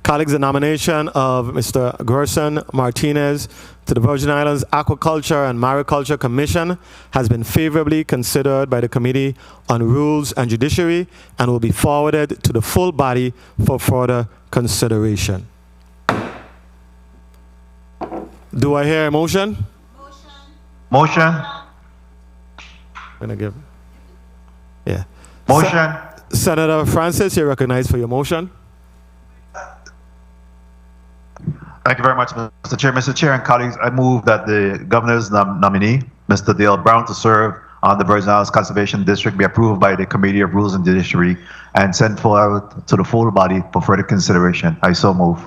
Colleagues, the nomination of Mr. Gerson Martinez to the Virgin Islands Aquaculture and Mariculture Commission has been favorably considered by the Committee on Rules and Judiciary and will be forwarded to the full body for further consideration. Do I hear a motion? Motion. I'm gonna give. Yeah. Motion. Senator Francis, you're recognized for your motion. Thank you very much, Mr. Chair. Mr. Chair and colleagues, I move that the governor's nominee, Mr. Dale Browne, to serve on the Virgin Islands Conservation District be approved by the Committee of Rules and Judiciary and sent forward to the full body for further consideration. I so move.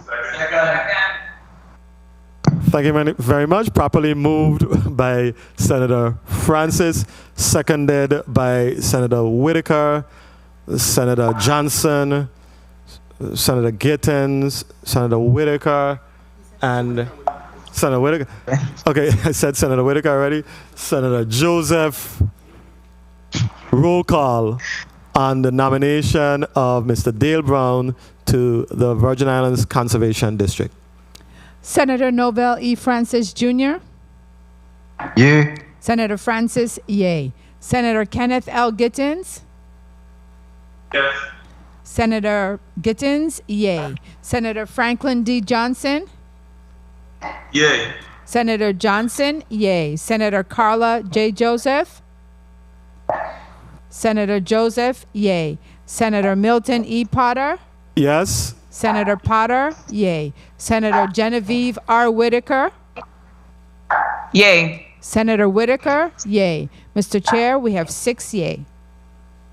Thank you very much. Properly moved by Senator Francis, seconded by Senator Whitaker, Senator Johnson, Senator Gittens, Senator Whitaker, and Senator Whitaker. Okay, I said Senator Whitaker already. Senator Joseph. Roll call on the nomination of Mr. Dale Browne to the Virgin Islands Conservation District. Senator Novell E. Francis Jr. Yay. Senator Francis, yay. Senator Kenneth L. Gittens. Yes. Senator Gittens, yay. Senator Franklin D. Johnson, Yay. Senator Johnson, yay. Senator Carla J. Joseph, Senator Joseph, yay. Senator Milton E. Potter, Yes. Senator Potter, yay. Senator Genevieve R. Whitaker, Yay. Senator Whitaker, yay. Mr. Chair, we have 6 yay.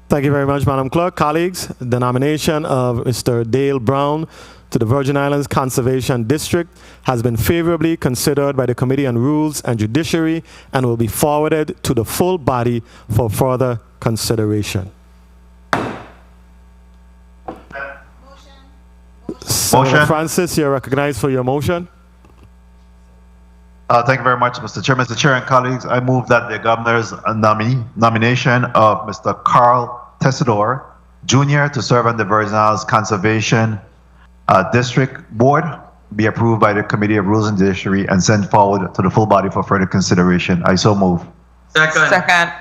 Thank you very much, Madam Clerk. Colleagues, the nomination of Mr. Dale Browne to the Virgin Islands Conservation District has been favorably considered by the Committee on Rules and Judiciary and will be forwarded to the full body for further consideration. Senator Francis, you're recognized for your motion. Thank you very much, Mr. Chair. Mr. Chair and colleagues, I move that the governor's nomination of Mr. Carl Tesitor, Jr. to serve on the Virgin Islands Conservation District Board be approved by the Committee of Rules and Judiciary and sent forward to the full body for further consideration. I so move. Second.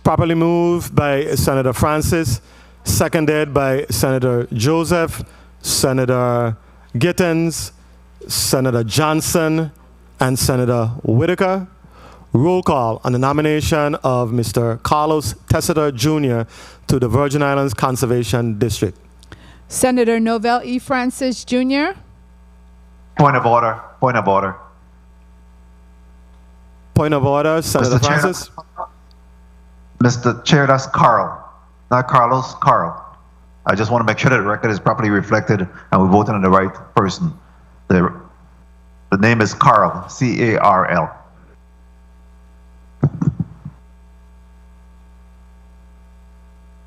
Properly moved by Senator Francis, seconded by Senator Joseph, Senator Gittens, Senator Johnson, and Senator Whitaker. Roll call on the nomination of Mr. Carlos Tesitor Jr. to the Virgin Islands Conservation District. Senator Novell E. Francis Jr., Point of order. Point of order. Point of order, Senator Francis. Mr. Chair, that's Carl, not Carlos, Carl. I just want to make sure that the record is properly reflected and we're voting on the right person. The name is Carl, C-A-R-L.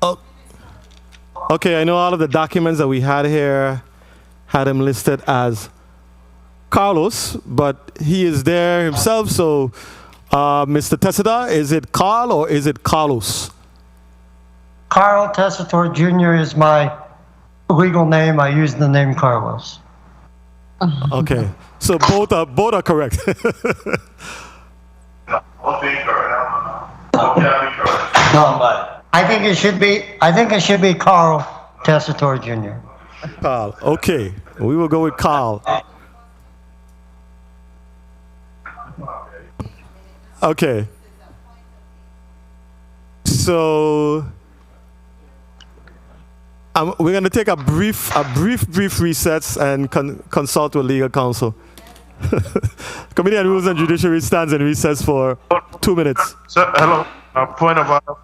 Oh, okay, I know all of the documents that we had here had him listed as Carlos, but he is there himself, so Mr. Tesitor, is it Carl or is it Carlos? Carl Tessitor Jr. is my legal name. I use the name Carlos. Okay, so both are correct. I think it should be Carl Tessitor Jr. Carl, okay, we will go with Carl. Okay. So we're going to take a brief recess and consult with legal counsel. Committee on Rules and Judiciary stands in recess for 2 minutes. Sir, hello. Point of order.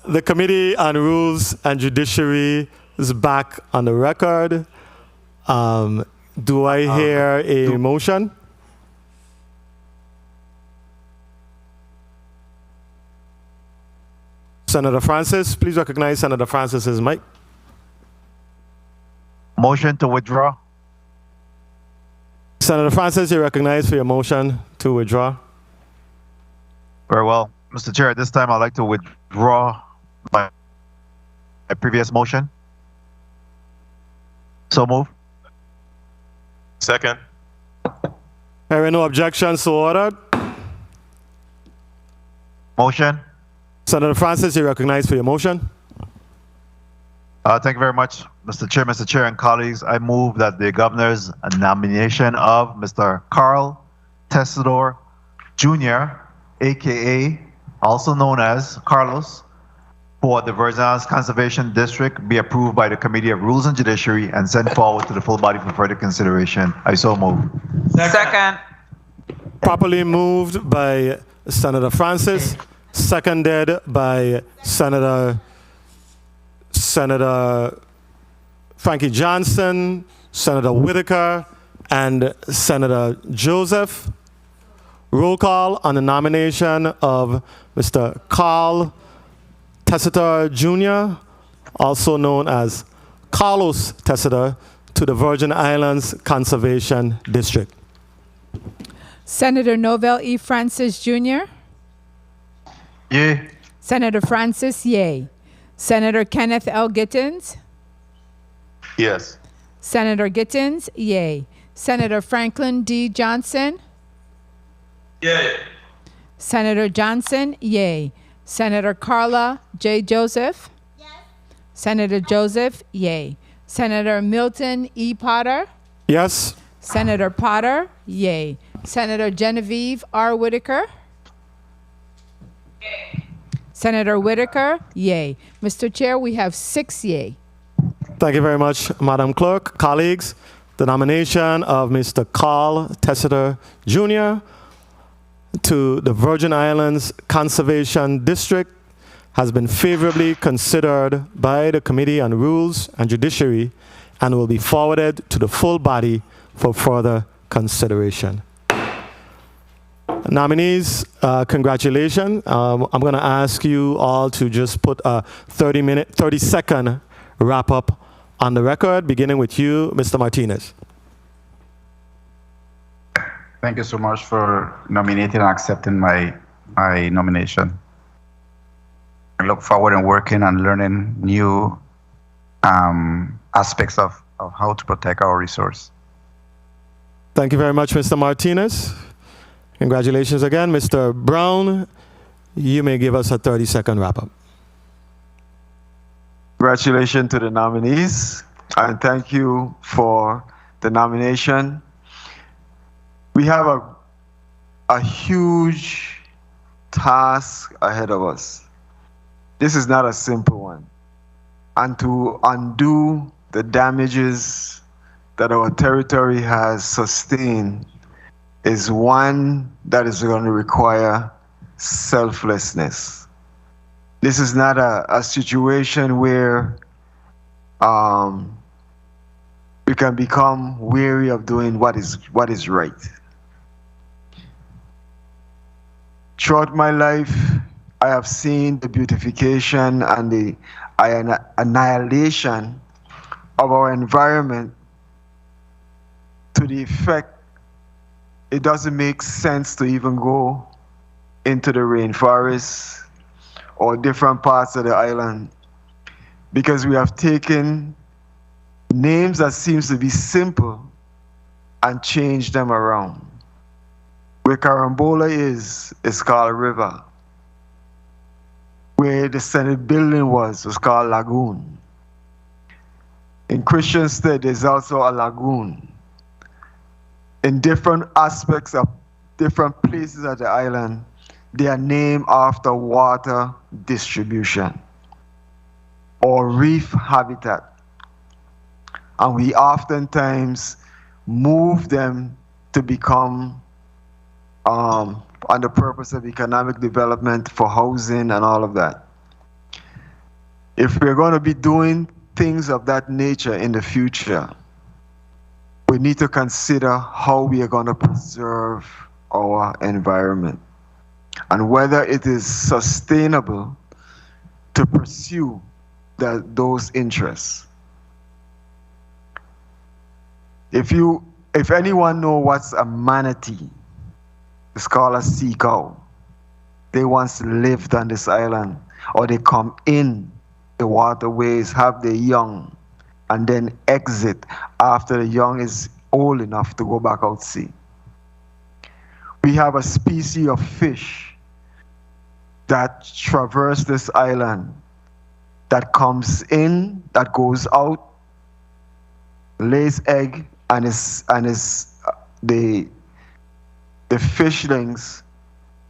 the Committee on Rules and Judiciary is back on the record. Do I hear a motion? Senator Francis, please recognize Senator Francis's mic. Motion to withdraw. Senator Francis, you're recognized for your motion to withdraw. Very well. Mr. Chair, at this time I'd like to withdraw my previous motion. So move. Second. Hearing no objections, so ordered. Motion. Senator Francis, you're recognized for your motion. Thank you very much, Mr. Chair, and colleagues. I move that the governor's nomination of Mr. Carl Tesitor Jr., aka also known as Carlos, for the Virgin Islands Conservation District be approved by the Committee of Rules and Judiciary and sent forward to the full body for further consideration. I so move. Second. Properly moved by Senator Francis, seconded by Senator Frankie Johnson, Senator Whitaker, and Senator Joseph. Roll call on the nomination of Mr. Carl Tesitor Jr., also known as Carlos Tesitor, to the Virgin Islands Conservation District. Senator Novell E. Francis Jr. Yay. Senator Francis, yay. Senator Kenneth L. Gittins. Yes. Senator Gittins, yay. Senator Franklin D. Johnson. Yay. Senator Johnson, yay. Senator Carla J. Joseph. Yes. Senator Joseph, yay. Senator Milton E. Potter. Yes. Senator Potter, yay. Senator Genevieve R. Whitaker. Yay. Senator Whitaker, yay. Mr. Chair, we have 6 yay. Thank you very much, Madam Clerk. Colleagues, the nomination of Mr. Carl Tesitor Jr. to the Virgin Islands Conservation District has been favorably considered by the Committee on Rules and Judiciary and will be forwarded to the full body for further consideration. Nominees, congratulations. I'm going to ask you all to just put a 30-second wrap up on the record, beginning with you, Mr. Martinez. Thank you so much for nominating and accepting my nomination. I look forward to working and learning new aspects of how to protect our resource. Thank you very much, Mr. Martinez. Congratulations again. Mr. Browne, you may give us a 30-second wrap-up. Congratulations to the nominees, and thank you for the nomination. We have a huge task ahead of us. This is not a simple one. And to undo the damages that our territory has sustained is one that is going to require selflessness. This is not a situation where we can become weary of doing what is right. Throughout my life, I have seen the beautification and the annihilation of our environment to the effect it doesn't make sense to even go into the rainforest or different parts of the island because we have taken names that seems to be simple and changed them around. Where Carambola is called River. Where the Senate building was called Lagoon. In Christiansted, there's also a lagoon. In different aspects of different places of the island, they are named after water distribution or reef habitat. And we oftentimes move them to become on the purpose of economic development for housing and all of that. if we're going to be doing things of that nature in the future, we need to consider how we are going to preserve our environment and whether it is sustainable to pursue those interests. If anyone know what's a manatee, it's called a sea cow. They once lived on this island, or they come in the waterways, have their young, and then exit after the young is old enough to go back out sea. We have a species of fish that traverse this island, that comes in, that goes out, lays egg, and the fishlings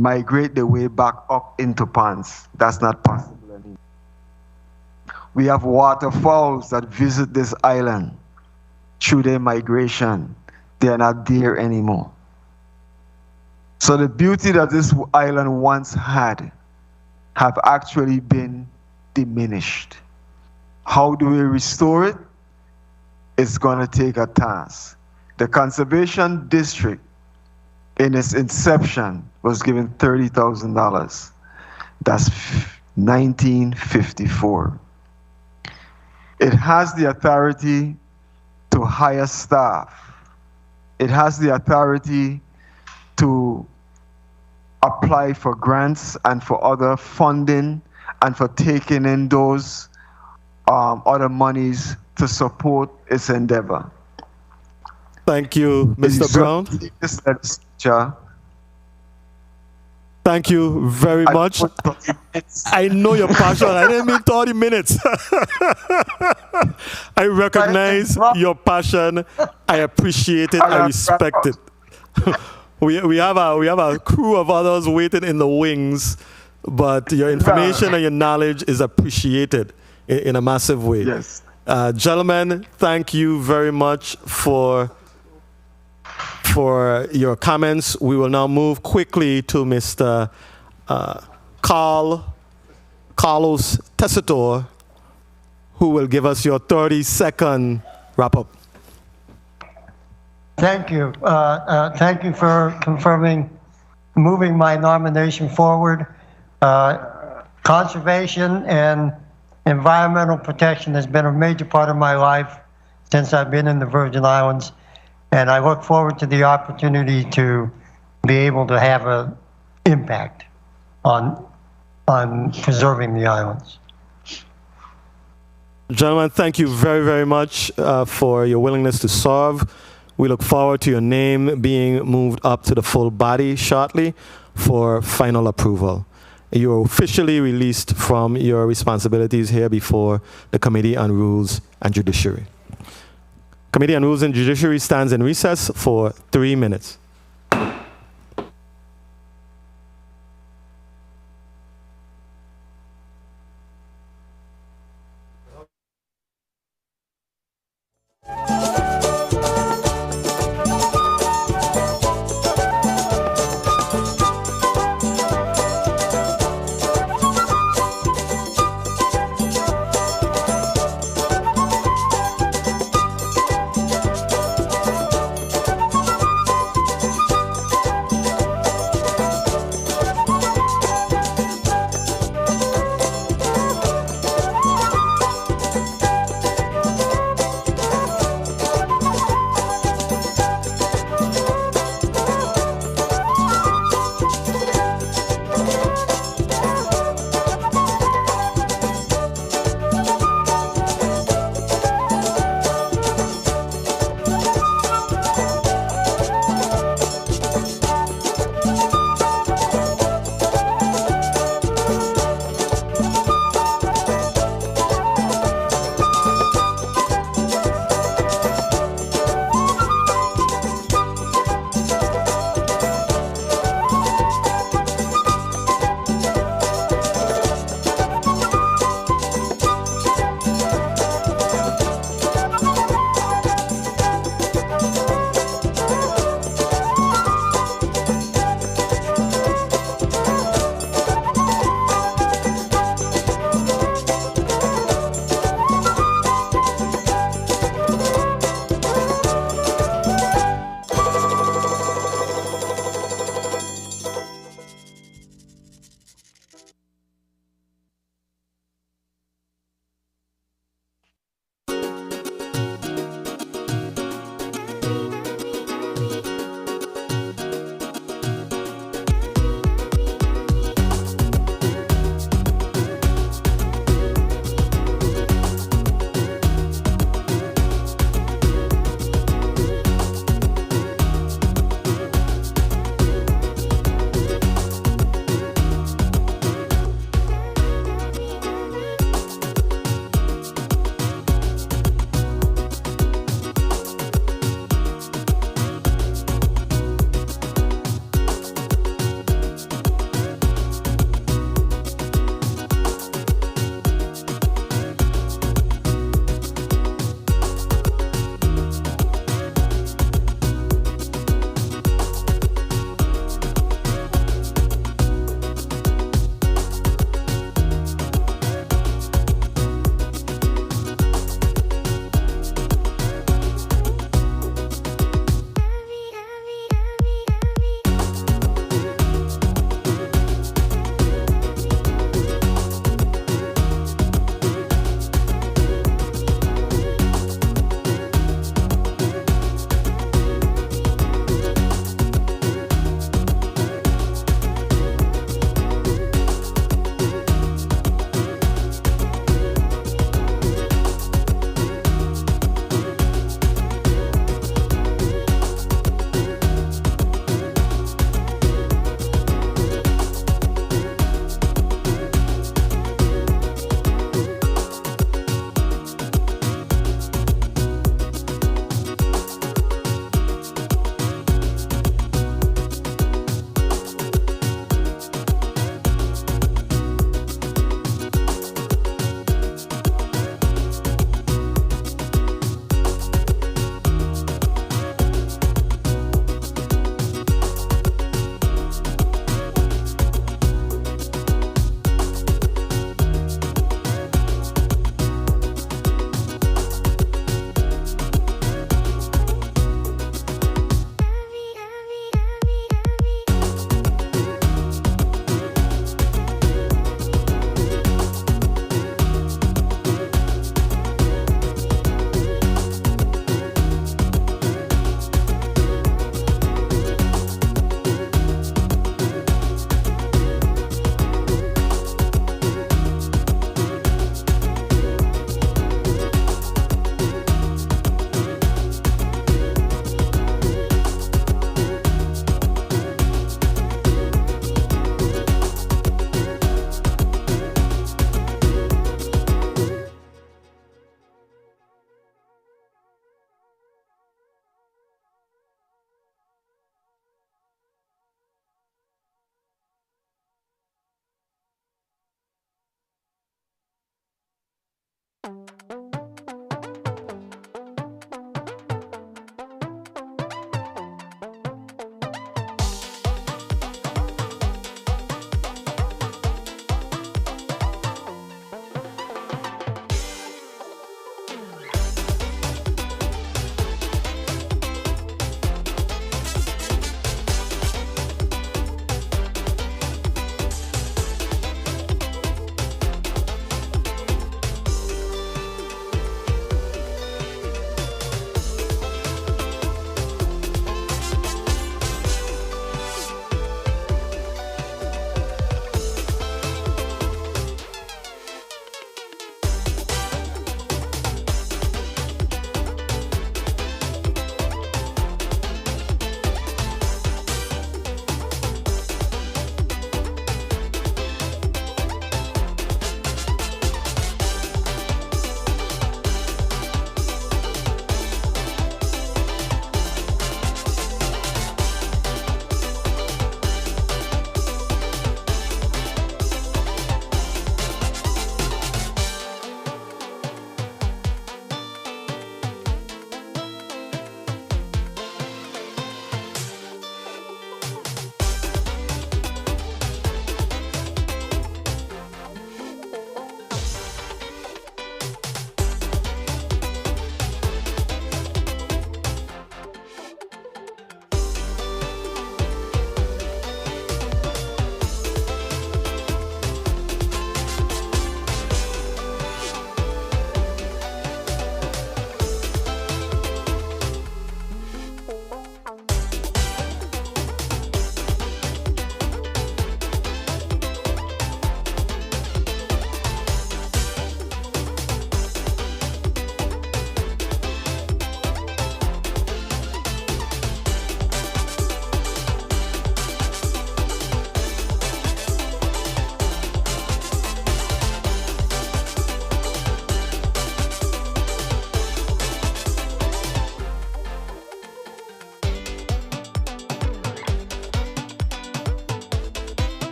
migrate their way back up into ponds. That's not possible anymore. We have waterfowls that visit this island through their migration. They are not there anymore. So the beauty that this island once had have actually been diminished. How do we restore it? It's going to take a task. The conservation district in its inception was given $30,000. That's 1954. It has the authority to hire staff. It has the authority to apply for grants and for other funding and for taking in those other monies to support its endeavor. Thank you, Mr. Browne. Thank you very much. I know your passion. I didn't mean 30 minutes. I recognize your passion. I appreciate it. I respect it. We have a crew of others waiting in the wings, but your information and your knowledge is appreciated in a massive way. Yes. Gentlemen, thank you very much for your comments. We will now move quickly to Mr. Carlos Tesitor, who will give us your 30-second wrap-up. Thank you. Thank you for moving my nomination forward. Conservation and environmental protection has been a major part of my life since I've been in the Virgin Islands, and I look forward to the opportunity to be able to have an impact on preserving the islands. Gentlemen, thank you very, very much for your willingness to serve. We look forward to your name being moved up to the full body shortly for final approval. You are officially released from your responsibilities here before the Committee on Rules and Judiciary. Committee on Rules and Judiciary stands in recess for 3 minutes.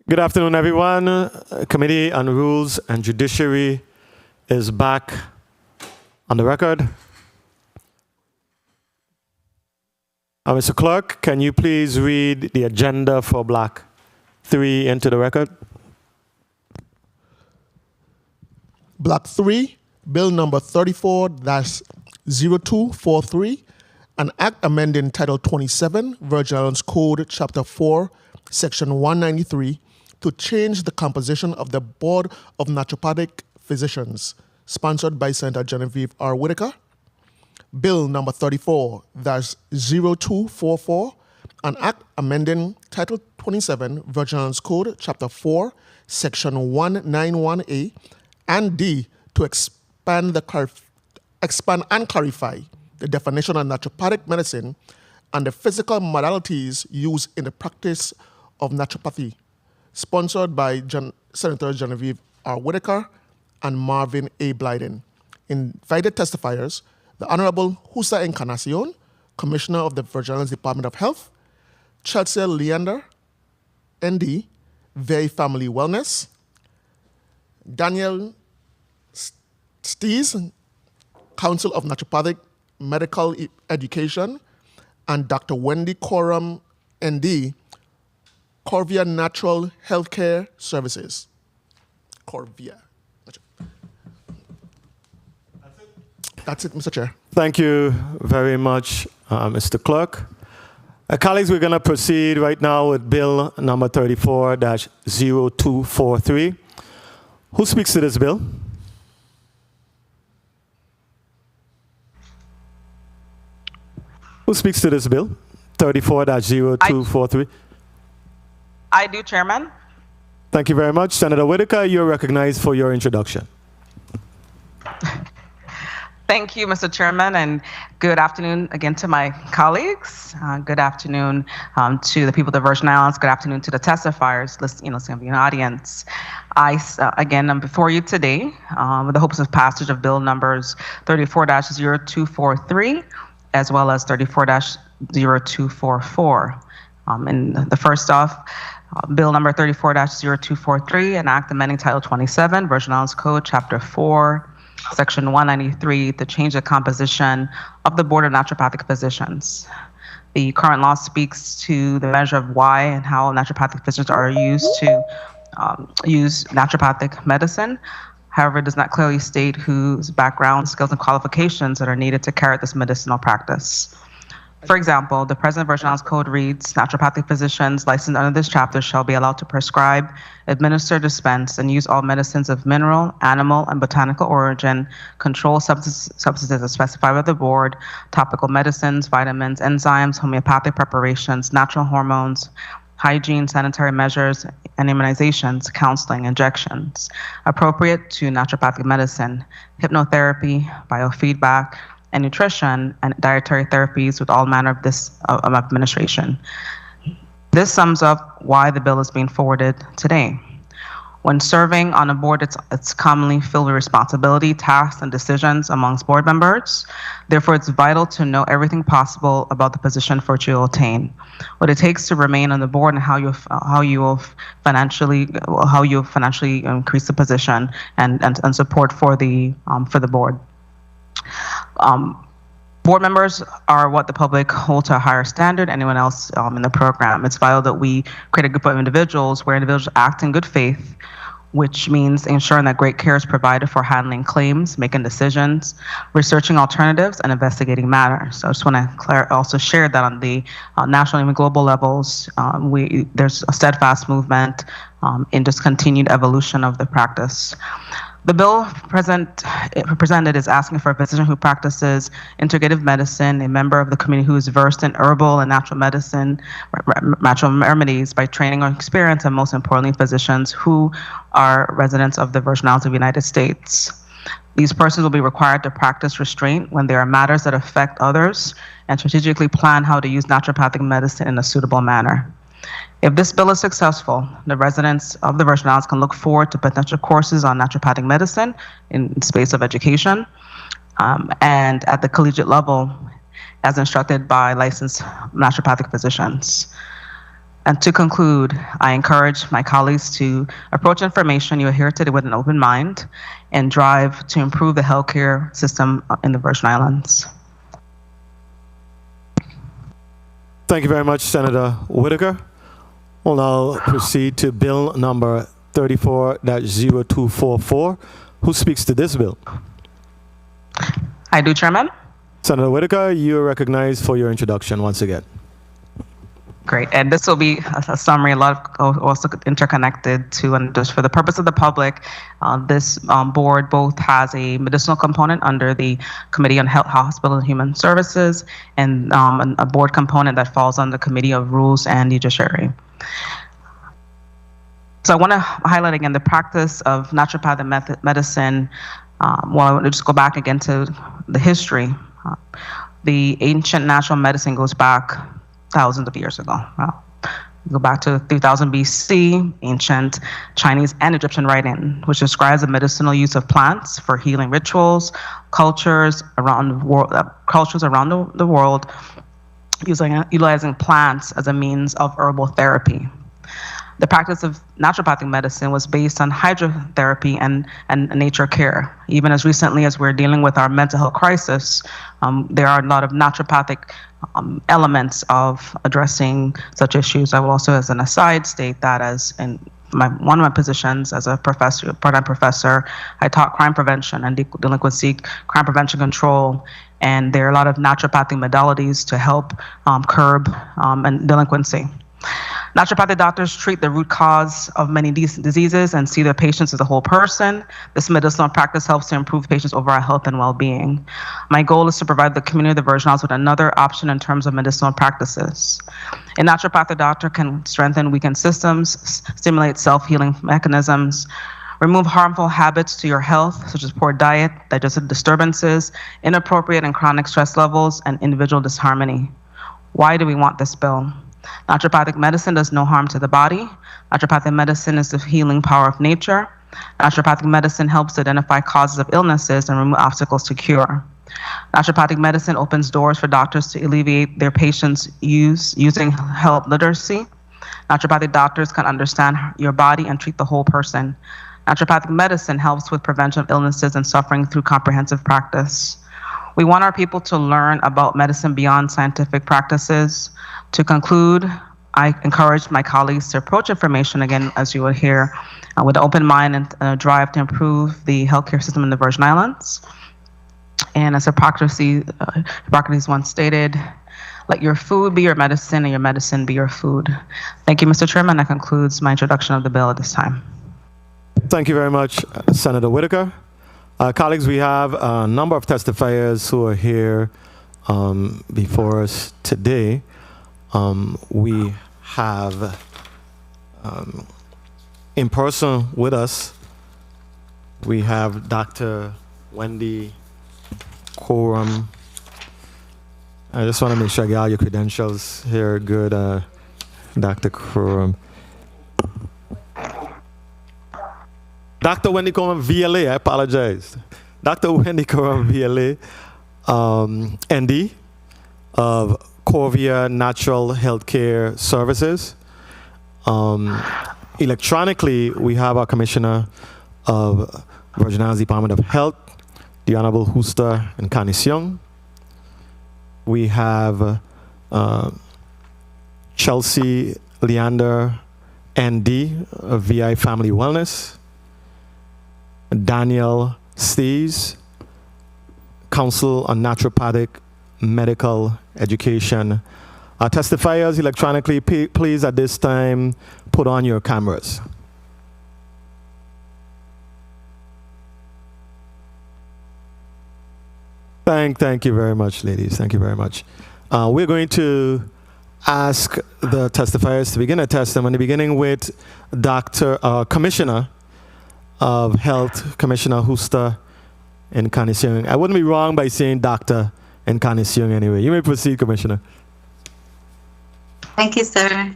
Good afternoon, everyone. Committee on Rules and Judiciary is back on the record. Mr. Clerk, can you please read the agenda for Block 3 into the record? Block 3, Bill number 34-0243, an act amending Title 27, Virgin Islands Code, Chapter 4, Section 193, to change the composition of the Board of Naturopathic Physicians, sponsored by Senator Genevieve R. Whitaker. Bill number 34-0244, an act amending Title 27, Virgin Islands Code, Chapter 4, Section 191A and D, to expand and clarify the definition of naturopathic medicine and the physical modalities used in the practice of naturopathy, sponsored by Senator Genevieve R. Whitaker and Marvin A. Blyden. Invited testifiers, the Honorable Husa Encarnacion, Commissioner of the Virgin Islands Department of Health, Chelsea Leander, ND, VA Family Wellness, Daniel Stees, Council of Naturopathic Medical Education, and Dr. Wendy Coram, ND, Corvia Natural Healthcare Services. Corvia. That's it, Mr. Chair. Thank you very much, Mr. Clerk. Colleagues, we're going to proceed right now with Bill number 34-0243. Who speaks to this bill? Who speaks to this bill? 34-0243. I do, Chairman. Thank you very much. Senator Whitaker, you're recognized for your introduction. Thank you, Mr. Chairman, and good afternoon again to my colleagues. Good afternoon to the people of the Virgin Islands. Good afternoon to the testifiers listening in the audience. Again, I'm before you today with the hopes of passage of bill numbers 34-0243 as well as 34-0244. And the first off, bill number 34-0243, an act amending Title 27, Virgin Islands Code, Chapter 4, Section 193, to change the composition of the Board of Naturopathic Physicians. The current law speaks to the measure of why and how naturopathic physicians are used to use naturopathic medicine. However, it does not clearly state whose background, skills, and qualifications that are needed to carry out this medicinal practice. For example, the present Virgin Islands Code reads, naturopathic physicians licensed under this chapter shall be allowed to prescribe, administer, dispense, and use all medicines of mineral, animal, and botanical origin, control substances as specified by the board, topical medicines, vitamins, enzymes, homeopathic preparations, natural hormones, hygiene, sanitary measures, and immunizations, counseling, injections, appropriate to naturopathic medicine, hypnotherapy, biofeedback, and nutrition and dietary therapies with all manner of this administration. This sums up why the bill is being forwarded today. When serving on a board, it's commonly filled with responsibility, tasks, and decisions amongst board members. Therefore, it's vital to know everything possible about the position for which you'll attain, what it takes to remain on the board, and how you'll financially increase the position and support for the board. Board members are what the public hold to a higher standard than anyone else in the program. It's vital that we create a group of individuals where individuals act in good faith, which means ensuring that great care is provided for handling claims, making decisions, researching alternatives, and investigating matters. So I just want to also share that on the national and global levels, there's a steadfast movement in just continued evolution of the practice. The bill presented is asking for a physician who practices integrative medicine, a member of the community who is versed in herbal and natural medicine, natural remedies by training or experience, and most importantly, physicians who are residents of the Virgin Islands of the United States. These persons will be required to practice restraint when there are matters that affect others and strategically plan how to use naturopathic medicine in a suitable manner. If this bill is successful, the residents of the Virgin Islands can look forward to potential courses on naturopathic medicine in the space of education and at the collegiate level as instructed by licensed naturopathic physicians. And to conclude, I encourage my colleagues to approach information you hear today with an open mind and drive to improve the healthcare system in the Virgin Islands. Thank you very much, Senator Whitaker. We'll now proceed to bill number 34-0244. Who speaks to this bill? I do, Chairman. Senator Whitaker, you are recognized for your introduction once again. Great, and this will be a summary, a lot of also interconnected to, and just for the purpose of the public, this board both has a medicinal component under the Committee on Health, Hospital, and Human Services, and a board component that falls on the Committee of Rules and Judiciary. So I want to highlight again the practice of naturopathic medicine. Well, I want to just go back again to the history. The ancient natural medicine goes back thousands of years ago. Well, go back to 3000 BC, ancient Chinese and Egyptian writing, which describes the medicinal use of plants for healing rituals, cultures around the world, utilizing plants as a means of herbal therapy. The practice of naturopathic medicine was based on hydrotherapy and nature care. Even as recently as we're dealing with our mental health crisis, there are a lot of naturopathic elements of addressing such issues. I will also, as an aside, state that as in one of my positions as a professor, part-time professor, I taught crime prevention and delinquency, crime prevention control, and there are a lot of naturopathic modalities to help curb and delinquency. Naturopathic doctors treat the root cause of many diseases and see their patients as a whole person. This medicinal practice helps to improve patients' overall health and well-being. My goal is to provide the community of the Virgin Islands with another option in terms of medicinal practices. A naturopathic doctor can strengthen weakened systems, stimulate self-healing mechanisms, remove harmful habits to your health, such as poor diet, digestive disturbances, inappropriate and chronic stress levels, and individual disharmony. Why do we want this bill? Naturopathic medicine does no harm to the body. Naturopathic medicine is the healing power of nature. Naturopathic medicine helps to identify causes of illnesses and remove obstacles to cure. Naturopathic medicine opens doors for doctors to alleviate their patients' using health literacy. Naturopathic doctors can understand your body and treat the whole person. Naturopathic medicine helps with prevention of illnesses and suffering through comprehensive practice. We want our people to learn about medicine beyond scientific practices. To conclude, I encourage my colleagues to approach information, again, as you will hear, with an open mind and a drive to improve the healthcare system in the Virgin Islands. And as Hippocrates once stated, let your food be your medicine and your medicine be your food. Thank you, Mr. Chairman. That concludes my introduction of the bill at this time. Thank you very much, Senator Whitaker. Colleagues, we have a number of testifiers who are here before us today. We have in person with us, we have Dr. Wendy Coram. I just want to make sure I get all your credentials here. Good, Dr. Coram. Dr. Wendy Coram, VLA, I apologize. Dr. Wendy Coram, VLA, ND of Corvia Natural Healthcare Services. Electronically, we have our Commissioner of Virgin Islands Department of Health, the Honorable Justa Encarnacion. We have Chelsea Leander, ND of VI Family Wellness. Daniel Stees, Council on Naturopathic Medical Education. Testifiers electronically, please at this time put on your cameras. Thank you very much, ladies. Thank you very much. We're going to ask the testifiers to begin a testimony, beginning with Commissioner of Health, Commissioner Justa Encarnacion. I wouldn't be wrong by saying Dr. Encarnacion anyway. You may proceed, Commissioner. Thank you, sir.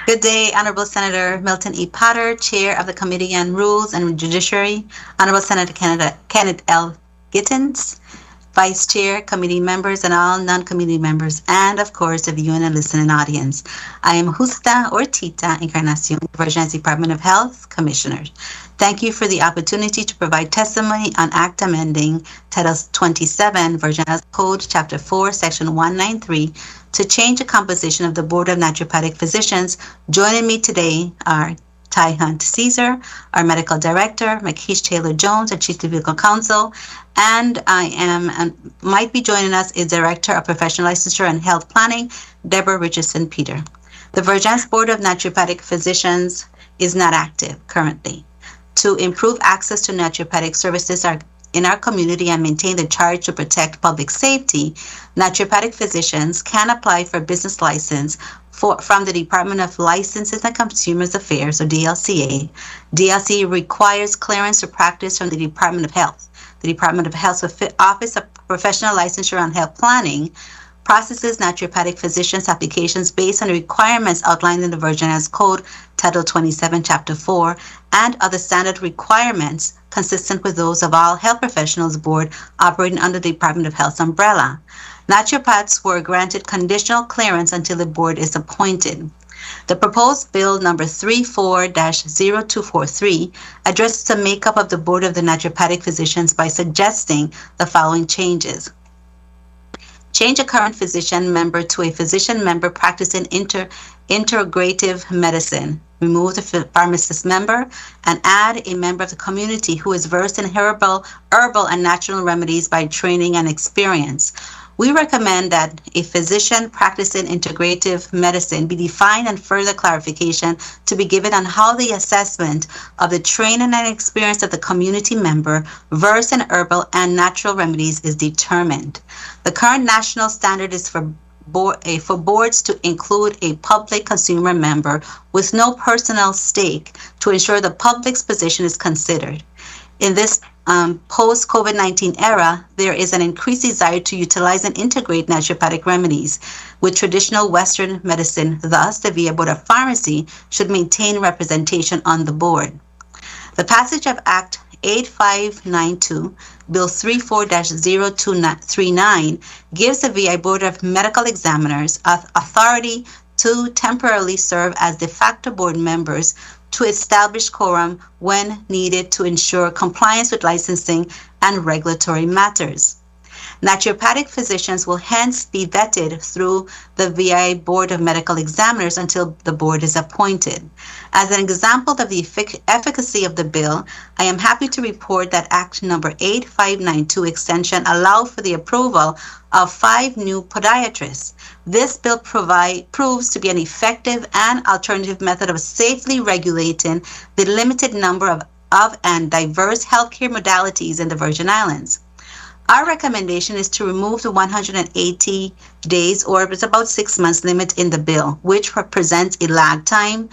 Good day, Honorable Senator Milton E. Potter, Chair of the Committee on Rules and Judiciary, Honorable Senator Kenneth L. Gittins, Vice Chair, committee members, and all non-committee members, and of course, the viewing and listening audience. I am Justa or Tita Encarnacion, Virgin Islands Department of Health Commissioner. Thank you for the opportunity to provide testimony on Act amending Title 27, Virgin Islands Code, Chapter 4, Section 193, to change the composition of the Board of Naturopathic Physicians. Joining me today are Ty Hunt Caesar, our Medical Director, McKeish Taylor-Jones, our Chief Legal Counsel, and might be joining us is Director of Professional Licensure and Health Planning, Deborah Richardson Peter. The Virgin Islands Board of Naturopathic Physicians is not active currently. To improve access to naturopathic services in our community and maintain the charge to protect public safety, naturopathic physicians can apply for a business license from the Department of Licenses and Consumers Affairs, or DLCA. DLCA requires clearance to practice from the Department of Health. The Department of Health's Office of Professional Licensure and Health Planning processes naturopathic physicians' applications based on the requirements outlined in the Virgin Islands Code, Title 27, Chapter 4, and other standard requirements consistent with those of all health professionals board operating under the Department of Health's umbrella. Naturopaths were granted conditional clearance until the board is appointed. The proposed bill number 34-0243 addresses the makeup of the Board of the Naturopathic Physicians by suggesting the following changes. Change a current physician member to a physician member practicing integrative medicine. Remove the pharmacist member and add a member of the community who is versed in herbal and natural remedies by training and experience. We recommend that a physician practicing integrative medicine be defined and further clarification to be given on how the assessment of the training and experience of the community member versed in herbal and natural remedies is determined. The current national standard is for boards to include a public consumer member with no personal stake to ensure the public's position is considered. In this post-COVID-19 era, there is an increased desire to utilize and integrate naturopathic remedies with traditional Western medicine. Thus, the VA Board of Pharmacy should maintain representation on the board. The passage of Act 8592, Bill 34-0239, gives the VA Board of Medical Examiners authority to temporarily serve as de facto board members to establish quorum when needed to ensure compliance with licensing and regulatory matters. Naturopathic physicians will hence be vetted through the VA Board of Medical Examiners until the board is appointed. As an example of the efficacy of the bill, I am happy to report that Act number 8592 extension allowed for the approval of 5 new podiatrists. This bill proves to be an effective and alternative method of safely regulating the limited number of and diverse healthcare modalities in the Virgin Islands. Our recommendation is to remove the 180 days, or it's about 6 months limit in the bill, which represents a lag time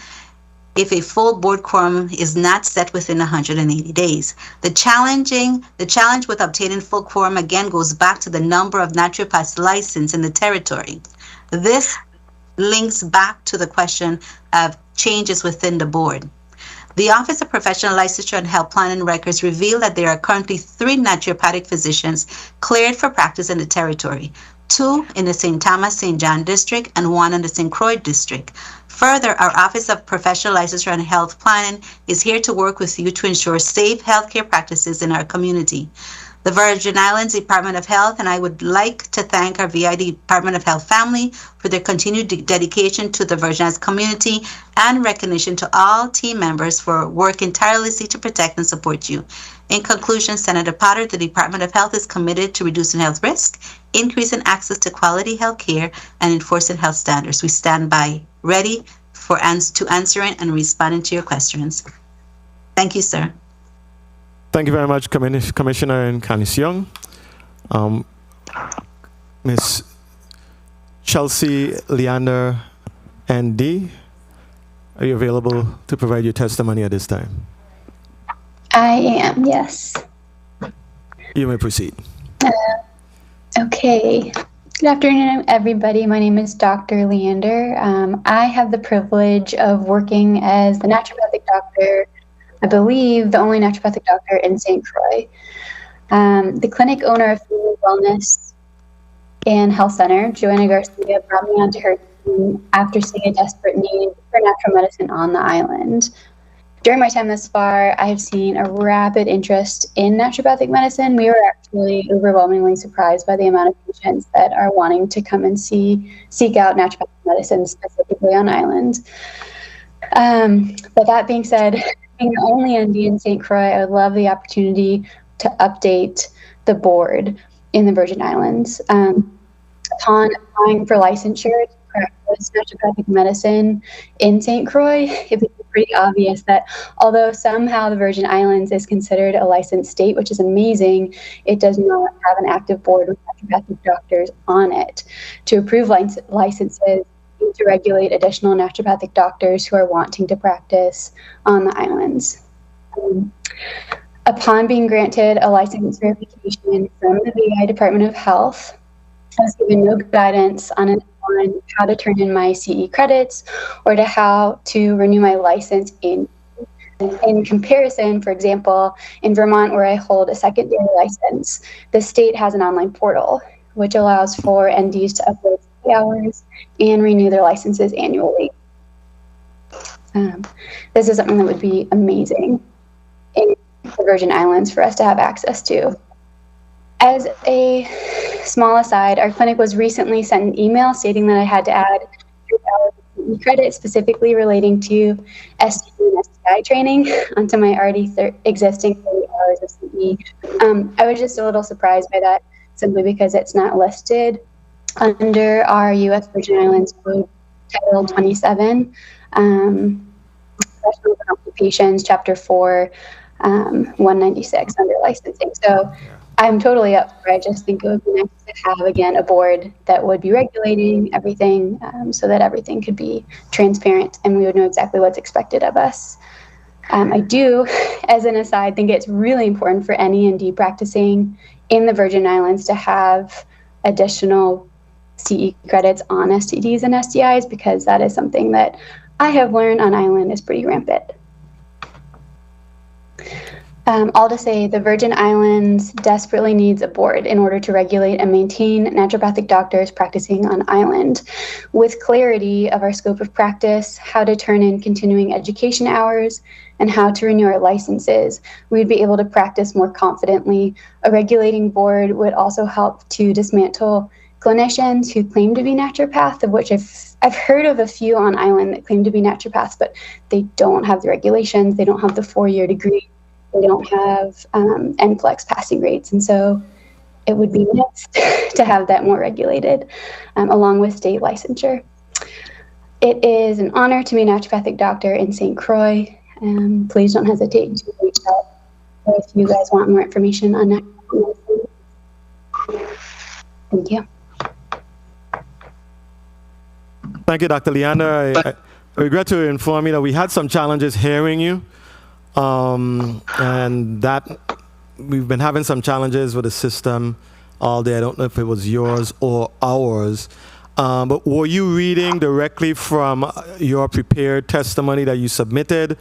if a full board quorum is not set within 180 days. The challenge with obtaining full quorum again goes back to the number of naturopaths licensed in the territory. This links back to the question of changes within the board. The Office of Professional Licensure and Health Planning Records reveal that there are currently 3 naturopathic physicians cleared for practice in the territory, 2 in the St. Thomas, St. John District, and 1 in the St. Croix District. Further, our Office of Professional Licensure and Health Planning is here to work with you to ensure safe healthcare practices in our community. The Virgin Islands Department of Health, and I would like to thank our VI Department of Health family for their continued dedication to the Virgin Islands community and recognition to all team members for working tirelessly to protect and support you. In conclusion, Senator Potter, the Department of Health is committed to reducing health risk, increasing access to quality health care, and enforcing health standards. We stand by, ready to answering and responding to your questions. Thank you, sir. Thank you very much, Commissioner Encarnacion. Ms. Chelsea Leander, ND, are you available to provide your testimony at this time? I am, yes. You may proceed. Okay. Good afternoon, everybody. My name is Dr. Leander. I have the privilege of working as the naturopathic doctor, I believe the only naturopathic doctor in St. Croix. The clinic owner of Family Wellness and Health Center, Joanna Garcia, brought me onto her team after seeing a desperate need for natural medicine on the island. During my time thus far, I have seen a rapid interest in naturopathic medicine. We were actually overwhelmingly surprised by the amount of patients that are wanting to come and seek out naturopathic medicine, specifically on island. But that being said, being the only ND in St. Croix, I would love the opportunity to update the board in the Virgin Islands. Upon applying for licensure to practice naturopathic medicine in St. Croix, it became pretty obvious that although somehow the Virgin Islands is considered a licensed state, which is amazing, it does not have an active board with naturopathic doctors on it to approve licenses, to regulate additional naturopathic doctors who are wanting to practice on the islands. Upon being granted a license verification from the VI Department of Health, I was given no guidance on how to turn in my CE credits or to how to renew my license in comparison. For example, in Vermont, where I hold a secondary license, the state has an online portal which allows for NDs to upload hours and renew their licenses annually. This is something that would be amazing in the Virgin Islands for us to have access to. As a small aside, our clinic was recently sent an email stating that I had to add 3 hours of CE credit specifically relating to STD and STI training onto my already existing 30 hours of CE. I was just a little surprised by that, simply because it's not listed under our U.S. Virgin Islands Code Title 27, Professional Occupations, Chapter 4, 196 under licensing. So I'm totally up for it. I just think it would be nice to have, again, a board that would be regulating everything so that everything could be transparent and we would know exactly what's expected of us. I do, as an aside, think it's really important for any ND practicing in the Virgin Islands to have additional CE credits on STDs and STIs, because that is something that I have learned on island is pretty rampant. All to say, the Virgin Islands desperately needs a board in order to regulate and maintain naturopathic doctors practicing on island, with clarity of our scope of practice, how to turn in continuing education hours, and how to renew our licenses. We'd be able to practice more confidently. A regulating board would also help to dismantle clinicians who claim to be naturopaths, of which I've heard of a few on island that claim to be naturopaths, but they don't have the regulations, they don't have the 4-year degree, they don't have NCLEX passing rates, and so it would be nice to have that more regulated, along with state licensure. It is an honor to be a naturopathic doctor in St. Croix. Please don't hesitate to reach out if you guys want more information on naturopathic medicine. Thank you. Thank you, Dr. Leander. I regret to inform you that we had some challenges hearing you. And that we've been having some challenges with the system all day. I don't know if it was yours or ours. But were you reading directly from your prepared testimony that you submitted,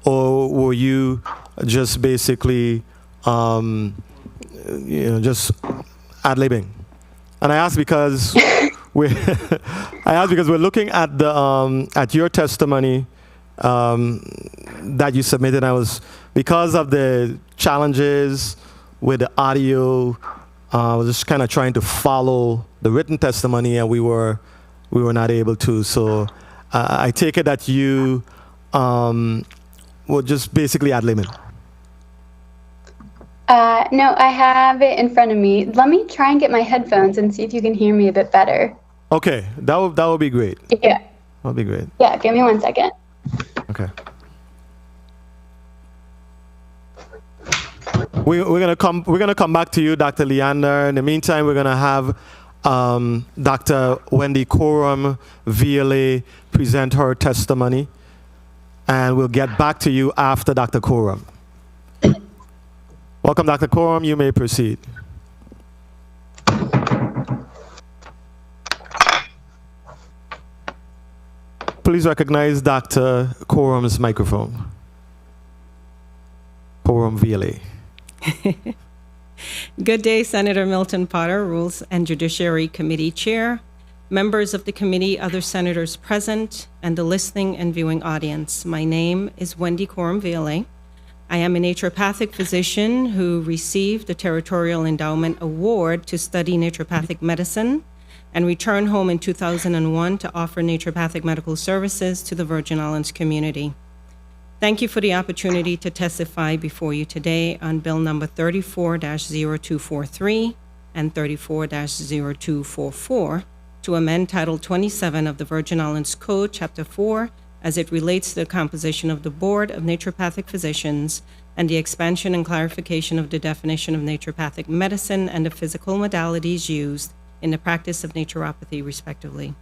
or were you just basically, just ad-libbing? And I ask because we're looking at the at your testimony that you submitted. I was, because of the challenges with the audio, I was just kind of trying to follow the written testimony, and we were not able to. So I take it that you were just basically ad-libbing. No, I have it in front of me. Let me try and get my headphones and see if you can hear me a bit better. Okay, that would be great. Yeah. That would be great. Yeah, give me 1 second. Okay. We're gonna come back to you, Dr. Leander. In the meantime, we're gonna have Dr. Wendy Coram VLA present her testimony, and we'll get back to you after Dr. Coram. Welcome, Dr. Coram. You may proceed. Please recognize Dr. Coram's microphone. Coram VLA. Good day, Senator Milton Potter, Rules and Judiciary Committee Chair, members of the committee, other senators present, and the listening and viewing audience. My name is Wendy Coram VLA. I am a naturopathic physician who received the Territorial Endowment Award to study naturopathic medicine and returned home in 2001 to offer naturopathic medical services to the Virgin Islands community. Thank you for the opportunity to testify before you today on Bill number 34-0243 and 34-0244 to amend Title 27 of the Virgin Islands Code, Chapter 4, as it relates to the composition of the Board of Naturopathic Physicians and the expansion and clarification of the definition of naturopathic medicine and the physical modalities used in the practice of naturopathy, respectively.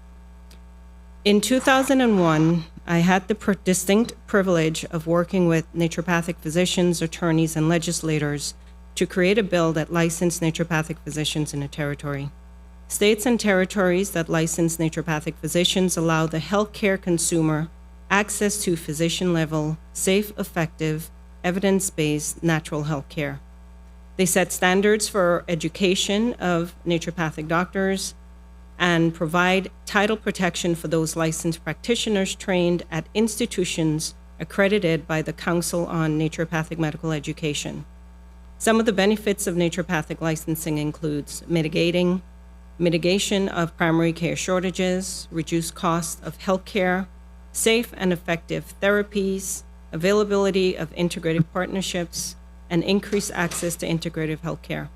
In 2001, I had the distinct privilege of working with naturopathic physicians, attorneys, and legislators to create a bill that licensed naturopathic physicians in the territory. States and territories that license naturopathic physicians allow the healthcare consumer access to physician-level, safe, effective, evidence-based natural health care. They set standards for education of naturopathic doctors, and provide title protection for those licensed practitioners trained at institutions accredited by the Council on Naturopathic Medical Education. Some of the benefits of naturopathic licensing includes mitigation of primary care shortages, reduced cost of healthcare, safe and effective therapies, availability of integrative partnerships, and increased access to integrative healthcare.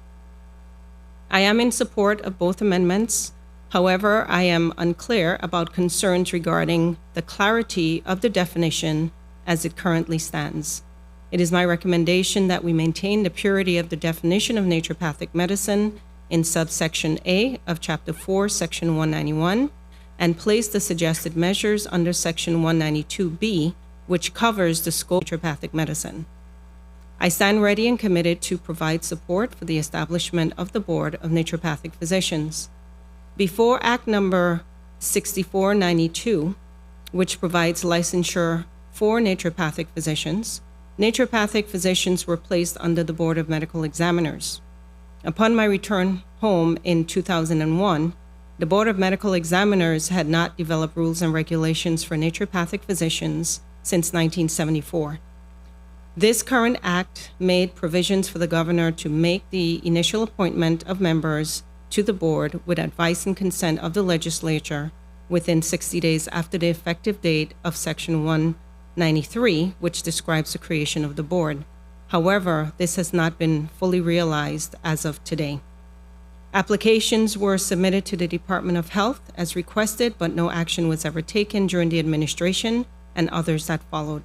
I am in support of both amendments. However, I am unclear about concerns regarding the clarity of the definition as it currently stands. It is my recommendation that we maintain the purity of the definition of naturopathic medicine in subsection A of Chapter 4, Section 191, and place the suggested measures under Section 192B, which covers the scope of naturopathic medicine. I stand ready and committed to provide support for the establishment of the Board of Naturopathic Physicians. Before Act Number 6492, which provides licensure for naturopathic physicians, naturopathic physicians were placed under the Board of Medical Examiners. Upon my return home in 2001, the Board of Medical Examiners had not developed rules and regulations for naturopathic physicians since 1974. This current act made provisions for the governor to make the initial appointment of members to the board with advice and consent of the legislature within 60 days after the effective date of Section 193, which describes the creation of the board. However, this has not been fully realized as of today. Applications were submitted to the Department of Health as requested, but no action was ever taken during the administration and others that followed.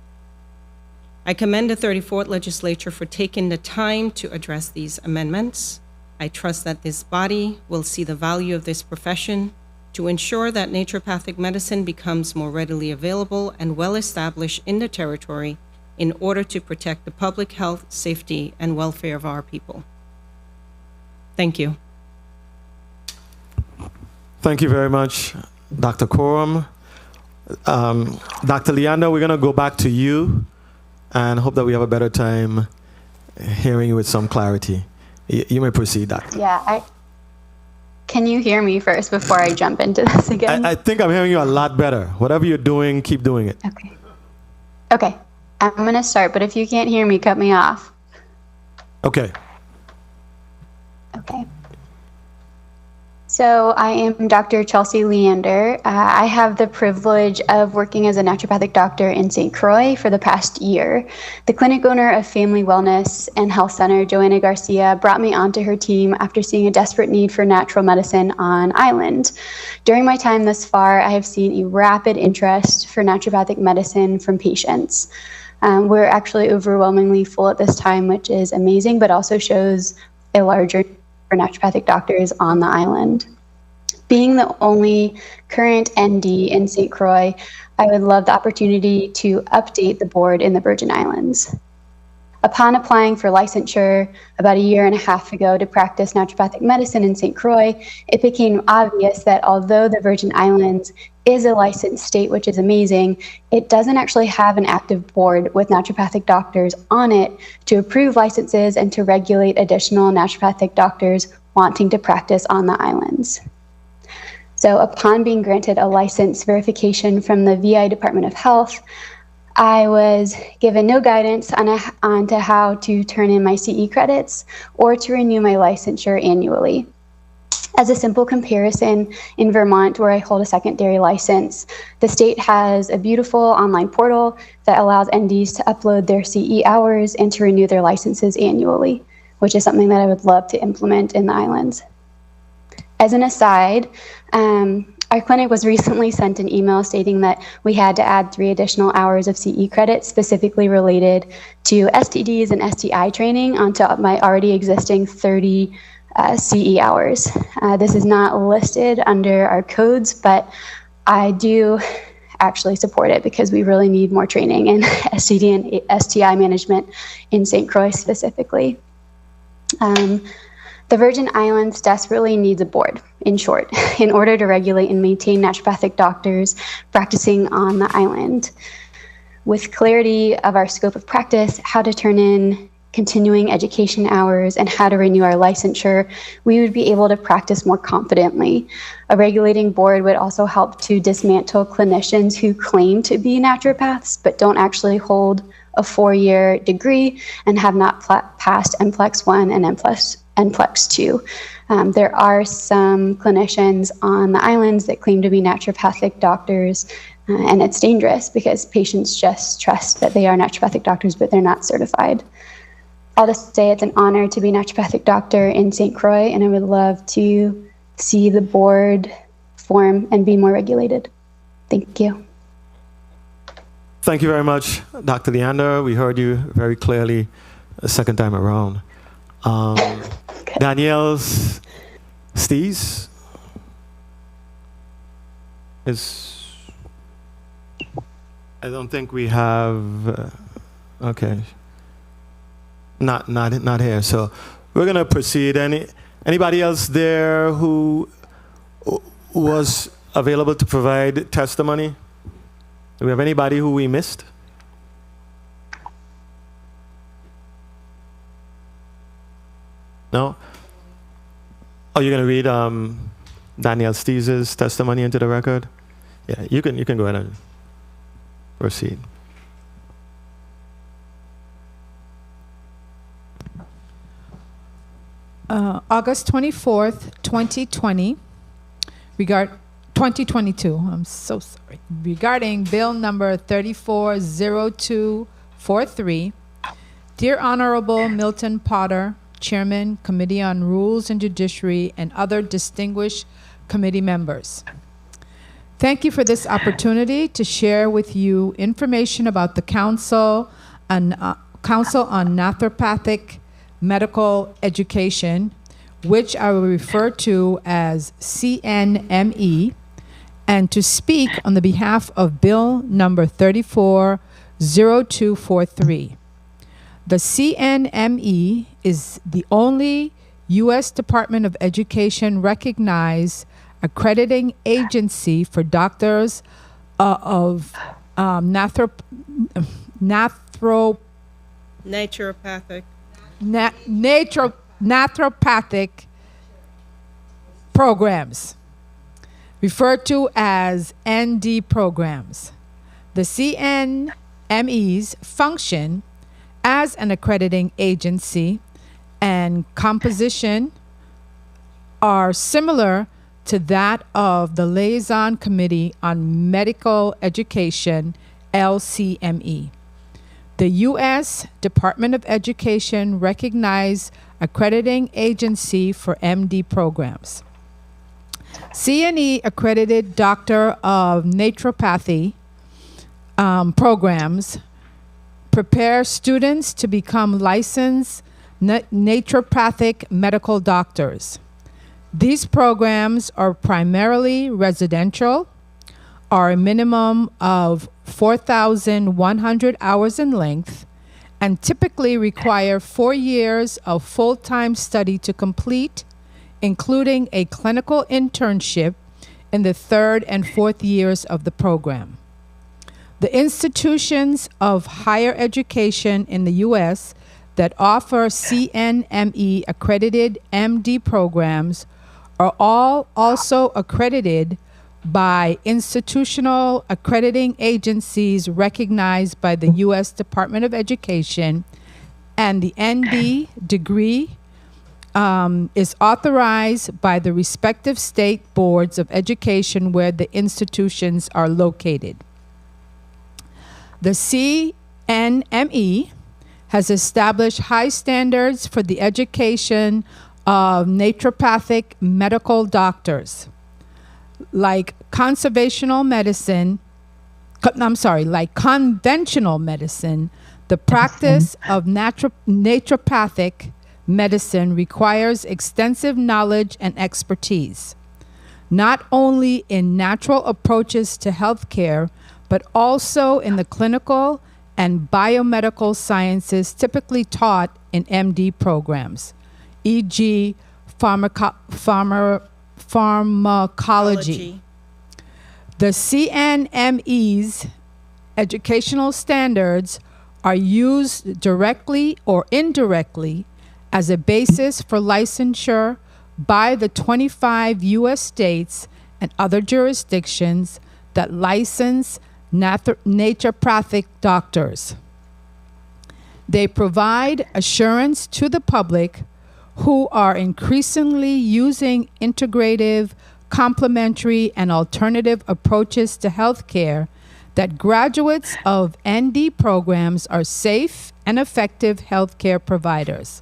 I commend the 34th legislature for taking the time to address these amendments. I trust that this body will see the value of this profession to ensure that naturopathic medicine becomes more readily available and well established in the territory in order to protect the public health, safety, and welfare of our people. Thank you. Thank you very much, Dr. Coram. Dr. Leander, we're going to go back to you and hope that we have a better time hearing you with some clarity. You may proceed, Doctor. Yeah, can you hear me first before I jump into this again? I think I'm hearing you a lot better. Whatever you're doing, keep doing it. Okay, I'm going to start, but if you can't hear me, cut me off. Okay. Okay. So I am Dr. Chelsea Leander. I have the privilege of working as a naturopathic doctor in St. Croix for the past year. The clinic owner of Family Wellness and Health Center, Joanna Garcia, brought me onto her team after seeing a desperate need for natural medicine on island. During my time thus far, I have seen a rapid interest for naturopathic medicine from patients. We're actually overwhelmingly full at this time, which is amazing, but also shows a larger for naturopathic doctors on the island. Being the only current ND in St. Croix, I would love the opportunity to update the board in the Virgin Islands. Upon applying for licensure about a year and a half ago to practice naturopathic medicine in St. Croix, it became obvious that although the Virgin Islands is a licensed state, which is amazing, it doesn't actually have an active board with naturopathic doctors on it to approve licenses and to regulate additional naturopathic doctors wanting to practice on the islands. So upon being granted a license verification from the VI Department of Health, I was given no guidance on to how to turn in my CE credits or to renew my licensure annually. As a simple comparison, in Vermont, where I hold a secondary license, the state has a beautiful online portal that allows NDs to upload their CE hours and to renew their licenses annually, which is something that I would love to implement in the islands. As an aside, our clinic was recently sent an email stating that we had to add 3 additional hours of CE credits specifically related to STDs and STI training onto my already existing 30 CE hours. This is not listed under our codes, but I do actually support it because we really need more training in STD and STI management in St. Croix specifically. The Virgin Islands desperately needs a board, in short, in order to regulate and maintain naturopathic doctors practicing on the island. With clarity of our scope of practice, how to turn in continuing education hours, and how to renew our licensure, we would be able to practice more confidently. A regulating board would also help to dismantle clinicians who claim to be naturopaths but don't actually hold a 4-year degree and have not passed NPLEX 1 and NPLEX 2. There are some clinicians on the islands that claim to be naturopathic doctors, and it's dangerous because patients just trust that they are naturopathic doctors, but they're not certified. I'll just say it's an honor to be naturopathic doctor in St. Croix, and I would love to see the board form and be more regulated. Thank you. Thank you very much, Dr. Leander. We heard you very clearly a second time around. Danielle Stees I don't think we have, okay. Not here. So we're gonna proceed. Anybody else there who was available to provide testimony? Do we have anybody who we missed? No? Oh, you're gonna read Danielle Stees' testimony into the record? Yeah, you can go ahead and proceed. August 24th, 2020, 2022, I'm so sorry. Regarding Bill number 340243, Dear Honorable Milton Potter, Chairman, Committee on Rules and Judiciary, and other distinguished committee members. Thank you for this opportunity to share with you information about the Council on Naturopathic Medical Education, which I will refer to as CNME, and to speak on the behalf of Bill number 340243. The CNME is the only U.S. Department of Education recognized accrediting agency for doctors of naturopathic programs, referred to as ND programs. The CNMEs function as an accrediting agency, and composition are similar to that of the Liaison Committee on Medical Education, LCME. The U.S. Department of Education recognized accrediting agency for MD programs. CNE accredited Doctor of Naturopathy programs prepare students to become licensed naturopathic medical doctors. These programs are primarily residential, are a minimum of 4,100 hours in length, and typically require 4 years of full-time study to complete, including a clinical internship in the 3rd and 4th years of the program. The institutions of higher education in the U.S. that offer CNME accredited MD programs are all also accredited by institutional accrediting agencies recognized by the U.S. Department of Education, and the ND degree is authorized by the respective state boards of education where the institutions are located. The CNME has established high standards for the education of naturopathic medical doctors, like conventional medicine, the practice of naturopathic medicine requires extensive knowledge and expertise, not only in natural approaches to healthcare, but also in the clinical and biomedical sciences typically taught in MD programs, e.g. pharmacology. The CNME's educational standards are used directly or indirectly as a basis for licensure by the 25 U.S. states and other jurisdictions that license naturopathic doctors. They provide assurance to the public who are increasingly using integrative, complementary, and alternative approaches to healthcare that graduates of ND programs are safe and effective healthcare providers.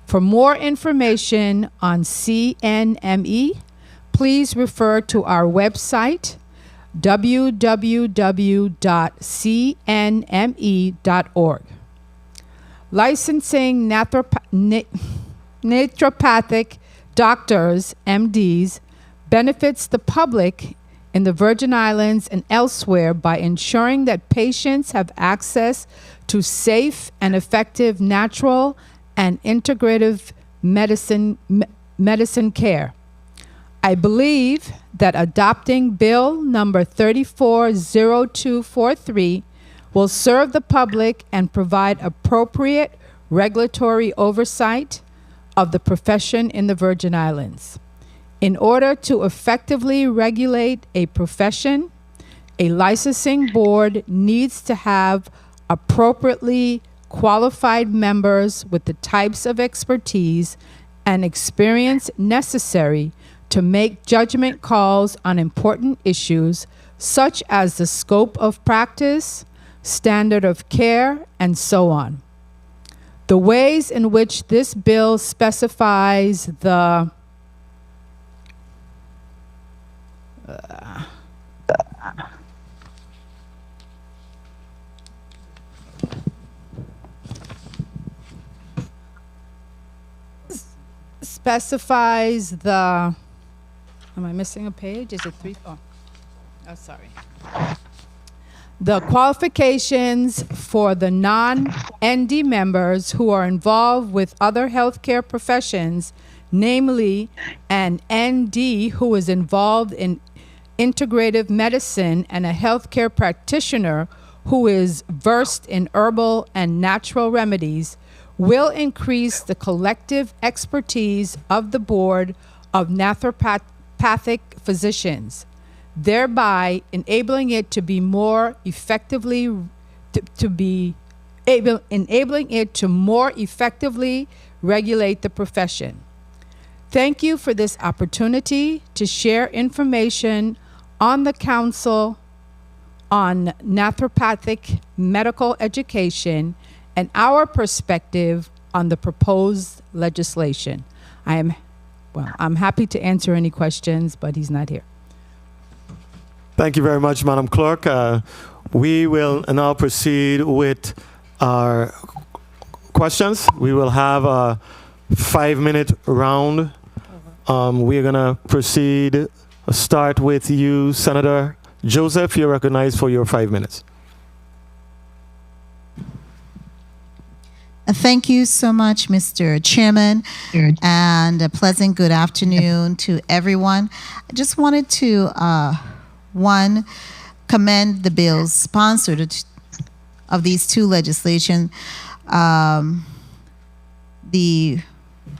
For more information on CNME, please refer to our website, www.cnme.org. Licensing naturopathic doctors, MDs, benefits the public in the Virgin Islands and elsewhere by ensuring that patients have access to safe and effective natural and integrative medicine care. I believe that adopting Bill number 340243 will serve the public and provide appropriate regulatory oversight of the profession in the Virgin Islands. In order to effectively regulate a profession, a licensing board needs to have appropriately qualified members with the types of expertise and experience necessary to make judgment calls on important issues such as the scope of practice, standard of care, and so on. The ways in which this bill specifies the am I missing a page? Is it 3? Oh, sorry. The qualifications for the non-ND members who are involved with other healthcare professions, namely an ND who is involved in integrative medicine and a healthcare practitioner who is versed in herbal and natural remedies, will increase the collective expertise of the Board of Naturopathic Physicians, thereby enabling it to be more effectively enabling it to more effectively regulate the profession. Thank you for this opportunity to share information on the Council on Naturopathic Medical Education and our perspective on the proposed legislation. I'm happy to answer any questions, but he's not here. Thank you very much, Madam Clerk. We will now proceed with our questions. We will have a 5-minute round. We're going to start with you, Senator Joseph. You're recognized for your 5 minutes. Thank you so much, Mr. Chairman, and a pleasant good afternoon to everyone. I just wanted to, commend the bills sponsored of these two legislation, the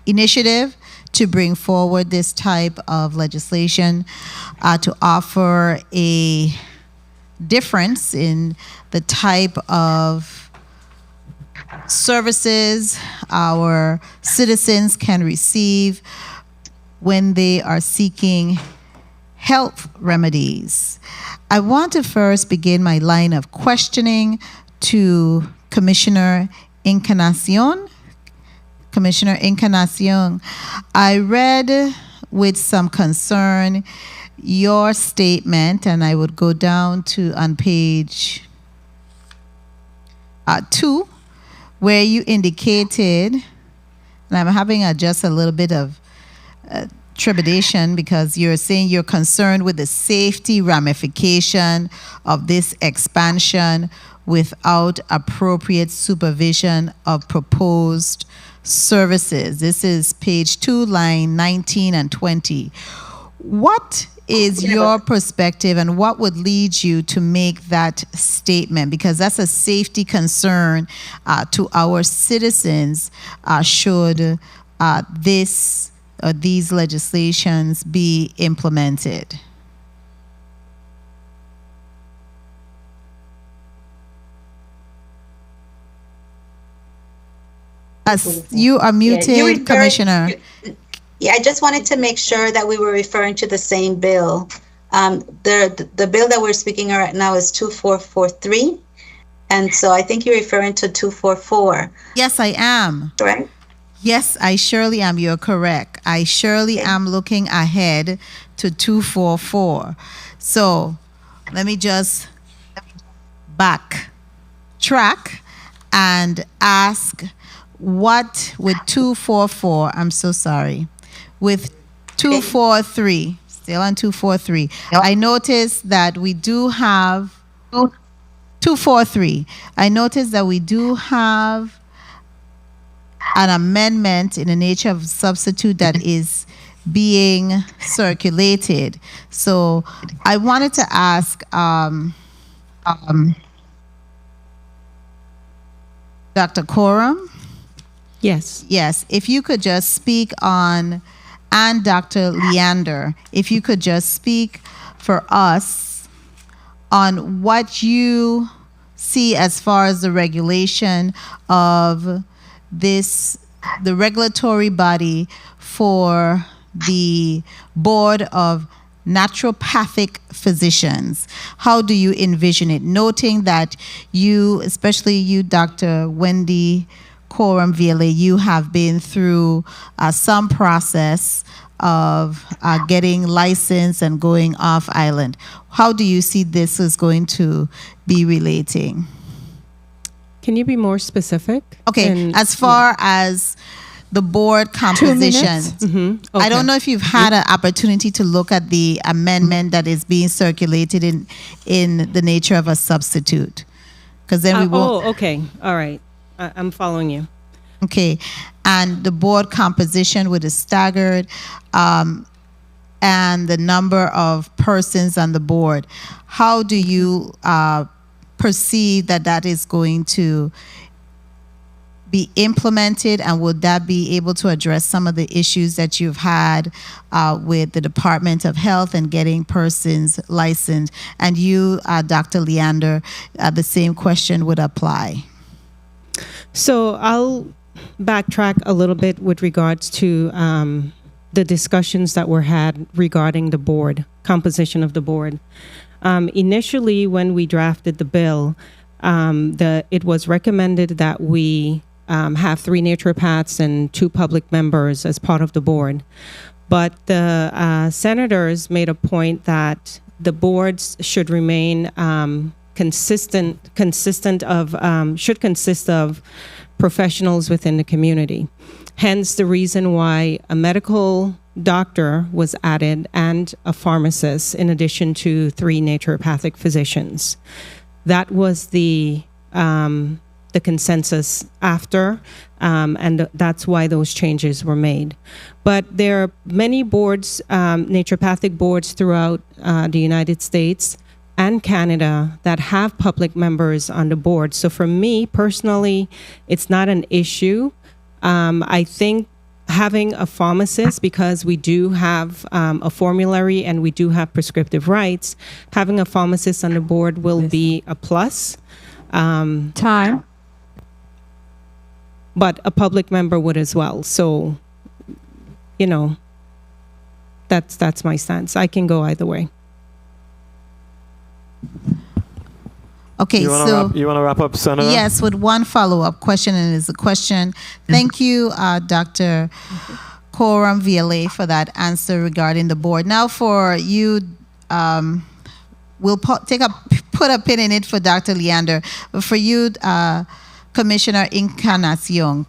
initiative to bring forward this type of legislation to offer a difference in the type of services our citizens can receive when they are seeking health remedies. I want to first begin my line of questioning to Commissioner Encarnacion. Commissioner Encarnacion, I read with some concern your statement, and I would go down to on page 2, where you indicated, and I'm having just a little bit of trepidation because you're saying you're concerned with the safety ramification of this expansion without appropriate supervision of proposed services. This is page 2, line 19 and 20. What is your perspective, and what would lead you to make that statement? Because that's a safety concern to our citizens should these legislations be implemented. You are muted, Commissioner. Yeah, I just wanted to make sure that we were referring to the same bill. The bill that we're speaking of right now is 2443. And so I think you're referring to 244. Yes, I am. Correct? Yes, I surely am. You're correct. I surely am looking ahead to 244. So let me just backtrack and ask, what with 244, I'm so sorry, with 243, still on 243, I noticed that we do have 243. I noticed that we do have an amendment in the nature of substitute that is being circulated. So I wanted to ask Dr. Coram. Yes. Yes, if you could just speak on, and Dr. Leander, if you could just speak for us on what you see as far as the regulation of this, the regulatory body for the Board of Naturopathic Physicians. How do you envision it? Noting that you, especially you, Dr. Wendy Coram Viale, you have been through some process of getting licensed and going off island. How do you see this is going to be relating? Can you be more specific? Okay, as far as the board composition, Okay. I don't know if you've had an opportunity to look at the amendment that is being circulated in the nature of a substitute, because then we will. Oh, okay, all right. I'm following you. Okay, and the board composition with a staggered, and the number of persons on the board. How do you perceive that is going to be implemented, and would that be able to address some of the issues that you've had with the Department of Health and getting persons licensed? And you, Dr. Leander, the same question would apply. So I'll backtrack a little bit with regards to the discussions that were had regarding the board, composition of the board. Initially, when we drafted the bill, it was recommended that we have 3 naturopaths and 2 public members as part of the board. But the senators made a point that the boards should remain should consist of professionals within the community. Hence the reason why a medical doctor was added and a pharmacist in addition to 3 naturopathic physicians. That was the consensus after, and that's why those changes were made. But there are many boards, naturopathic boards throughout the United States and Canada that have public members on the board. So for me personally, it's not an issue. I think having a pharmacist, because we do have a formulary and we do have prescriptive rights, having a pharmacist on the board will be a plus. Time. But a public member would as well. So, you know, that's my stance. I can go either way. Okay, you want to wrap up, Senator? Yes, with one follow-up question, and it's a question. Thank you, Dr. Coram Viale, for that answer regarding the board. Now, for you, we'll put a pin in it for Dr. Leander. For you, Commissioner Encarnacion,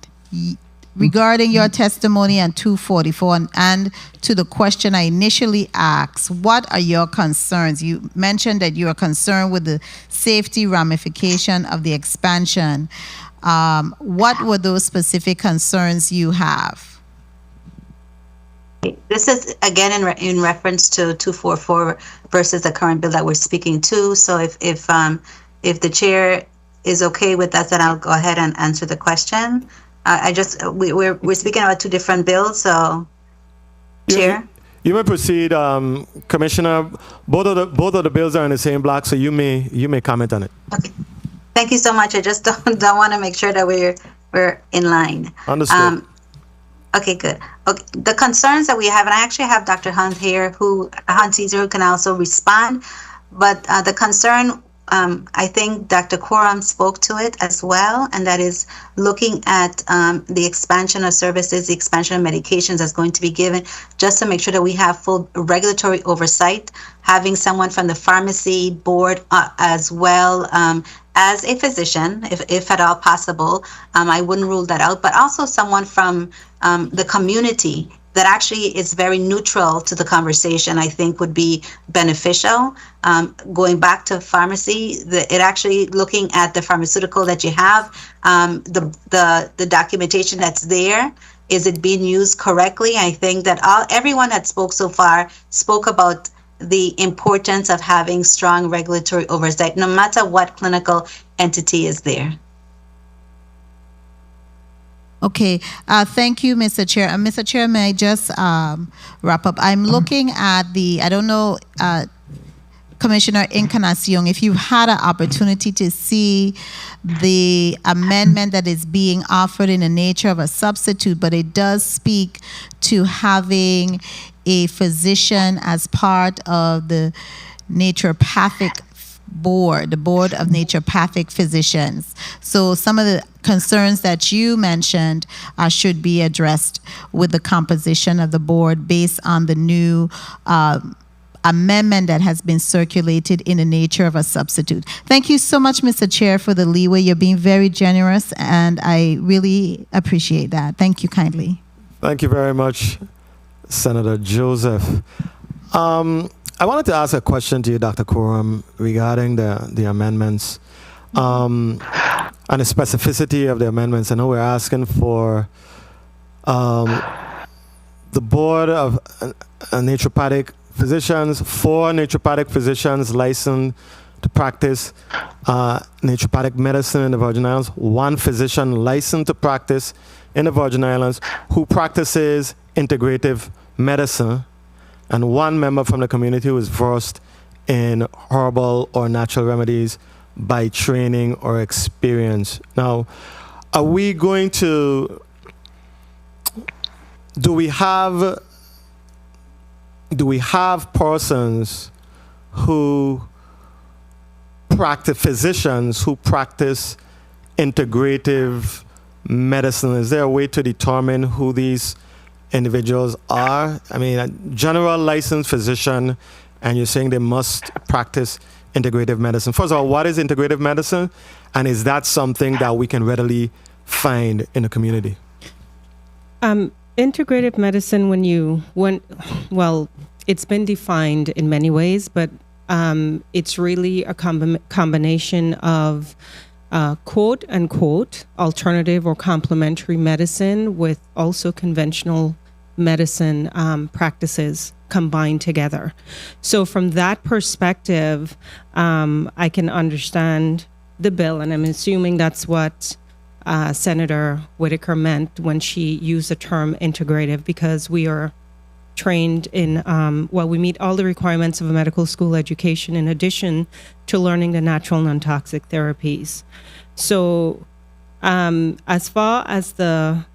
regarding your testimony on 244 and to the question I initially asked, what are your concerns? You mentioned that you are concerned with the safety ramification of the expansion. What were those specific concerns you have? The This is again in reference to 244 versus the current bill that we're speaking to. So if the chair is okay with that, then I'll go ahead and answer the question. We're speaking about two different bills, so chair. You may proceed, Commissioner. Both of the bills are in the same block, so you may comment on it. Okay. Thank you so much. I just don't want to make sure that we're in line. Understood. Okay, good. Okay, the concerns that we have, and I actually have Dr. Hunt here, Caesar, who can also respond. But the concern, I think Dr. Quorum spoke to it as well, and that is looking at the expansion of services, the expansion of medications that's going to be given, just to make sure that we have full regulatory oversight, having someone from the pharmacy board as well as a physician, if at all possible. I wouldn't rule that out, but also someone from the community that actually is very neutral to the conversation, I think would be beneficial. Going back to pharmacy, it actually looking at the pharmaceutical that you have, the documentation that's there, is it being used correctly? I think that everyone that spoke so far spoke about the importance of having strong regulatory oversight, no matter what clinical entity is there. Okay, thank you, Mr. Chair. Mr. Chair, may I just wrap up? I'm looking at I don't know, Commissioner Encarnacion, if you had an opportunity to see the amendment that is being offered in the nature of a substitute, but it does speak to having a physician as part of the naturopathic board, the board of naturopathic physicians. So some of the concerns that you mentioned should be addressed with the composition of the board based on the new amendment that has been circulated in the nature of a substitute. Thank you so much, Mr. Chair, for the leeway. You're being very generous, and I really appreciate that. Thank you kindly. Thank you very much, Senator Joseph. I wanted to ask a question to you, Dr. Quorum, regarding the amendments and the specificity of the amendments. I know we're asking for the board of naturopathic physicians, 4 naturopathic physicians licensed to practice naturopathic medicine in the Virgin Islands, 1 physician licensed to practice in the Virgin Islands who practices integrative medicine, and 1 member from the community who is versed in herbal or natural remedies by training or experience. Now, are we going to, do we have persons who practice, physicians who practice integrative medicine? Is there a way to determine who these individuals are? I mean, a general licensed physician, and you're saying they must practice integrative medicine. First of all, what is integrative medicine? And is that something that we can readily find in the community? Integrative medicine, well, it's been defined in many ways, but it's really a combination of quote unquote alternative or complementary medicine with also conventional medicine practices combined together. So from that perspective, I can understand the bill, and I'm assuming that's what Senator Whitaker meant when she used the term integrative, because we are trained in, we meet all the requirements of a medical school education in addition to learning the natural non-toxic therapies. So as far as the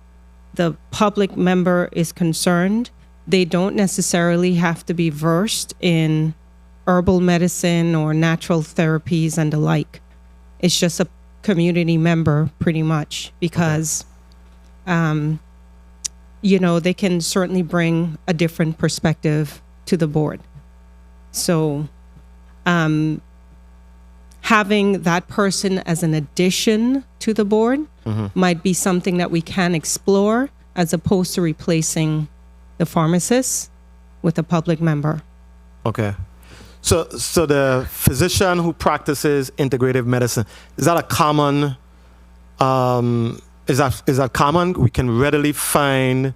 public member is concerned, they don't necessarily have to be versed in herbal medicine or natural therapies and the like. It's just a community member pretty much, because they can certainly bring a different perspective to the board. So having that person as an addition to the board might be something that we can explore, as opposed to replacing the pharmacist with a public member. Okay. So the physician who practices integrative medicine, is that a common, is that common? We can readily find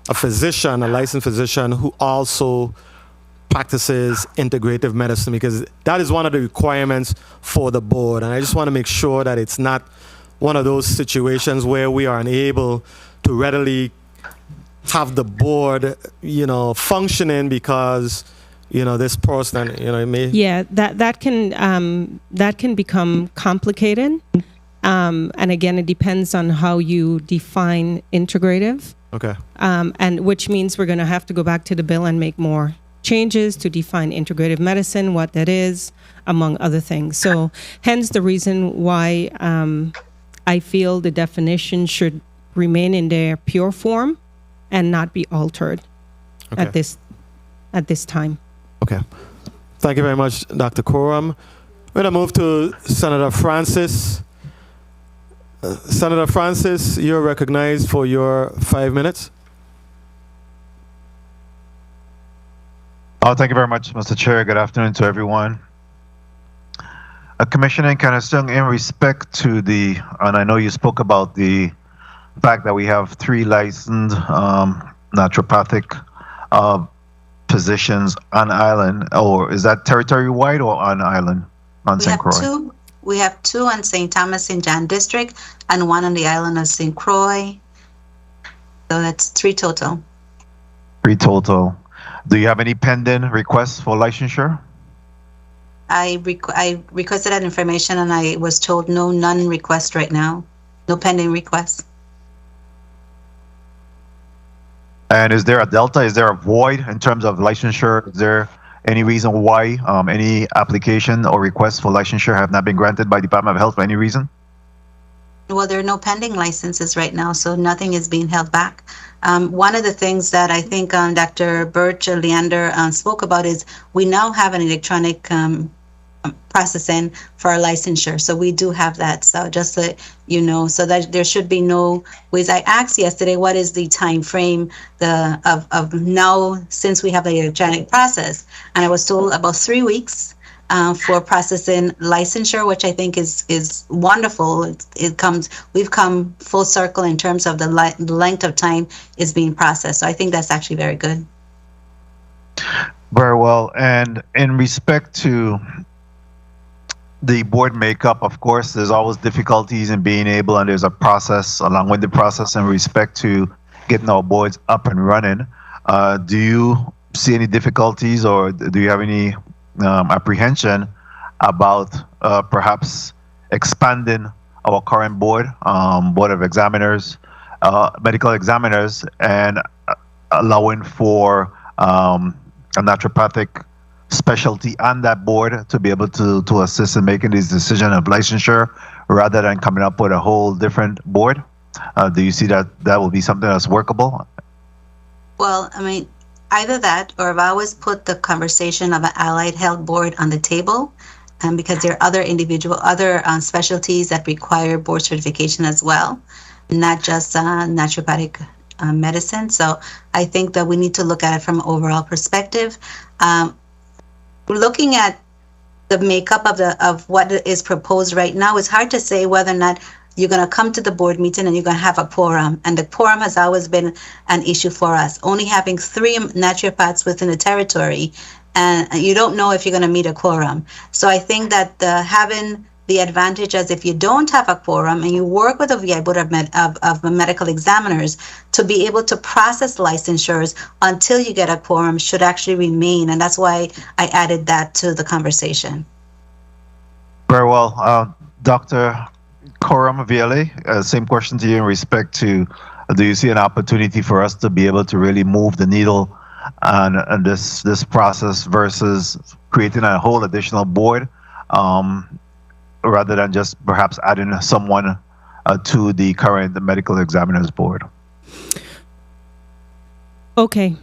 a physician, a licensed physician who also practices integrative medicine, because that is one of the requirements for the board. And I just want to make sure that it's not one of those situations where we are unable to readily have the board, functioning because, this person, it may. Yeah, that can become complicated. And again, it depends on how you define integrative. Okay. And which means we're going to have to go back to the bill and make more changes to define integrative medicine, what that is, among other things. So hence the reason why I feel the definition should remain in their pure form and not be altered at this time. Okay. Thank you very much, Dr. Coram. We're going to move to Senator Francis. Senator Francis, you're recognized for your 5 minutes. Oh, thank you very much, Mr. Chair. Good afternoon to everyone. Commissioner Canastung, in respect to and I know you spoke about the fact that we have 3 licensed naturopathic positions on island, or is that territory-wide or on island, on St. Croix? We have 2 on St. Thomas St. John District and 1 on the island of St. Croix. So that's 3 total. 3 total. Do you have any pending requests for licensure? I requested that information and I was told none request right now. No pending requests. And is there a delta? Is there a void in terms of licensure? Is there any reason why any application or request for licensure have not been granted by Department of Health for any reason? Well, there are no pending licenses right now, so nothing is being held back. One of the things that I think Dr. Birch Leander spoke about is we now have an electronic processing for our licensure. So we do have that. So just so you know, so that there should be no ways. I asked yesterday, what is the time frame of now since we have the electronic process? And I was told about 3 weeks for processing licensure, which I think is wonderful. We've come full circle in terms of the length of time is being processed. So I think that's actually very good. Very well. And in respect to the board makeup, of course, there's always difficulties in being able, and there's a process, a long-winded process in respect to getting our boards up and running. Do you see any difficulties, or do you have any apprehension about perhaps expanding our current board of examiners, medical examiners, and allowing for a naturopathic specialty on that board to be able to assist in making this decision of licensure rather than coming up with a whole different board? Do you see that will be something that's workable? Well, I mean, either that, or I've always put the conversation of an allied health board on the table, because there are other specialties that require board certification as well, not just naturopathic medicine. So I think that we need to look at it from an overall perspective. Looking at the makeup of what is proposed right now, it's hard to say whether or not you're going to come to the board meeting and you're going to have a quorum. And the quorum has always been an issue for us. Only having 3 naturopaths within the territory, and you don't know if you're going to meet a quorum. So I think that having the advantage as if you don't have a quorum and you work with a VI board of medical examiners to be able to process licensures until you get a quorum should actually remain. And that's why I added that to the conversation. Very well. Dr. Coram VLA, same question to you in respect to, do you see an opportunity for us to be able to really move the needle on this process versus creating a whole additional board, rather than just perhaps adding someone to the current medical examiners board? Okay,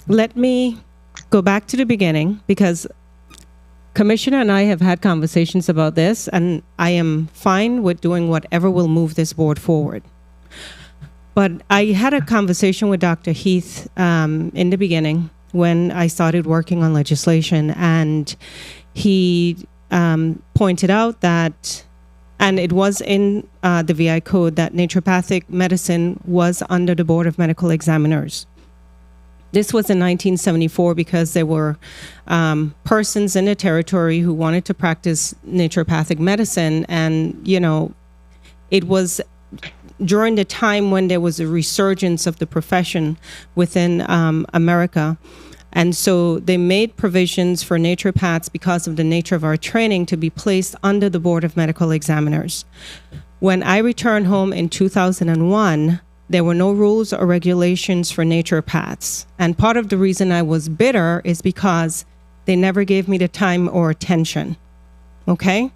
let me go back to the beginning, because Commissioner and I have had conversations about this, and I am fine with doing whatever will move this board forward. But I had a conversation with Dr. Heath in the beginning when I started working on legislation, and he pointed out that, and it was in the VI code, that naturopathic medicine was under the Board of Medical Examiners. This was in 1974 because there were persons in the territory who wanted to practice naturopathic medicine. And, you know, it was during the time when there was a resurgence of the profession within America. And so they made provisions for naturopaths because of the nature of our training to be placed under the Board of Medical Examiners. When I returned home in 2001, there were no rules or regulations for naturopaths. And part of the reason I was bitter is because they never gave me the time or attention. Okay?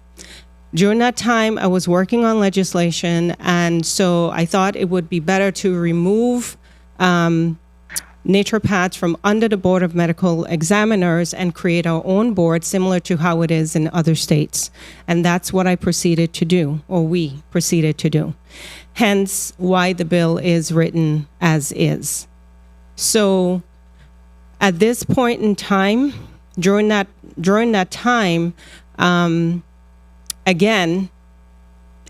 During that time, I was working on legislation, and so I thought it would be better to remove naturopaths from under the Board of Medical Examiners and create our own board similar to how it is in other states. And that's what I proceeded to do, or we proceeded to do. Hence why the bill is written as is. So at this point in time, during that time, again,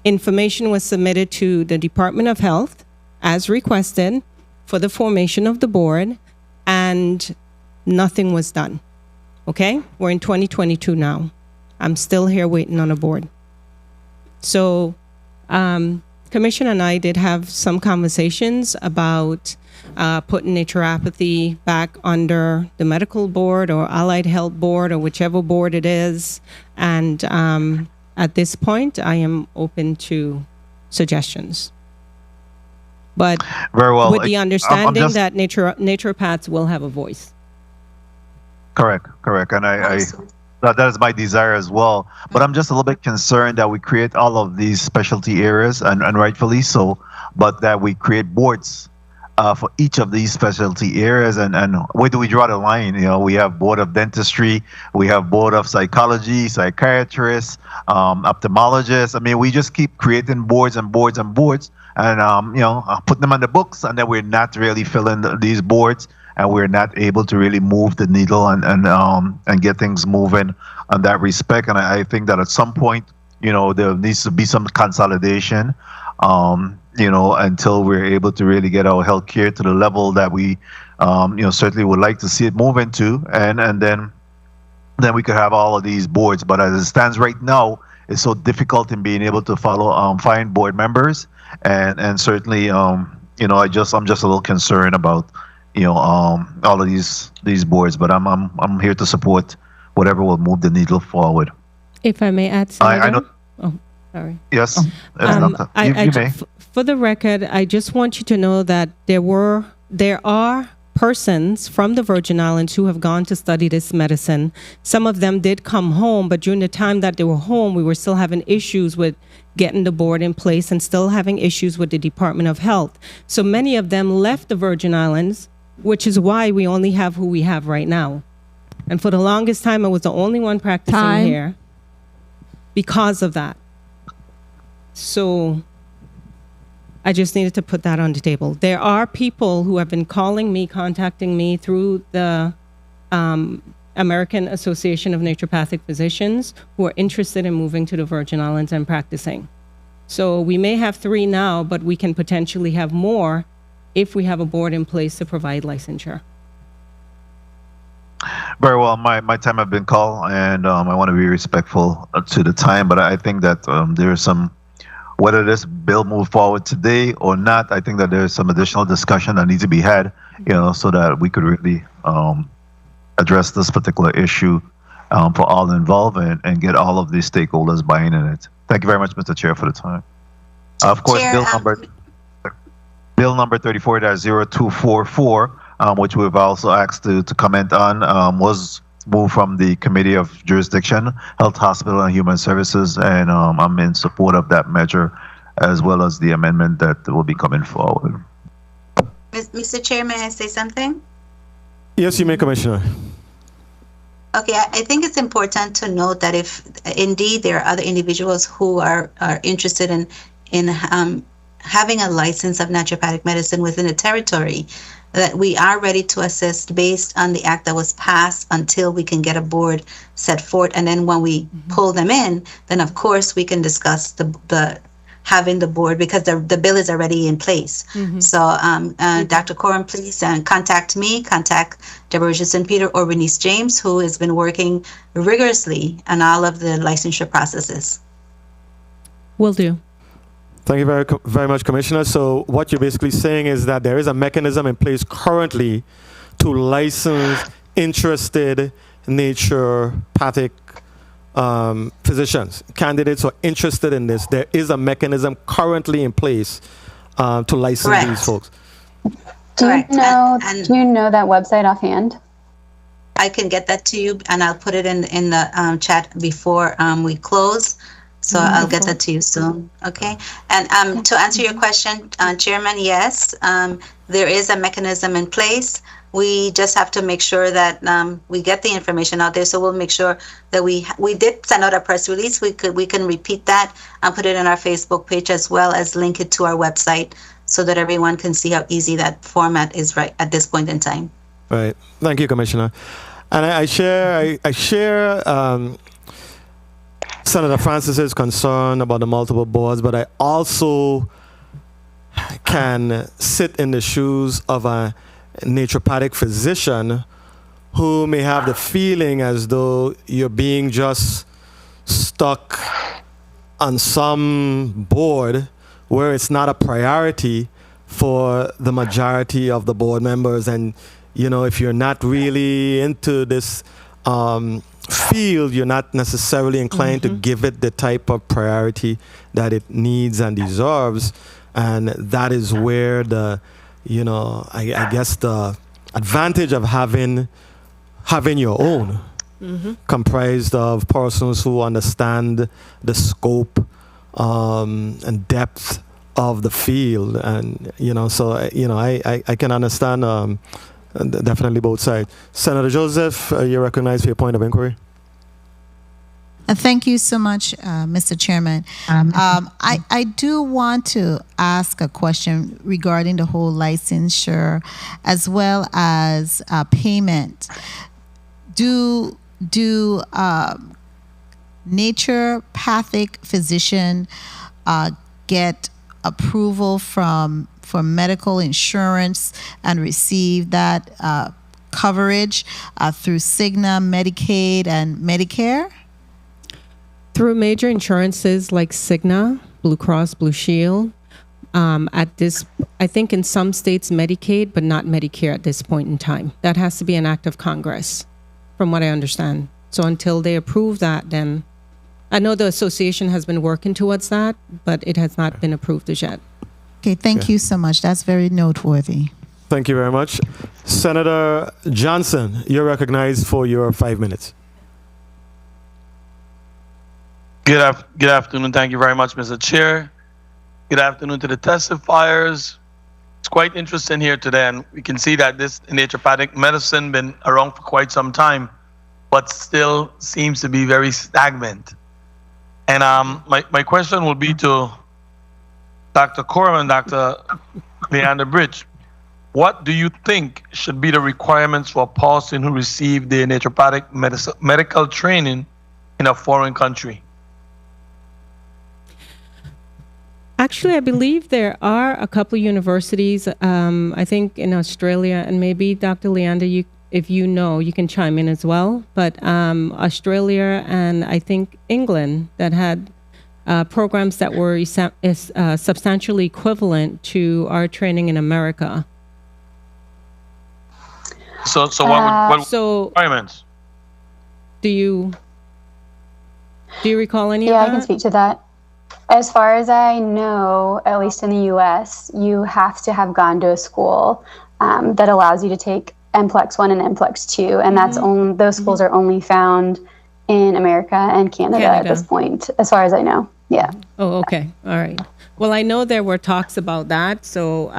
information was submitted to the Department of Health as requested for the formation of the board, and nothing was done. Okay? We're in 2022 now. I'm still here waiting on a board. So, Commissioner and I did have some conversations about putting naturopathy back under the medical board or allied health board or whichever board it is. And at this point, I am open to suggestions. But very well, with the understanding that naturopaths will have a voice. Correct. And that is my desire as well. But I'm just a little bit concerned that we create all of these specialty areas, and rightfully so, but that we create boards for each of these specialty areas. And where do we draw the line? You know, we have board of dentistry, we have board of psychology, psychiatrists, ophthalmologists. I mean, we just keep creating boards and boards and boards, and you know, putting them on the books, and then we're not really filling these boards, and we're not able to really move the needle and get things moving on that respect. And I think that at some point, you know, there needs to be some consolidation, you know, until we're able to really get our healthcare to the level that we, you know, certainly would like to see it move into, and then we could have all of these boards. But as it stands right now, it's so difficult in being able to find board members, and certainly, you know, I'm just a little concerned about, you know, all of these boards. But I'm here to support whatever will move the needle forward. If I may add, Senator? I know. Oh, sorry. Yes. You may. For the record, I just want you to know that there are persons from the Virgin Islands who have gone to study this medicine. Some of them did come home, but during the time that they were home, we were still having issues with getting the board in place and still having issues with the Department of Health. So many of them left the Virgin Islands, which is why we only have who we have right now. And for the longest time, I was the only one practicing here because of that. So I just needed to put that on the table. There are people who have been calling me, contacting me through the American Association of Naturopathic Physicians who are interested in moving to the Virgin Islands and practicing. So we may have 3 now, but we can potentially have more if we have a board in place to provide licensure. Very well. My time has been called, and I want to be respectful to the time, but I think that there is some, whether this bill move forward today or not, I think that there's some additional discussion that needs to be had, you know, so that we could really address this particular issue for all involved and get all of these stakeholders buying in it. Thank you very much, Mr. Chair, for the time. Of course, Chair, Bill number 34-0244, which we've also asked to comment on, was moved from the Committee of Jurisdiction, Health, Hospital, and Human Services, and I'm in support of that measure, as well as the amendment that will be coming forward. Mr. Chair, may I say something? Yes, you may, Commissioner. Okay, I think it's important to note that if indeed there are other individuals who are interested in having a license of naturopathic medicine within the territory, that we are ready to assist based on the act that was passed until we can get a board set forth. And then when we pull them in, then of course we can discuss the having the board, because the bill is already in place. So Dr. Coram, please contact me, contact Deborah Richardson Peter or Renice James, who has been working rigorously on all of the licensure processes. Will do. Thank you very much, Commissioner. So what you're basically saying is that there is a mechanism in place currently to license interested naturopathic physicians, candidates who are interested in this. There is a mechanism currently in place to license these folks. Do you know that website offhand? I can get that to you, and I'll put it in the chat before we close. So I'll get that to you soon. Okay. And to answer your question, Chairman, yes, there is a mechanism in place. We just have to make sure that we get the information out there. So we'll make sure that we did send out a press release. We can repeat that and put it in our Facebook page, as well as link it to our website, so that everyone can see how easy that format is right at this point in time. Right. Thank you, Commissioner. And I share Senator Francis's concern about the multiple boards, but I also can sit in the shoes of a naturopathic physician who may have the feeling as though you're being just stuck on some board where it's not a priority for the majority of the board members. And, you know, if you're not really into this field, you're not necessarily inclined to give it the type of priority that it needs and deserves. And that is where the, you know, I guess the advantage of having your own, comprised of persons who understand the scope and depth of the field. And, you know, so, you know, I can understand definitely both sides. Senator Joseph, you're recognized for your point of inquiry. Thank you so much, Mr. Chairman. I do want to ask a question regarding the whole licensure as well as payment. Do naturopathic physician get approval for medical insurance and receive that coverage through Cigna, Medicaid, and Medicare? Through major insurances like Cigna, Blue Cross Blue Shield, I think in some states Medicaid, but not Medicare at this point in time. That has to be an act of Congress, from what I understand. So until they approve that, then I know the association has been working towards that, but it has not been approved as yet. Okay, thank you so much. That's very noteworthy. Thank you very much. Senator Johnson, you're recognized for your 5 minutes. Good afternoon. Thank you very much, Mr. Chair. Good afternoon to the testifiers. It's quite interesting here today, and we can see that this naturopathic medicine been around for quite some time, but still seems to be very stagnant. And my question will be to Dr. Coram and Dr. Leander Bridge. What do you think should be the requirements for a person who received the naturopathic medical training in a foreign country? Actually, I believe there are a couple universities, I think in Australia, and maybe Dr. Leander, if you know, you can chime in as well. But Australia and I think England that had programs that were substantially equivalent to our training in America. So what requirements? Do you recall any of Yeah, that? I can speak to that. As far as I know, at least in the U.S., you have to have gone to a school that allows you to take NPLEX 1 and NPLEX 2, and that's those schools are only found in America and Canada at this point, as far as I know. Yeah. Oh, okay. All right. Well, I know there were talks about that, so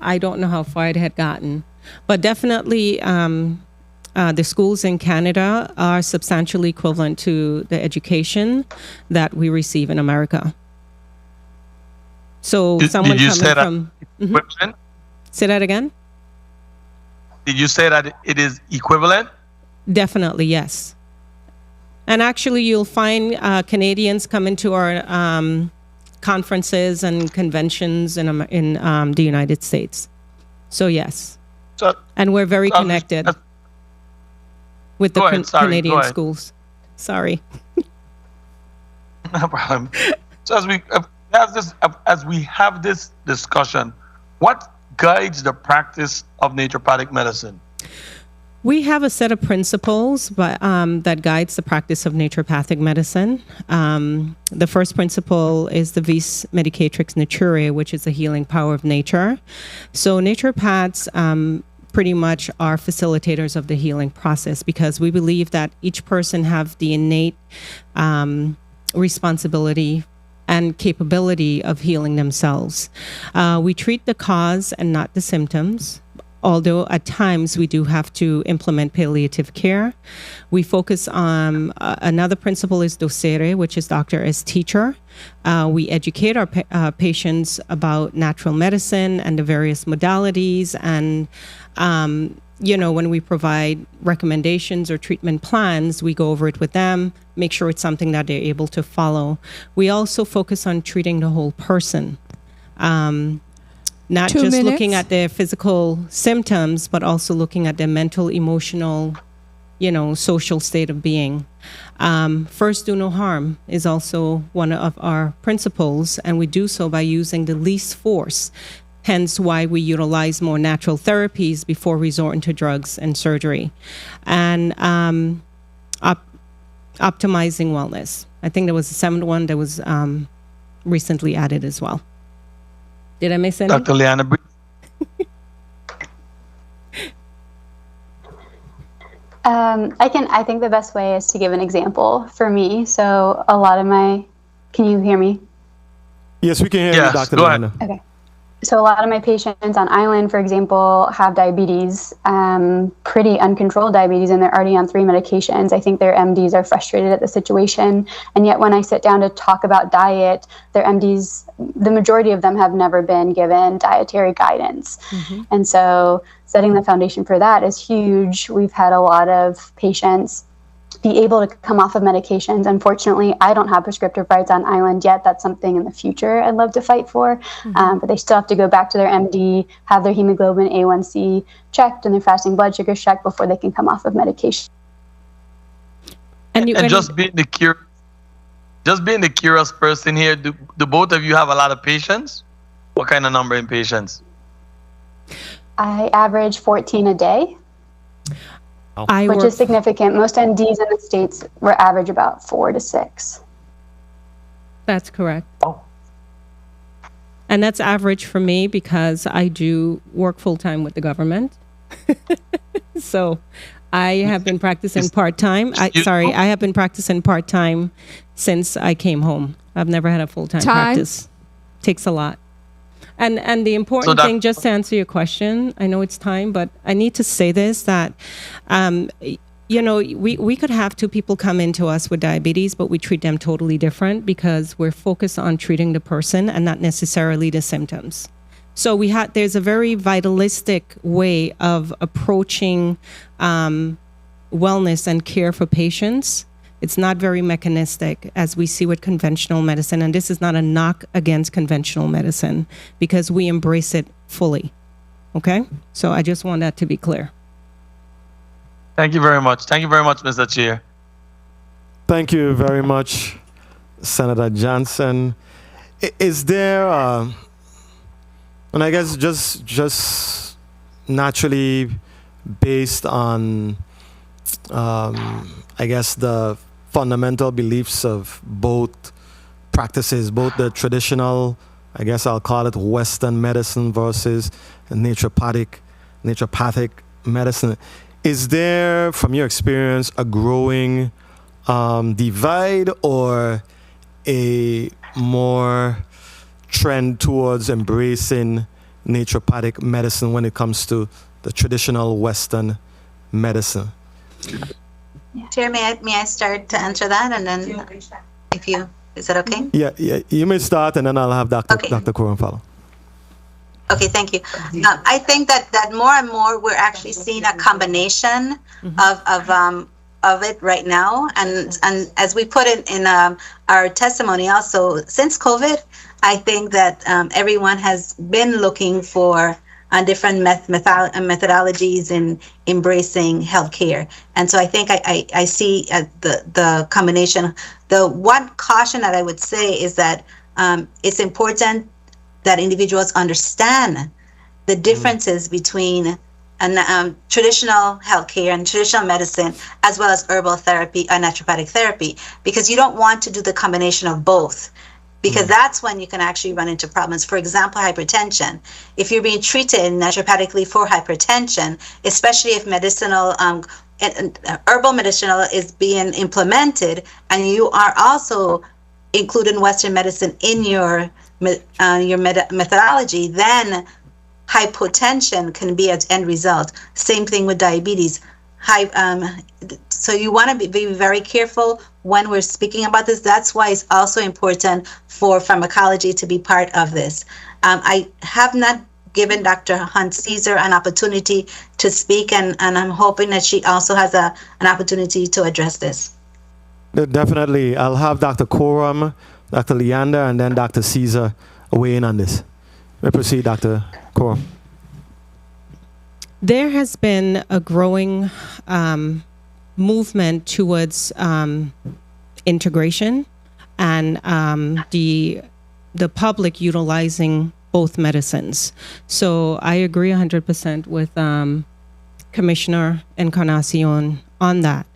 I don't know how far it had gotten. But definitely the schools in Canada are substantially equivalent to the education that we receive in America. So someone did you coming say that from... equivalent? Say that again? Did you say that it is equivalent? Definitely, yes. And actually, you'll find Canadians come into our conferences and conventions in the United States. So yes, and we're very connected with the Canadian schools. Sorry. No problem. So as we have this discussion, what guides the practice of naturopathic medicine? We have a set of principles that guides the practice of naturopathic medicine. The first principle is the vis medicatrix naturae, which is the healing power of nature. So naturopaths pretty much are facilitators of the healing process, because we believe that each person have the innate responsibility and capability of healing themselves. We treat the cause and not the symptoms, although at times we do have to implement palliative care. We focus on another principle is docere, which is doctor as teacher. We educate our patients about natural medicine and the various modalities, and when we provide recommendations or treatment plans, we go over it with them, make sure it's something that they're able to follow. We also focus on treating the whole person. Not 2 just minutes. looking at their physical symptoms, but also looking at their mental, emotional, social state of being. First, do no harm is also one of our principles, and we do so by using the least force. Hence why we utilize more natural therapies before resorting to drugs and surgery. And optimizing wellness. I think there was a seventh one that was recently added as well. Did I miss any? Dr. Liana. I think the best way is to give an example for me. So a lot of can you hear me? Yes, we can hear you, Dr. Liana. Okay. So a lot of my patients on island, for example, have diabetes, pretty uncontrolled diabetes, and they're already on 3 medications. I think their MDs are frustrated at the situation. And yet when I sit down to talk about diet, their MDs, the majority of them have never been given dietary guidance. Mm-hmm. And so setting the foundation for that is huge. We've had a lot of patients be able to come off of medications. Unfortunately, I don't have prescriptive rights on island yet. That's something in the future I'd love to fight for. Mm-hmm. But they still have to go back to their MD, have their hemoglobin A1C checked and their fasting blood sugars checked before they can come off of medication. And just being the curious person here, do both of you have a lot of patients? What kind of number in patients? I average 14 a day. Which is significant. Most NDs in the States were average about 4 to 6. That's correct. Oh. And that's average for me because I do work full-time with the government. So I have been practicing part-time. I have been practicing part-time since I came home. I've never had a full-time practice. Takes a lot. And the important thing, just to answer your question, I know it's time, but I need to say this, that, we could have 2 people come into us with diabetes, but we treat them totally different because we're focused on treating the person and not necessarily the symptoms. So there's a very vitalistic way of approaching wellness and care for patients. It's not very mechanistic as we see with conventional medicine. And this is not a knock against conventional medicine because we embrace it fully. Okay? So I just want that to be clear. Thank you very much. Thank you very much, Mr. Chair. Thank you very much, Senator Johnson. Is there, and I guess just naturally based on, the fundamental beliefs of both practices, both the traditional, I guess I'll call it Western medicine versus naturopathic medicine. Is there, from your experience, a growing divide or a more trend towards embracing naturopathic medicine when it comes to the traditional Western medicine? Chair, may I start to answer that, and then is that okay? Yeah, you may start, and then I'll have Dr. Coren follow. Okay, thank you. I think that more and more we're actually seeing a combination of of it right now. And as we put it in our testimony also, since COVID, I think that everyone has been looking for different methodologies in embracing healthcare. And so I think I see the combination. The one caution that I would say is that it's important that individuals understand the differences between traditional healthcare and traditional medicine, as well as herbal therapy and naturopathic therapy, because you don't want to do the combination of both, because that's when you can actually run into problems. For example, hypertension. If you're being treated naturopathically for hypertension, especially if medicinal, herbal medicinal is being implemented, and you are also including Western medicine in your methodology, then hypotension can be an end result. Same thing with diabetes. So you want to be very careful when we're speaking about this. That's why it's also important for pharmacology to be part of this. I have not given Dr. Hunt Caesar an opportunity to speak, and I'm hoping that she also has an opportunity to address this. Definitely. I'll have Dr. Coram, Dr. Leander, and then Dr. Caesar weigh in on this. May proceed, Dr. Coram. There has been a growing movement towards integration and the public utilizing both medicines. So I agree 100% with Commissioner Encarnacion on that.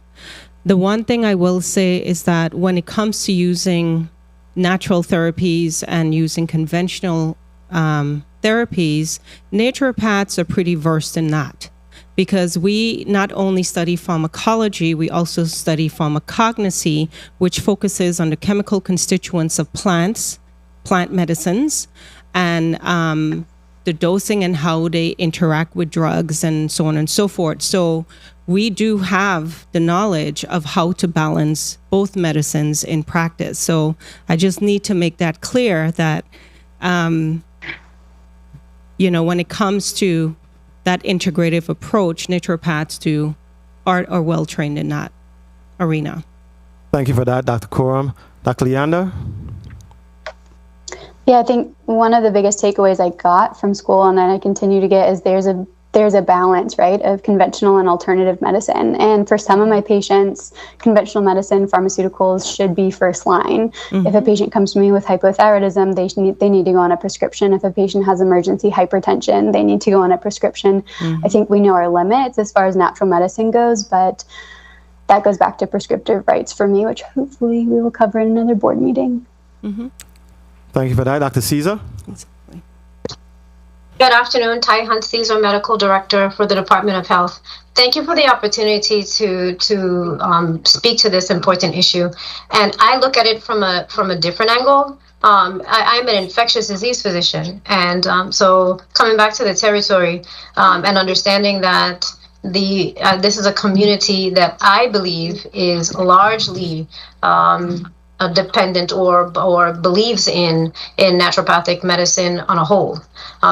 The one thing I will say is that when it comes to using natural therapies and using conventional therapies, naturopaths are pretty versed in that, because we not only study pharmacology, we also study pharmacognosy, which focuses on the chemical constituents of plants, plant medicines, and the dosing and how they interact with drugs and so on and so forth. So we do have the knowledge of how to balance both medicines in practice. So I just need to make that clear that, you know, when it comes to that integrative approach, naturopaths are well trained in that arena. Thank you for that, Dr. Coram. Dr. Leander? Yeah, I think one of the biggest takeaways I got from school, and that I continue to get, is there's a balance, right, of conventional and alternative medicine. And for some of my patients, conventional medicine, pharmaceuticals should be first line. Mm-hmm. If a patient comes to me with hypothyroidism, they need to go on a prescription. If a patient has emergency hypertension, they need to go on a prescription. Mm-hmm. I think we know our limits as far as natural medicine goes, but that goes back to prescriptive rights for me, which hopefully we will cover in another board meeting. Mm-hmm. Thank you for that. Dr. Caesar? Good afternoon, Ty Hunt Caesar, Medical Director for the Department of Health. Thank you for the opportunity to speak to this important issue. And I look at it from a different angle. I'm an infectious disease physician. And so coming back to the territory and understanding that this is a community that I believe is largely dependent or believes in naturopathic medicine on a whole.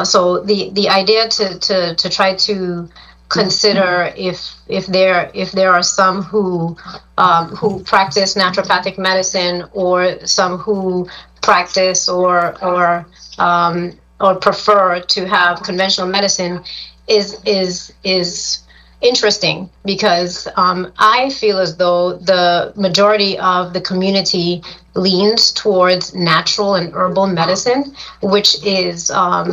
So the idea to try to consider if there are some who practice naturopathic medicine, or some who practice or prefer to have conventional medicine is interesting, because I feel as though the majority of the community leans towards natural and herbal medicine, which is from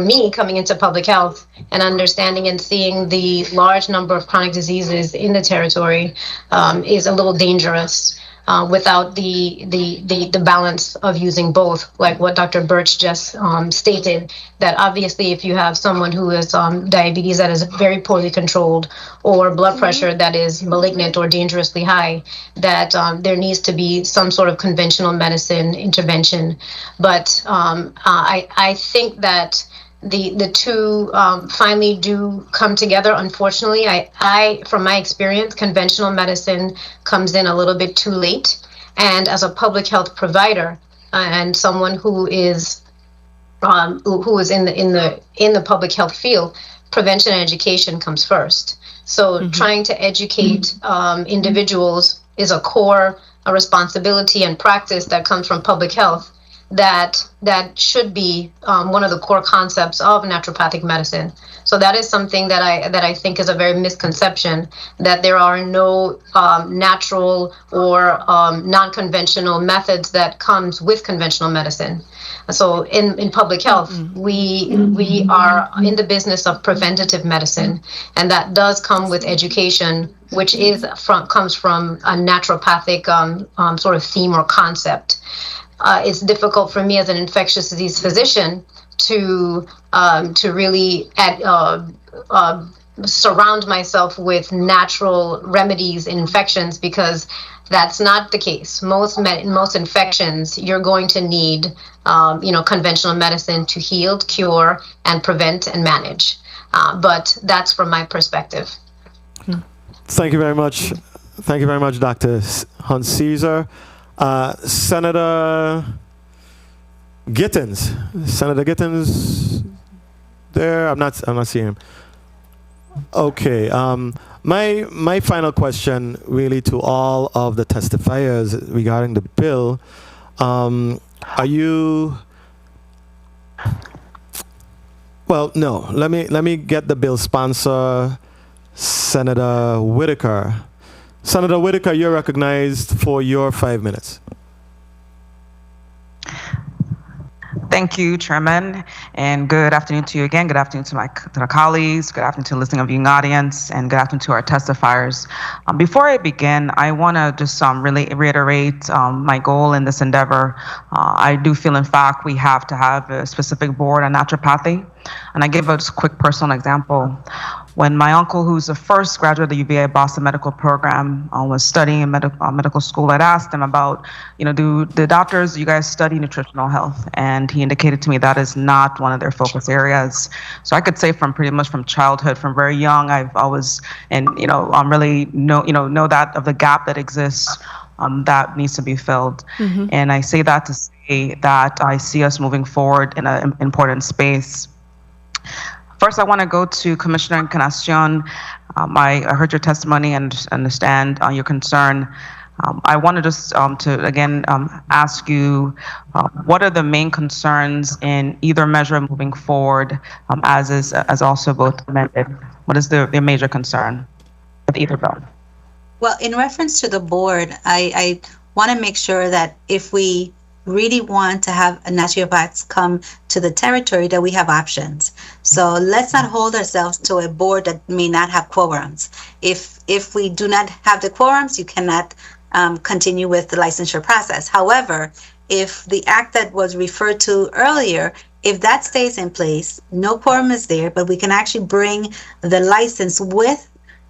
me coming into public health and understanding and seeing the large number of chronic diseases in the territory is a little dangerous. Without the balance of using both, like what Dr. Birch just stated, that obviously if you have someone who has diabetes that is very poorly controlled, or blood pressure that is malignant or dangerously high, that there needs to be some sort of conventional medicine intervention. But I think that the two finally do come together. Unfortunately, I from my experience, conventional medicine comes in a little bit too late. And as a public health provider and someone who is in the public health field, prevention and education comes first. So trying to educate individuals is a core responsibility and practice that comes from public health that should be one of the core concepts of naturopathic medicine. So that is something that I think is a very misconception, that there are no natural or non-conventional methods that comes with conventional medicine. So in public health, we are in the business of preventative medicine, and that does come with education, which comes from a naturopathic sort of theme or concept. It's difficult for me as an infectious disease physician to really surround myself with natural remedies in infections, because that's not the case. Most infections, you're going to need conventional medicine to heal, cure, and prevent and manage. But that's from my perspective. Thank you very much. Thank you very much, Dr. Hunt Caesar. Senator Gittins. Senator Gittins there? I'm not seeing him. Okay. My final question really to all of the testifiers regarding the bill. Are you... Well, no. Let me get the bill sponsor, Senator Whitaker. Senator Whitaker, you're recognized for your 5 minutes. Thank you, Chairman, and good afternoon to you again. Good afternoon to my colleagues. Good afternoon to the listening viewing audience, and good afternoon to our testifiers. Before I begin, I want to just really reiterate my goal in this endeavor. I do feel, in fact, we have to have a specific board on naturopathy, and I give a quick personal example. When my uncle, who's the first graduate of the UVA Boston Medical Program, was studying in medical school, I'd asked him about, do the doctors, you guys study nutritional health? And he indicated to me that is not one of their focus areas. So I could say from pretty much from childhood, from very young, I've always, and really know that of the gap that exists that needs to be filled. And I say that to say that I see us moving forward in an important space. First, I want to go to Commissioner Encarnacion. I heard your testimony and understand your concern. I wanted just to again ask you, what are the main concerns in either measure moving forward, as also both amended? What is the major concern with either bill? Well, in reference to the board, I want to make sure that if we really want to have naturopaths come to the territory, that we have options. So let's not hold ourselves to a board that may not have quorums. If we do not have the quorums, you cannot continue with the licensure process. However, if the act that was referred to earlier, if that stays in place, no quorum is there, but we can actually bring the license with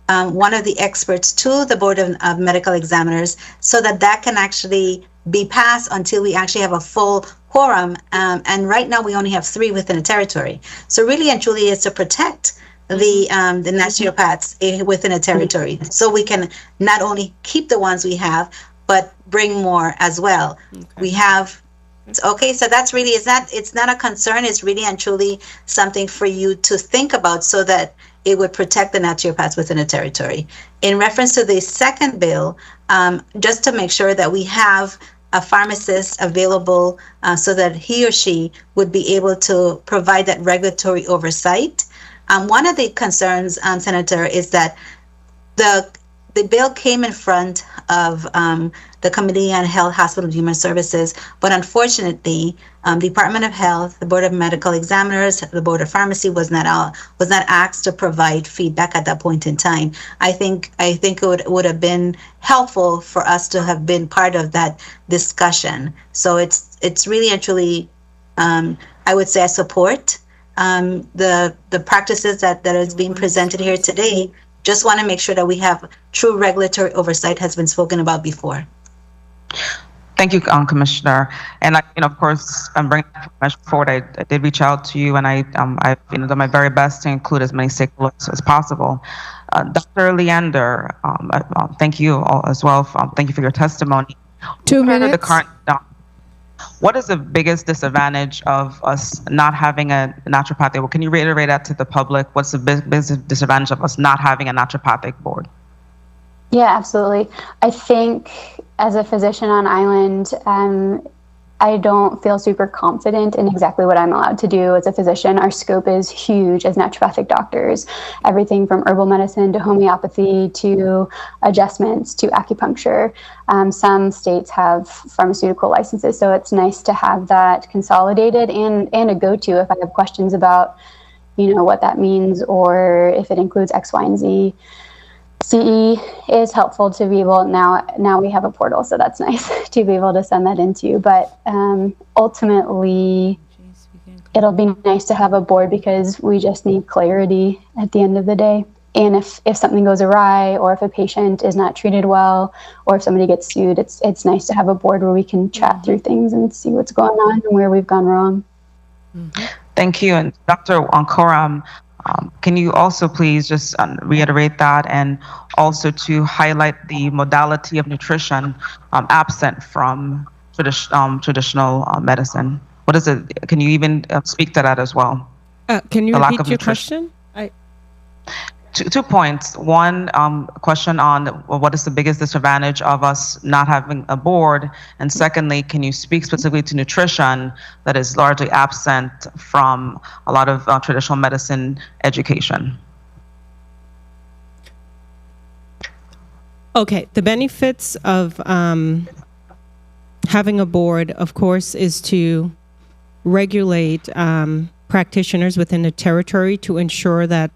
one of the experts to the Board of Medical Examiners, so that can actually be passed until we actually have a full quorum. And right now we only have 3 within a territory. So really and truly it's to protect the naturopaths within a territory. So we can not only keep the ones we have, but bring more as well. Okay. We have, okay, so that's really, it's not a concern, it's really and truly something for you to think about, so that it would protect the naturopaths within a territory. In reference to the second bill, just to make sure that we have a pharmacist available so that he or she would be able to provide that regulatory oversight. One of the concerns, Senator, is that the bill came in front of the Committee on Health, Hospital and Human Services, but unfortunately, Department of Health, the Board of Medical Examiners, the Board of Pharmacy was not asked to provide feedback at that point in time. I think it would have been helpful for us to have been part of that discussion. So it's really and truly, I would say, I support the practices that is being presented here today. Just want to make sure that we have true regulatory oversight, has been spoken about before. Thank you, Commissioner. And of course, I'm bringing that forward. I did reach out to you, and I've done my very best to include as many stakeholders as possible. Dr. Leander, thank you all as well. Thank you for your testimony. 2 minutes. What is the biggest disadvantage of us not having a naturopathic? Well, can you reiterate that to the public? What's the biggest disadvantage of us not having a naturopathic board? Yeah, absolutely. I think as a physician on island, I don't feel super confident in exactly what I'm allowed to do as a physician. Our scope is huge as naturopathic doctors, everything from herbal medicine to homeopathy to adjustments to acupuncture. Some states have pharmaceutical licenses, so it's nice to have that consolidated and a go-to if I have questions about, what that means or if it includes X, Y, and Z. CE is helpful to be able, now we have a portal, so that's nice to be able to send that into, but ultimately it'll be nice to have a board because we just need clarity at the end of the day. And if something goes awry or if a patient is not treated well or if somebody gets sued, it's nice to have a board where we can chat through things and see what's going on and where we've gone wrong. Thank you. And Dr. Onkoram, can you also please just reiterate that and also to highlight the modality of nutrition absent from traditional medicine? What is it? Can you even speak to that as well? Can you repeat your question? Two points. One, question on what is the biggest disadvantage of us not having a board? And secondly, can you speak specifically to nutrition that is largely absent from a lot of traditional medicine education? Okay, the benefits of having a board, of course, is to regulate practitioners within the territory to ensure that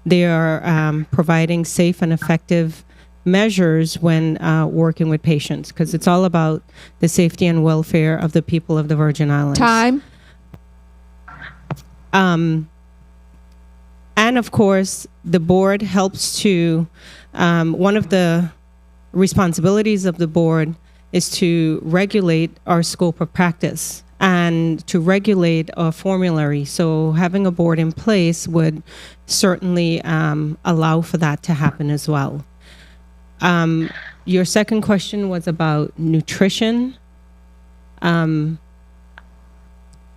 they are providing safe and effective measures when working with patients, because it's all about the safety and welfare of the people of the Virgin Islands. Time. And of course, the board helps to, one of the responsibilities of the board is to regulate our scope of practice and to regulate a formulary. So having a board in place would certainly allow for that to happen as well. Your second question was about nutrition.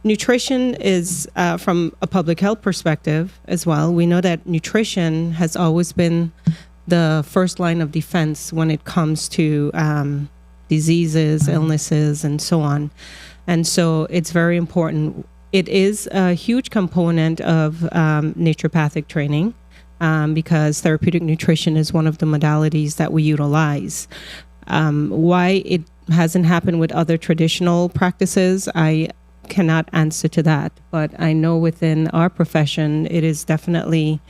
Nutrition is from a public health perspective as well. We know that nutrition has always been the first line of defense when it comes to diseases, illnesses, and so on. And so it's very important. It is a huge component of naturopathic training because therapeutic nutrition is one of the modalities that we utilize. Why it hasn't happened with other traditional practices, I cannot answer to that. But I know within our profession, it is definitely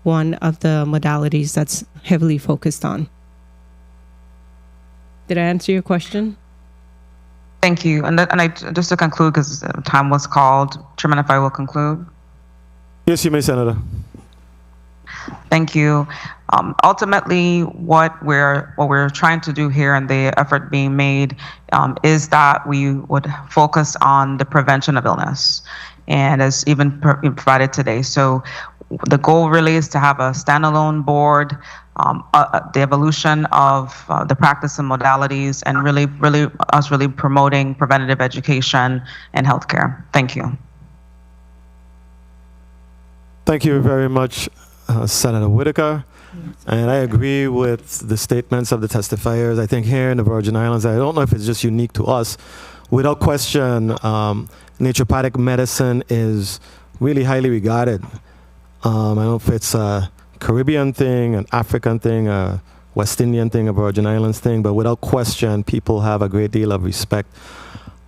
one of the modalities that's heavily focused on. Did I answer your question? Thank you. And I just to conclude, because time was called, Chairman, if I will conclude. Yes, you may, Senator. Thank you. Ultimately, what we're trying to do here and the effort being made is that we would focus on the prevention of illness, and as even provided today. So the goal really is to have a standalone board, the evolution of the practice and modalities, and really promoting preventative education and healthcare. Thank you. Thank you very much, Senator Whitaker. And I agree with the statements of the testifiers. I think here in the Virgin Islands, I don't know if it's just unique to us, without question, naturopathic medicine is really highly regarded. I don't know if it's a Caribbean thing, an African thing, a West Indian thing, a Virgin Islands thing, but without question, people have a great deal of respect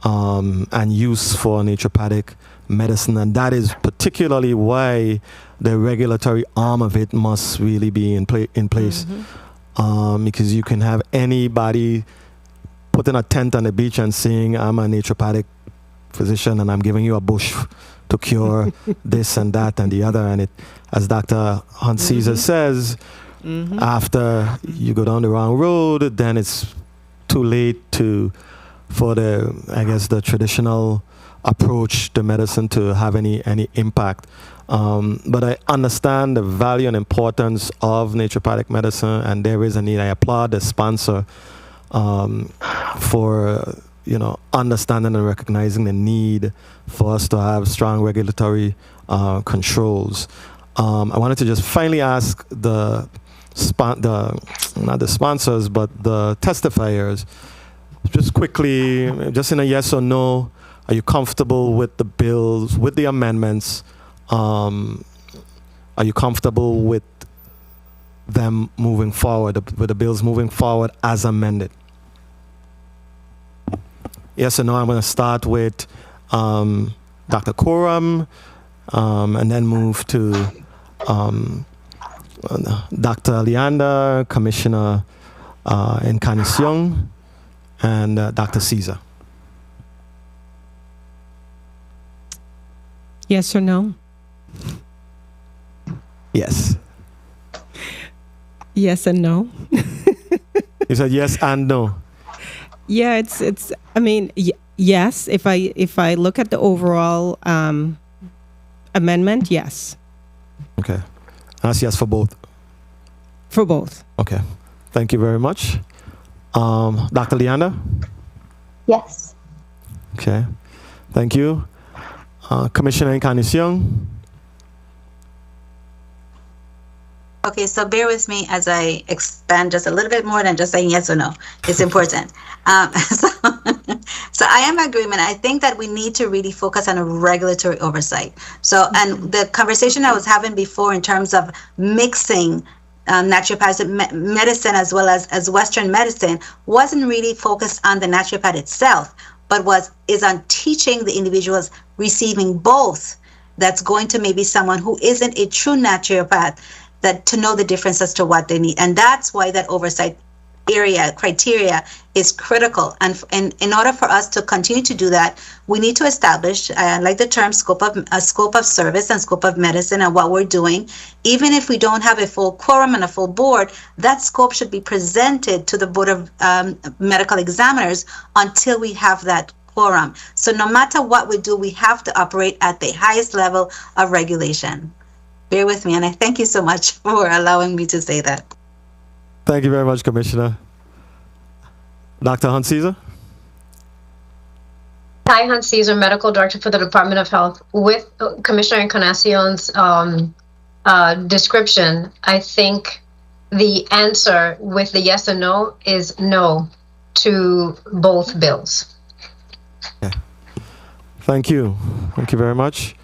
and use for naturopathic medicine, and that is particularly why the regulatory arm of it must really be in place. Because you can have anybody putting a tent on the beach and saying, I'm a naturopathic physician and I'm giving you a bush to cure this and that and the other, and it, as Dr. Hunt Caesar says, after you go down the wrong road, then it's too late for the traditional approach to medicine to have any impact. But I understand the value and importance of naturopathic medicine, and there is a need. I applaud the sponsor for understanding and recognizing the need for us to have strong regulatory controls. I wanted to just finally ask not the sponsors, but the testifiers, just quickly, just in a yes or no, are you comfortable with the bills, with the amendments? Are you comfortable with them moving forward, with the bills moving forward as amended? Yes or no? I'm going to start with Dr. Coram, and then move to Dr. Leander, Commissioner Encarnacion, and Dr. Caesar. Yes or no? Yes. Yes and no. You said yes and no. Yeah, it's. I mean, yes. If I look at the overall amendment, yes. Okay, that's yes for both. For both. Okay, thank you very much, Dr. Leander. Yes. Okay, thank you, Commissioner Encarnacion. Okay, so bear with me as I expand just a little bit more than just saying yes or no. It's important. So I am in agreement. I think that we need to really focus on a regulatory oversight. So, and the conversation I was having before in terms of mixing naturopathic medicine as well as Western medicine wasn't really focused on the naturopath itself, but is on teaching the individuals receiving both. That's going to maybe someone who isn't a true naturopath, that to know the difference as to what they need. And that's why that oversight criteria is critical. And in order for us to continue to do that, we need to establish, like the term scope of service and scope of medicine and what we're doing. Even if we don't have a full quorum and a full board, that scope should be presented to the Board of Medical Examiners until we have that quorum. So no matter what we do, we have to operate at the highest level of regulation. Bear with me, and I thank you so much for allowing me to say that. Thank you very much, Commissioner. Dr. Hunt Caesar? Hi, Hunt Caesar, Medical Director for the Department of Health. With Commissioner Encarnacion's description, I think the answer with the yes and no is no to both bills. Yeah. Thank you. Thank you very much.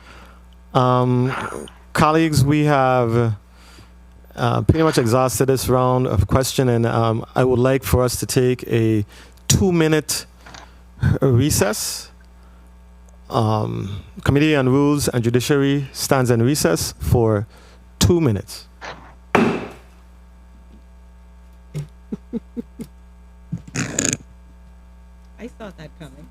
Colleagues, we have pretty much exhausted this round of questioning. I would like for us to take a 2-minute recess. Committee on Rules and Judiciary stands in recess for 2 minutes. I saw that coming.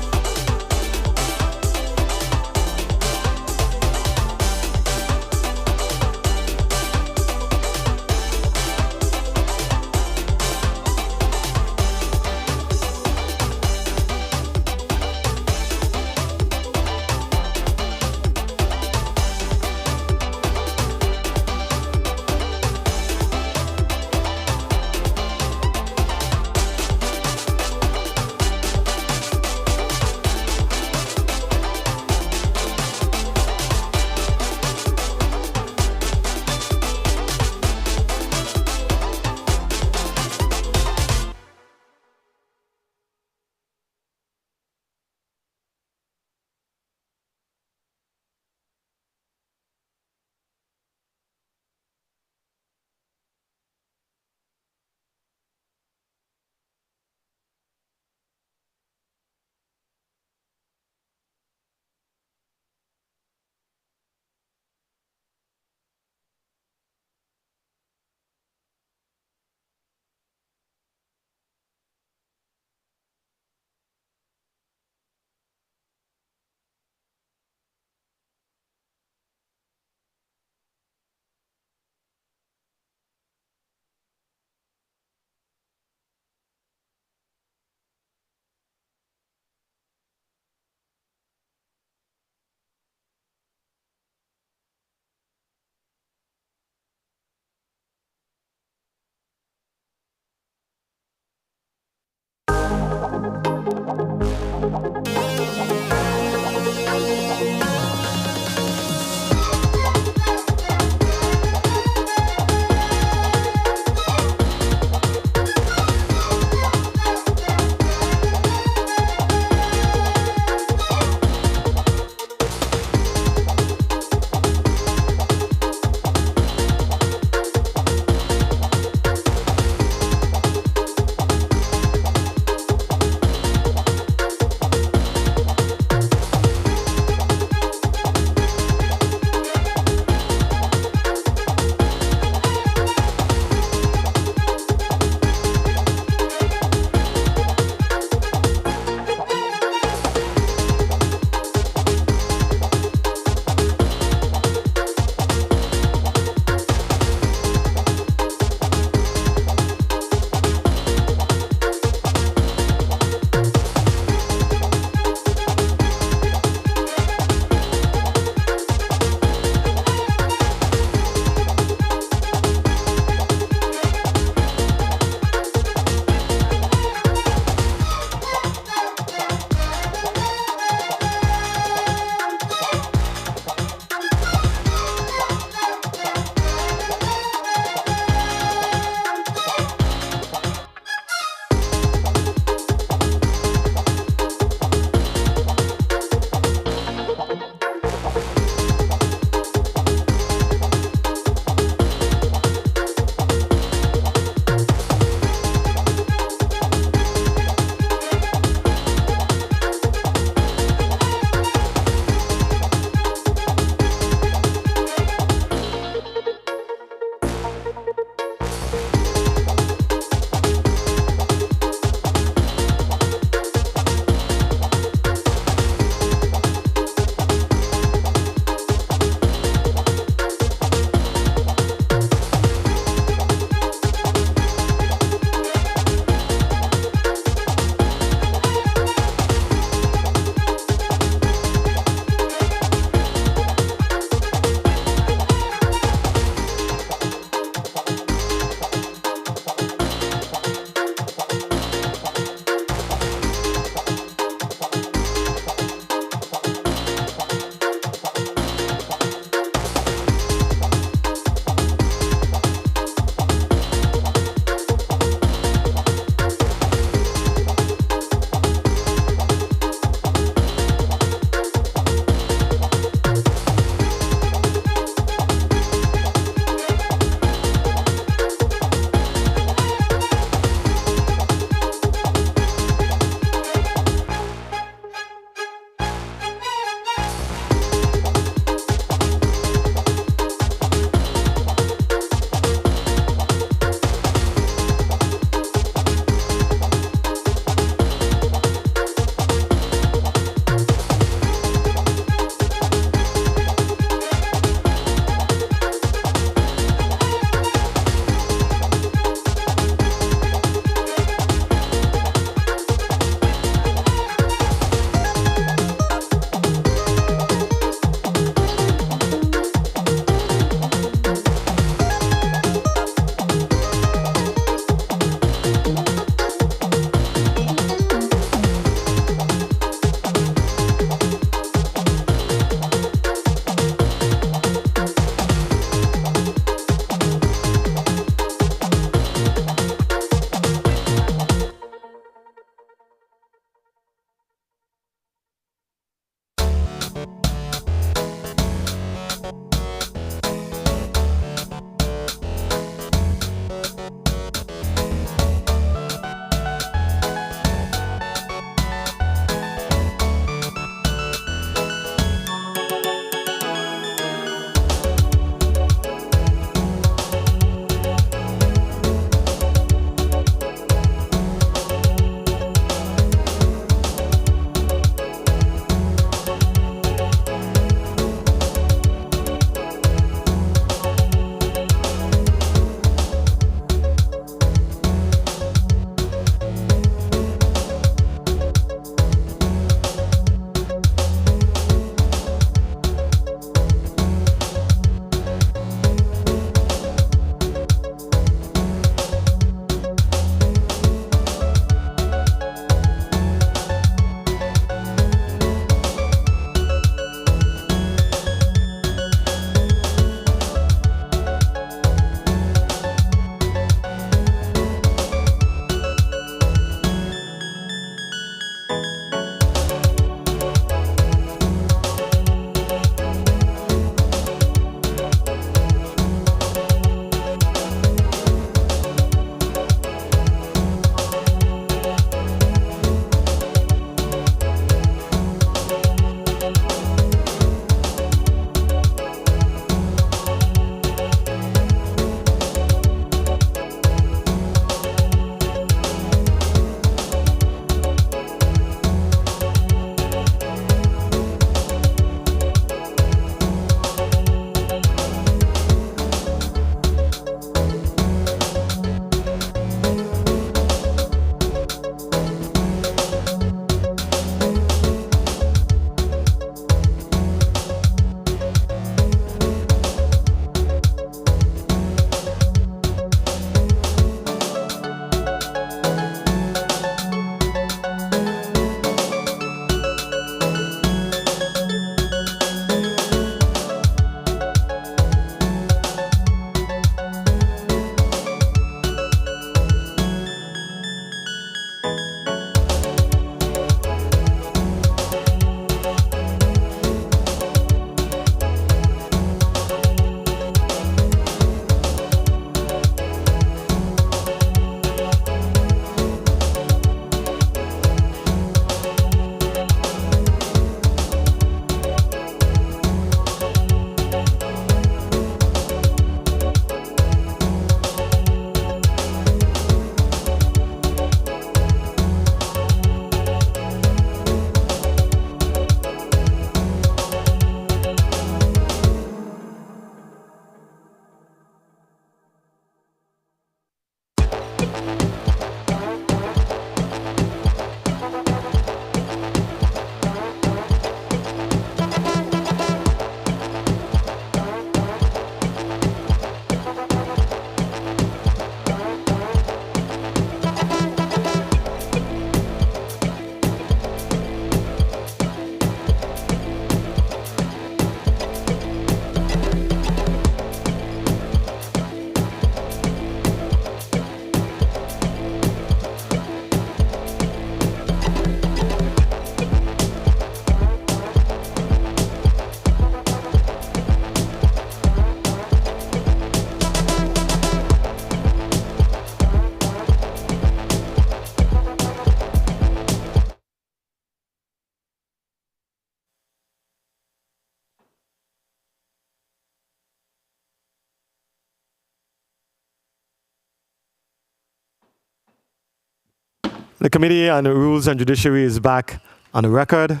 The Committee on Rules and Judiciary is back on the record.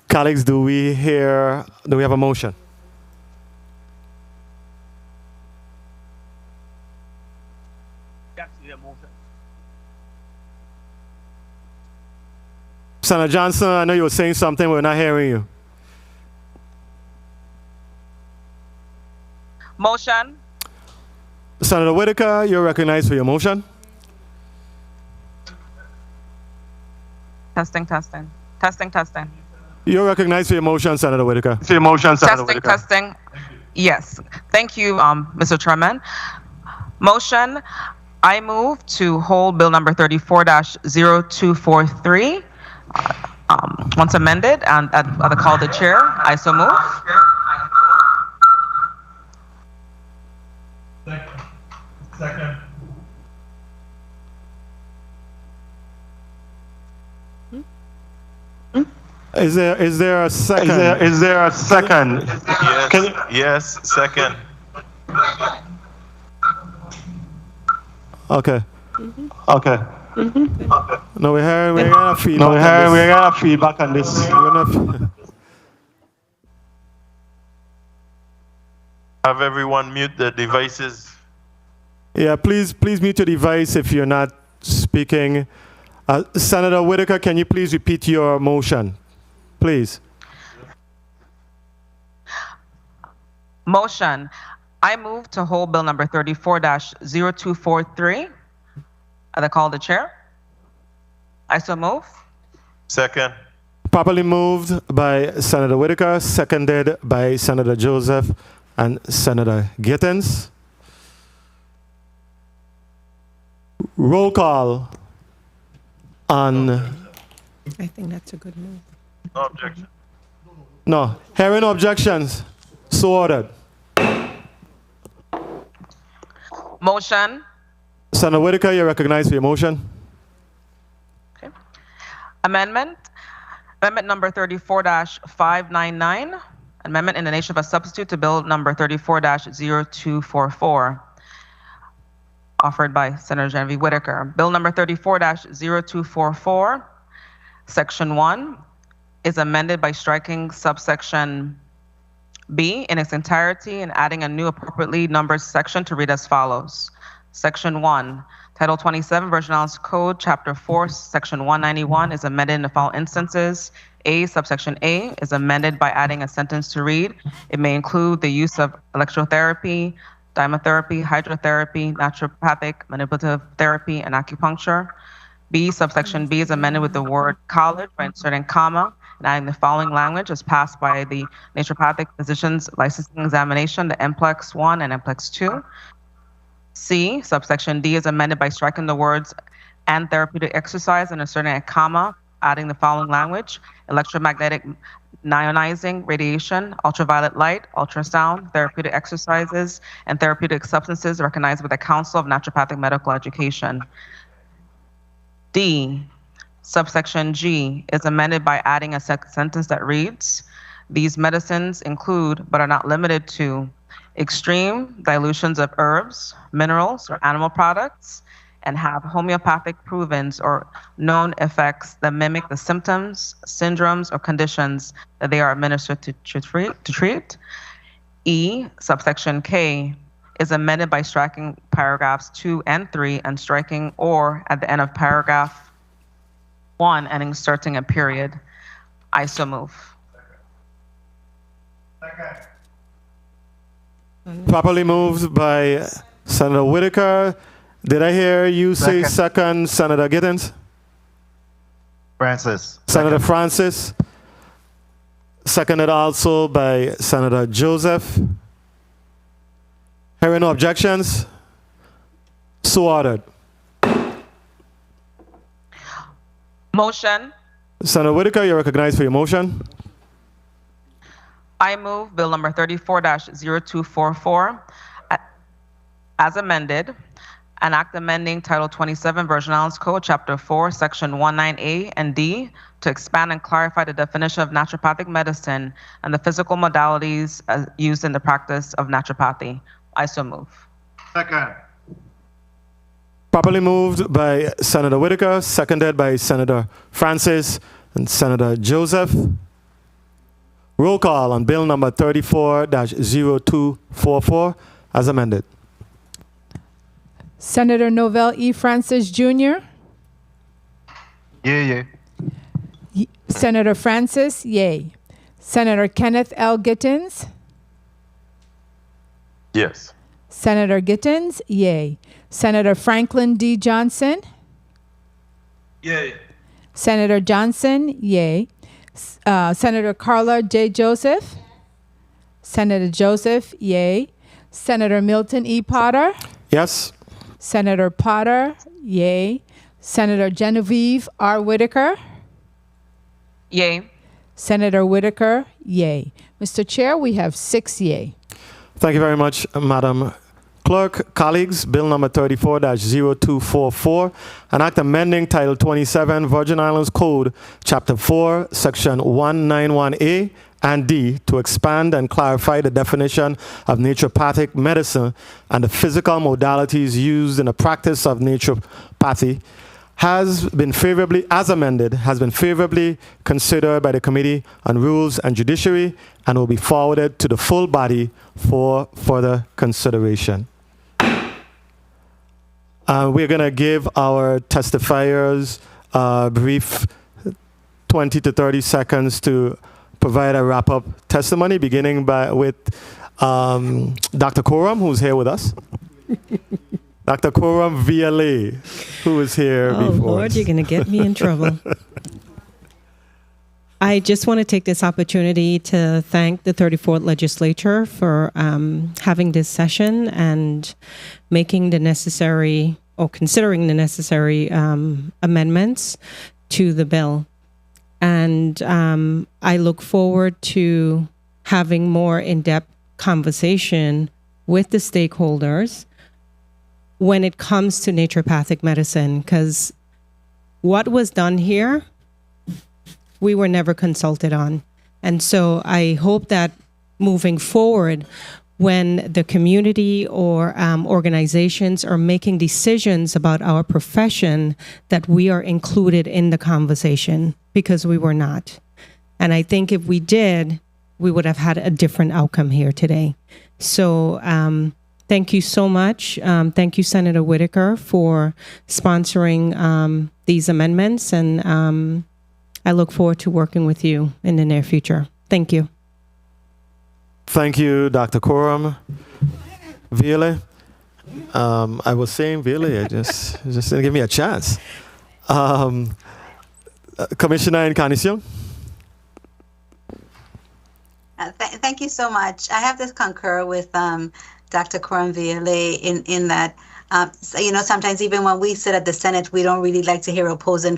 Colleagues, do we have a motion? Senator Johnson, I know you were saying something, we're not hearing you. Motion. Senator Whitaker, you're recognized for your motion. Testing. You're recognized for your motion, Senator Whitaker. Testing. Yes. Thank you, Mr. Chairman. Motion. I move to hold Bill number 34-0243 once amended and at the call of the chair. I so move. Second. Is there a second? Is there a second? Yes, second. Okay. Okay. No, we're gonna feedback. We're gonna feedback on this. Have everyone mute their devices. Yeah, please mute your device if you're not speaking. Senator Whitaker, can you please repeat your motion, please? Motion. I move to hold Bill number 34-0243 at the call of the chair. I so move. Second. Properly moved by Senator Whitaker, seconded by Senator Joseph and Senator Gittens. Roll call on. I think that's a good move. No objection. No. Hearing no objections. So ordered. Motion. Senator Whitaker, you're recognized for your motion. Okay. Amendment number 34-599. Amendment in the nature of a substitute to Bill number 34-0244. Offered by Senator Genevieve Whitaker. Bill number 34-0244, Section 1, is amended by striking subsection B in its entirety and adding a new appropriately numbered section to read as follows. Section 1, Title 27, Virgin Islands Code, Chapter 4, Section 191 is amended in the following instances. A, subsection A, is amended by adding a sentence to read. It may include the use of electrotherapy, dimotherapy, hydrotherapy, naturopathic, manipulative therapy, and acupuncture. B, subsection B is amended with the word college by inserting comma and adding the following language as passed by the naturopathic physician's licensing examination, the NPLEX 1 and NPLEX 2. C, subsection D is amended by striking the words and therapeutic exercise and inserting a comma, adding the following language: electromagnetic ionizing radiation, ultraviolet light, ultrasound, therapeutic exercises, and therapeutic substances recognized by the Council of Naturopathic Medical Education. D, subsection G is amended by adding a sentence that reads, these medicines include, but are not limited to, extreme dilutions of herbs, minerals, or animal products, and have homeopathic proven or known effects that mimic the symptoms, syndromes, or conditions that they are administered to treat. E, subsection K, is amended by striking paragraphs 2 and 3 and striking or at the end of paragraph 1 and inserting a period. I so move. Properly moved by Senator Whitaker. Did I hear you say second, Senator Gittens? Francis. Senator Francis. Seconded also by Senator Joseph. Hearing no objections, so ordered. Motion. Senator Whitaker, you're recognized for your motion. I move Bill number 34-0244 as amended, an act amending Title 27 Virgin Islands Code, Chapter 4, Section 19A and D to expand and clarify the definition of naturopathic medicine and the physical modalities used in the practice of naturopathy. I so move. Second. Properly moved by Senator Whitaker, seconded by Senator Francis and Senator Joseph. Roll call on bill number 34-0244 as amended. Senator Novell E. Francis Jr. Yeah. Senator Francis, yay. Senator Kenneth L. Gittens. Yes. Senator Gittens, yay. Senator Franklin D. Johnson. Yay. Senator Johnson, yay. Senator Carla J. Joseph. Senator Joseph, yay. Senator Milton E. Potter. Yes. Senator Potter, yay. Senator Genevieve R. Whitaker. Yay. Senator Whitaker, yay. Mr. Chair, we have 6 yay. Thank you very much, Madam Clerk. Colleagues, bill number 34-0244, an act amending Title 27, Virgin Islands Code, Chapter 4, Section 191A and D, to expand and clarify the definition of naturopathic medicine and the physical modalities used in the practice of naturopathy, has been favorably, as amended, has been favorably considered by the Committee on Rules and Judiciary and will be forwarded to the full body for further consideration. We're going to give our testifiers a brief 20 to 30 seconds to provide a wrap-up testimony, beginning with Dr. Coram, who's here with us. Dr. Coram VLA, who was here before. Oh, Lord, you're going to get me in trouble. I just want to take this opportunity to thank the 34th Legislature for having this session and making the necessary, or considering the necessary amendments to the bill. And I look forward to having more in-depth conversation with the stakeholders when it comes to naturopathic medicine, because what was done here, we were never consulted on. And so I hope that moving forward, when the community or organizations are making decisions about our profession, that we are included in the conversation, because we were not. And I think if we did, we would have had a different outcome here today. So thank you so much. Thank you, Senator Whitaker, for sponsoring these amendments. And I look forward to working with you in the near future. Thank you. Thank you, Dr. Coram. Viola, I was saying Viola, just didn't give me a chance. Commissioner Encarnacion. Thank you so much. I have to concur with Dr. Coram Viola in that, sometimes even when we sit at the Senate, we don't really like to hear opposing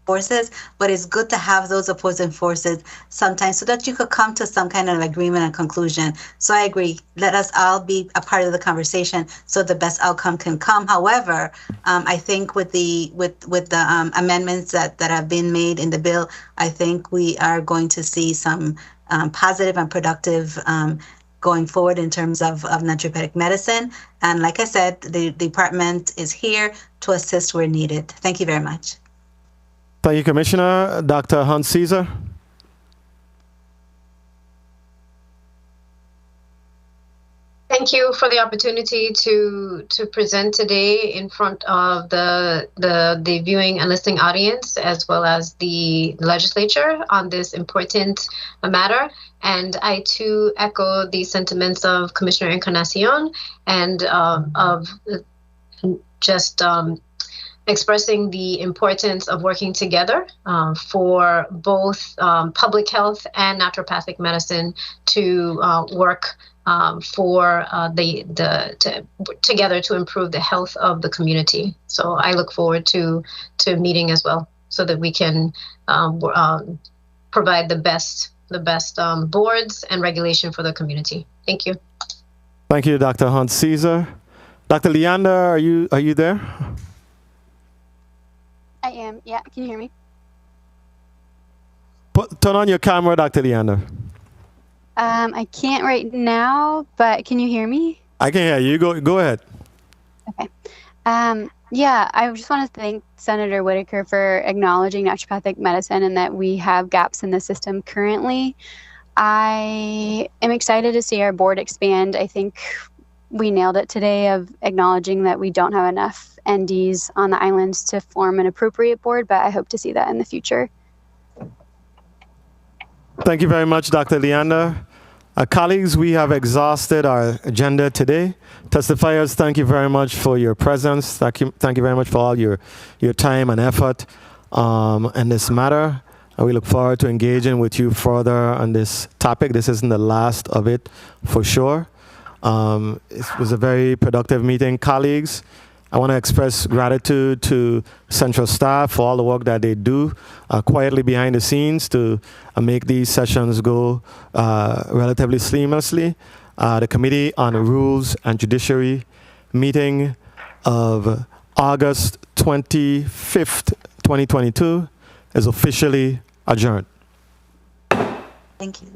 forces, but it's good to have those opposing forces sometimes so that you could come to some kind of agreement and conclusion. So I agree. Let us all be a part of the conversation so the best outcome can come. However, I think with the amendments that have been made in the bill, I think we are going to see some positive and productive going forward in terms of naturopathic medicine. And like I said, the department is here to assist where needed. Thank you very much. Thank you, Commissioner. Dr. Hans Caesar. Thank you for the opportunity to present today in front of the viewing and listening audience, as well as the legislature, on this important matter. And I too echo the sentiments of Commissioner Encarnacion and of just expressing the importance of working together for both public health and naturopathic medicine to work together to improve the health of the community. So I look forward to meeting as well, so that we can provide the best boards and regulation for the community. Thank you. Thank you, Dr. Hans Caesar. Dr. Leander, are you there? I am. Yeah. Can you hear me? Turn on your camera, Dr. Leander. I can't right now, but can you hear me? I can hear you. Go ahead. Okay. Yeah, I just want to thank Senator Whitaker for acknowledging naturopathic medicine and that we have gaps in the system currently. I am excited to see our board expand. I think we nailed it today of acknowledging that we don't have enough NDs on the islands to form an appropriate board, but I hope to see that in the future. Thank you very much, Dr. Leander. Colleagues, we have exhausted our agenda today. Testifiers, thank you very much for your presence. Thank you very much for all your time and effort in this matter. And we look forward to engaging with you further on this topic. This isn't the last of it, for sure. It was a very productive meeting. Colleagues, I want to express gratitude to Central staff for all the work that they do quietly behind the scenes to make these sessions go relatively seamlessly. The Committee on Rules and Judiciary meeting of August 25th, 2022 is officially adjourned. Thank you.